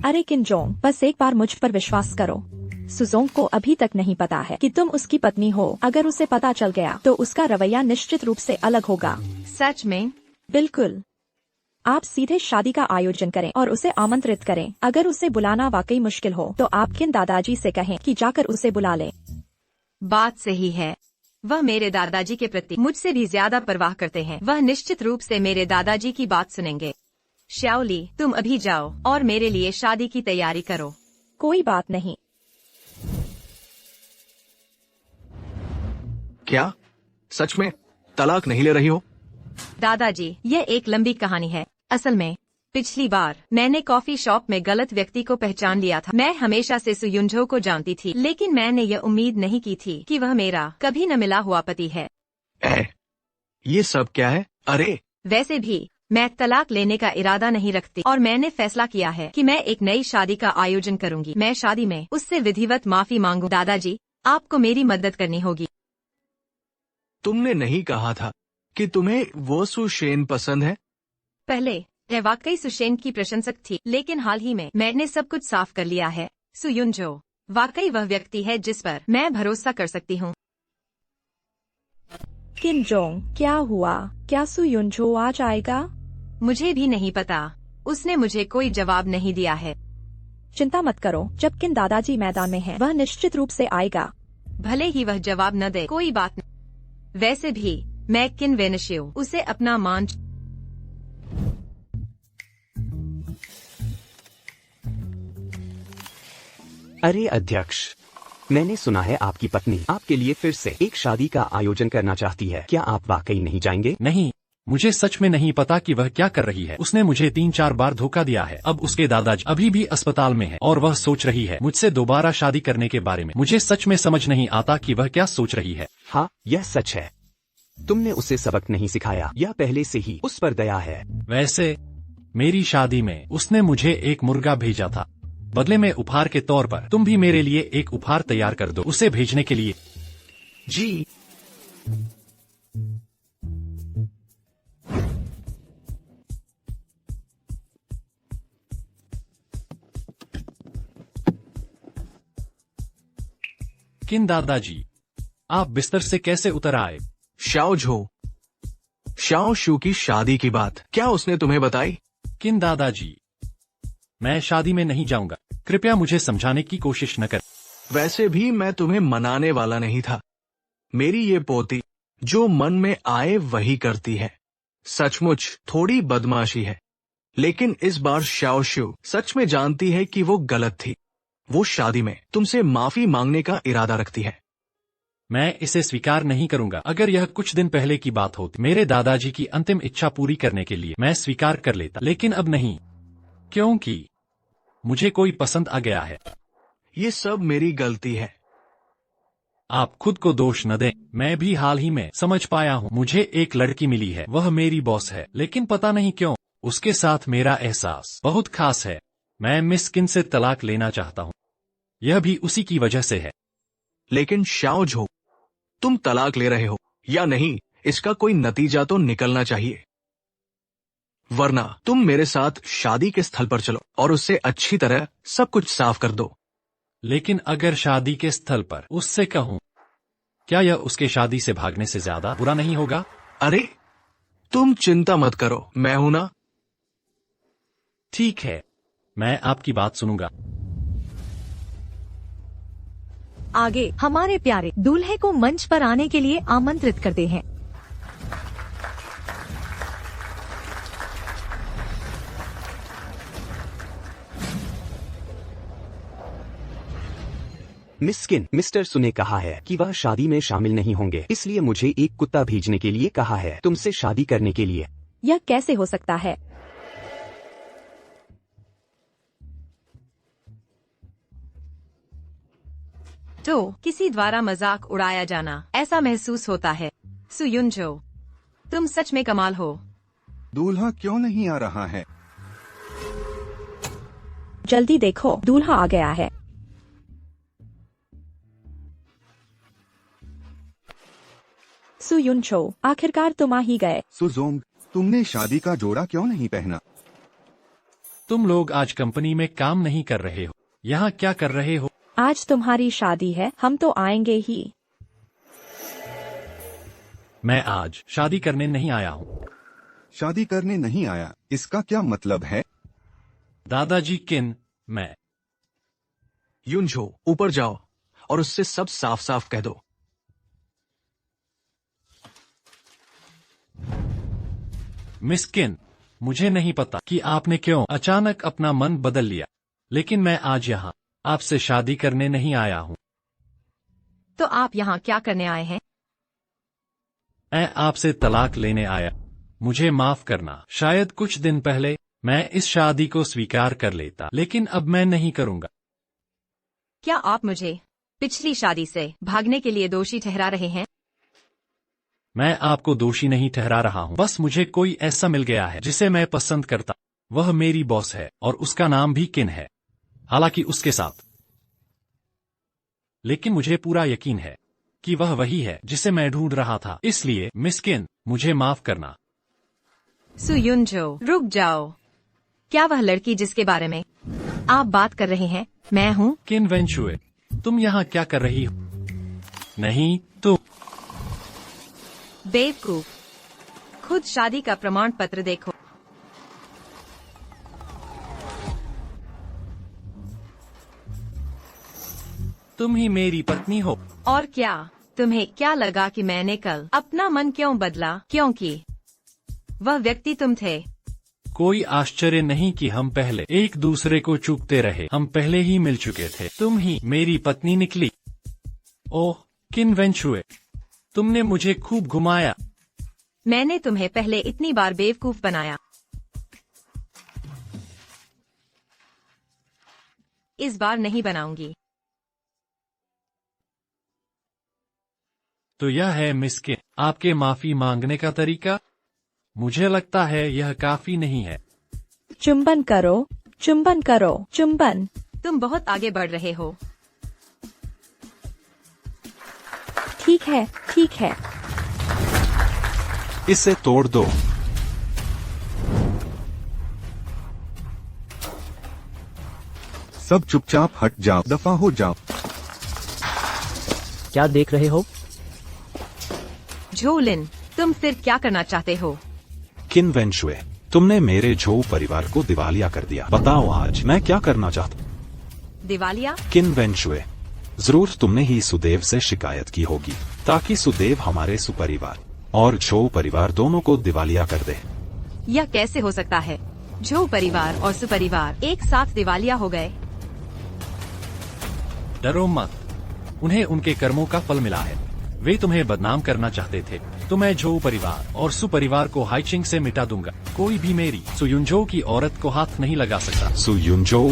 अरे किन जोंग, बस एक बार मुझ पर विश्वास करो। सुजोंग को अभी तक नहीं पता है कि तुम उसकी पत्नी हो। अगर उसे पता चल गया तो उसका रवैया निश्चित रूप से अलग होगा। सच में? बिल्कुल। आप सीधे शादी का आयोजन करें और उसे आमंत्रित करें। अगर उसे बुलाना वाकई मुश्किल हो तो आप किन दादाजी से कहें कि जाकर उसे बुला ले। बात सही है। वह मेरे दादाजी के प्रति मुझसे भी ज्यादा परवाह करते हैं। वह निश्चित रूप से मेरे दादाजी की बात सुनेंगे। श्याओली, तुम अभी जाओ और मेरे लिए शादी की तैयारी करो। कोई बात नहीं। क्या सच में तलाक नहीं ले रही हो? दादाजी, यह एक लंबी कहानी है। असल में पिछली बार मैंने कॉफी शॉप में गलत व्यक्ति को पहचान लिया था। मैं हमेशा से सुयुंझो को जानती थी, लेकिन मैंने यह उम्मीद नहीं की थी कि वह मेरा कभी न मिला हुआ पति है। ये सब क्या है? अरे वैसे भी मैं तलाक लेने का इरादा नहीं रखती और मैंने फैसला किया है कि मैं एक नई शादी का आयोजन करूंगी। मैं शादी में उससे विधिवत माफी मांगू। दादाजी, आपको मेरी मदद करनी होगी। तुमने नहीं कहा था कि तुम्हें वो सुशेन पसंद है? पहले मैं वाकई सुशेन की प्रशंसक थी, लेकिन हाल ही में मैंने सब कुछ साफ कर लिया है। सुयुंझो वाकई वह व्यक्ति है जिस पर मैं भरोसा कर सकती हूँ। किनजोंग, क्या हुआ? क्या सुयुंझो आ जाएगा? मुझे भी नहीं पता। उसने मुझे कोई जवाब नहीं दिया है। चिंता मत करो, जब किन दादाजी मैदान में हैं, वह निश्चित रूप से आएगा। भले ही वह जवाब न दे, कोई बात नहीं। वैसे भी मैं किन वेनशियो उसे अपना मान। अरे अध्यक्ष, मैंने सुना है आपकी पत्नी आपके लिए फिर से एक शादी का आयोजन करना चाहती है। क्या आप वाकई नहीं जाएंगे? नहीं, मुझे सच में नहीं पता कि वह क्या कर रही है। उसने मुझे 3-4 बार धोखा दिया है। अब उसके दादाजी अभी भी अस्पताल में है और वह सोच रही है मुझसे दोबारा शादी करने के बारे में। मुझे सच में समझ नहीं आता कि वह क्या सोच रही है। हाँ, यह सच है। तुमने उसे सबक नहीं सिखाया या पहले से ही उस पर दया है? वैसे मेरी शादी में उसने मुझे एक मुर्गा भेजा था। बदले में उपहार के तौर पर तुम भी मेरे लिए एक उपहार तैयार कर दो उसे भेजने के लिए। जी। किन दादाजी, आप बिस्तर से कैसे उतर आए? शाओ शू की शादी की बात क्या उसने तुम्हें बताई? किन दादाजी, मैं शादी में नहीं जाऊंगा। कृपया मुझे समझाने की कोशिश न कर। वैसे भी मैं तुम्हें मनाने वाला नहीं था। मेरी ये पोती जो मन में आए वही करती है। सचमुच थोड़ी बदमाशी है, लेकिन इस बार शाओ शू सच में जानती है कि वो गलत थी। वो शादी में तुमसे माफी मांगने का इरादा रखती है। मैं इसे स्वीकार नहीं करूंगा। अगर यह कुछ दिन पहले की बात होती, मेरे दादाजी की अंतिम इच्छा पूरी करने के लिए मैं स्वीकार कर लेता, लेकिन अब नहीं, क्योंकि मुझे कोई पसंद आ गया है। ये सब मेरी गलती है। आप खुद को दोष न दें। मैं भी हाल ही में समझ पाया हूँ। मुझे एक लड़की मिली है, वह मेरी बॉस है, लेकिन पता नहीं क्यों उसके साथ मेरा एहसास बहुत खास है। मैं मिस किन से तलाक लेना चाहता हूँ। यह भी उसी की वजह से है। लेकिन शाओझो, तुम तलाक ले रहे हो या नहीं, इसका कोई नतीजा तो निकलना चाहिए, वरना तुम मेरे साथ शादी के स्थल पर चलो और उससे अच्छी तरह सब कुछ साफ कर दो। लेकिन अगर शादी के स्थल पर उससे कहूँ, क्या यह उसके शादी से भागने से ज्यादा बुरा नहीं होगा? अरे तुम चिंता मत करो, मैं हूं ना। ठीक है, मैं आपकी बात सुनूंगा। आगे हमारे प्यारे दूल्हे को मंच पर आने के लिए आमंत्रित करते हैं। मिस्किन, मिस्टर सु ने कहा है कि वह शादी में शामिल नहीं होंगे, इसलिए मुझे एक कुत्ता भेजने के लिए कहा है तुमसे शादी करने के लिए। यह कैसे हो सकता है? तो किसी द्वारा मजाक उड़ाया जाना ऐसा महसूस होता है। सुयुंझो, तुम सच में कमाल हो। दूल्हा क्यों नहीं आ रहा है? जल्दी देखो, दूल्हा आ गया है। सुयुंझो, आखिरकार तुम आ ही गए। सुजोंग, तुमने शादी का जोड़ा क्यों नहीं पहना? तुम लोग आज कंपनी में काम नहीं कर रहे हो, यहाँ क्या कर रहे हो? आज तुम्हारी शादी है, हम तो आएंगे ही। मैं आज शादी करने नहीं आया हूँ। शादी करने नहीं आया, इसका क्या मतलब है? दादाजी किन, मैं। युनझो, ऊपर जाओ और उससे सब साफ साफ कह दो। मिस किन, मुझे नहीं पता कि आपने क्यों अचानक अपना मन बदल लिया, लेकिन मैं आज यहाँ आपसे शादी करने नहीं आया हूँ। तो आप यहाँ क्या करने आए हैं? मैं आपसे तलाक लेने आया। मुझे माफ करना, शायद कुछ दिन पहले मैं इस शादी को स्वीकार कर लेता, लेकिन अब मैं नहीं करूँगा। क्या आप मुझे पिछली शादी से भागने के लिए दोषी ठहरा रहे हैं? मैं आपको दोषी नहीं ठहरा रहा हूँ, बस मुझे कोई ऐसा मिल गया है जिसे मैं पसंद करता। वह मेरी बॉस है और उसका नाम भी किन है, हालांकि उसके साथ। लेकिन मुझे पूरा यकीन है कि वह वही है जिसे मैं ढूंढ रहा था, इसलिए मिस किन, मुझे माफ करना। सु युनझो, रुक जाओ। क्या वह लड़की जिसके बारे में आप बात कर रहे हैं मैं हूँ? किन वेंचुए, तुम यहाँ क्या कर रही हो? नहीं, तुम बेवकूफ, खुद शादी का प्रमाण पत्र देखो। तुम ही मेरी पत्नी हो। और क्या, तुम्हें क्या लगा कि मैंने कल अपना मन क्यों बदला? क्योंकि वह व्यक्ति तुम थे। कोई आश्चर्य नहीं कि हम पहले एक दूसरे को चूकते रहे, हम पहले ही मिल चुके थे। तुम ही मेरी पत्नी निकली। ओह किन वेंचुए, तुमने मुझे खूब घुमाया। मैंने तुम्हें पहले इतनी बार बेवकूफ बनाया, इस बार नहीं बनाऊंगी। तो यह है मिस किन, आपके माफी मांगने का तरीका? मुझे लगता है यह काफी नहीं है। चुंबन करो, चुंबन करो, चुंबन। तुम बहुत आगे बढ़ रहे हो। ठीक है, ठीक है। इसे तोड़ दो। सब चुपचाप हट जाओ, दफा हो जाओ। क्या देख रहे हो? झोलिन, तुम फिर क्या करना चाहते हो? किन वेंचुए, तुमने मेरे झो परिवार को दिवालिया कर दिया। बताओ आज मैं क्या करना चाहता? दिवालिया? किन वेंचुए, जरूर तुमने ही सुदेव से शिकायत की होगी, ताकि सुदेव हमारे सुपरिवार और झो परिवार दोनों को दिवालिया कर दे। यह कैसे हो सकता है? झो परिवार और सुपरिवार एक साथ दिवालिया हो गए। डरो मत, उन्हें उनके कर्मों का फल मिला है। वे तुम्हें बदनाम करना चाहते थे, तो मैं झो परिवार और सुपरिवार को हाइचिंग से मिटा दूंगा। कोई भी मेरी सुयुनझो की औरत को हाथ नहीं लगा सकता। सुयुनझो,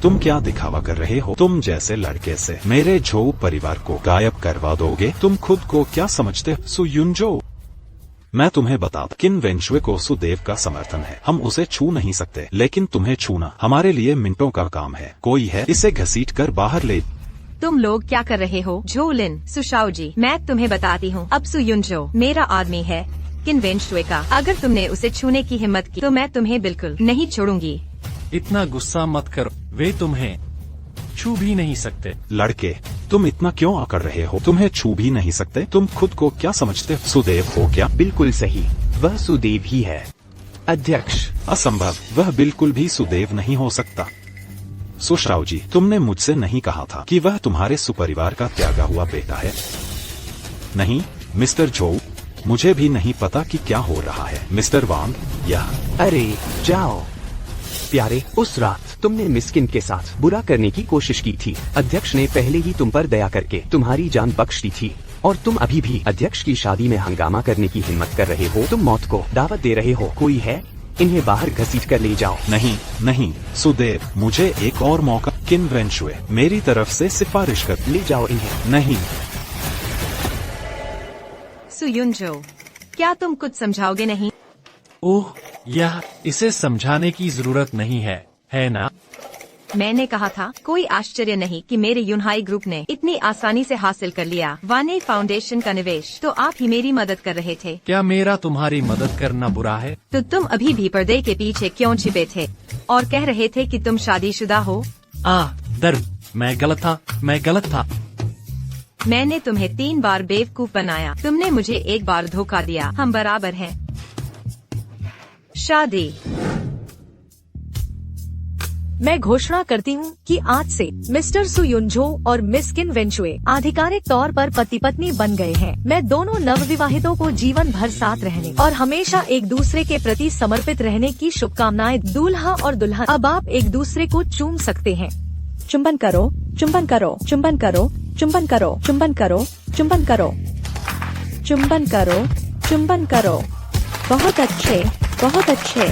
तुम क्या दिखावा कर रहे हो? तुम जैसे लड़के से मेरे झो परिवार को गायब करवा दोगे? तुम खुद को क्या समझते हो? सुयुनझो, मैं तुम्हें बताता, किन वेंचुए को सुदेव का समर्थन है। हम उसे छू नहीं सकते, लेकिन तुम्हें छूना हमारे लिए मिनटों का काम है। कोई है, इसे घसीट कर बाहर ले। तुम लोग क्या कर रहे हो? झोलिन, सुशाओ जी, मैं तुम्हें बताती हूँ। अब सुयुनझो मेरा आदमी है, किन वेंचुए का। अगर तुमने उसे छूने की हिम्मत की तो मैं तुम्हें बिल्कुल नहीं छोड़ूंगी। इतना गुस्सा मत करो, वे तुम्हें छू भी नहीं सकते। लड़के, तुम इतना क्यों अकड़ रहे हो? तुम्हें छू भी नहीं सकते? तुम खुद को क्या समझते हो? सुदेव हो क्या? बिल्कुल सही, वह सुदेव ही है। अध्यक्ष, असंभव, वह बिल्कुल भी सुदेव नहीं हो सकता। सुश्राव जी, तुमने मुझसे नहीं कहा था कि वह तुम्हारे सुपरिवार का त्यागा हुआ बेटा है? नहीं मिस्टर झो, मुझे भी नहीं पता कि क्या हो रहा है। मिस्टर वांग, यह। अरे जाओ प्यारे, उस रात तुमने मिस्किन के साथ बुरा करने की कोशिश की थी। अध्यक्ष ने पहले ही तुम पर दया करके तुम्हारी जान बख्श दी थी, और तुम अभी भी अध्यक्ष की शादी में हंगामा करने की हिम्मत कर रहे हो। तुम मौत को दावत दे रहे हो। कोई है, इन्हें बाहर घसीट कर ले जाओ। नहीं नहीं सुदेव, मुझे एक और मौका। किन वेंचुए, मेरी तरफ से सिफारिश कर। ले जाओ इन्हें। नहीं। सुयुनझो, क्या तुम कुछ समझाओगे नहीं? ओह, यह इसे समझाने की जरूरत नहीं है ना? मैंने कहा था, कोई आश्चर्य नहीं कि मेरे यूनहाई ग्रुप ने इतनी आसानी से हासिल कर लिया वानी फाउंडेशन का निवेश। तो आप ही मेरी मदद कर रहे थे। क्या मेरा तुम्हारी मदद करना बुरा है? तो तुम अभी भी पर्दे के पीछे क्यों छिपे थे और कह रहे थे कि तुम शादीशुदा हो? दर्द, मैं गलत था। मैंने तुम्हें 3 बार बेवकूफ बनाया, तुमने मुझे 1 बार धोखा दिया। हम बराबर हैं। शादी। मैं घोषणा करती हूँ कि आज से मिस्टर सु युनजो और मिस किन वेंचुए आधिकारिक तौर पर पति पत्नी बन गए हैं। मैं दोनों नवविवाहितों को जीवन भर साथ रहने और हमेशा एक दूसरे के प्रति समर्पित रहने की शुभकामनाएं। दूल्हा और दुल्हन, अब आप एक दूसरे को चूम सकते हैं। चुंबन करो, चुंबन करो, चुंबन करो, चुंबन करो, चुंबन करो, चुंबन करो, चुंबन करो, चुंबन करो। बहुत अच्छे, बहुत अच्छे।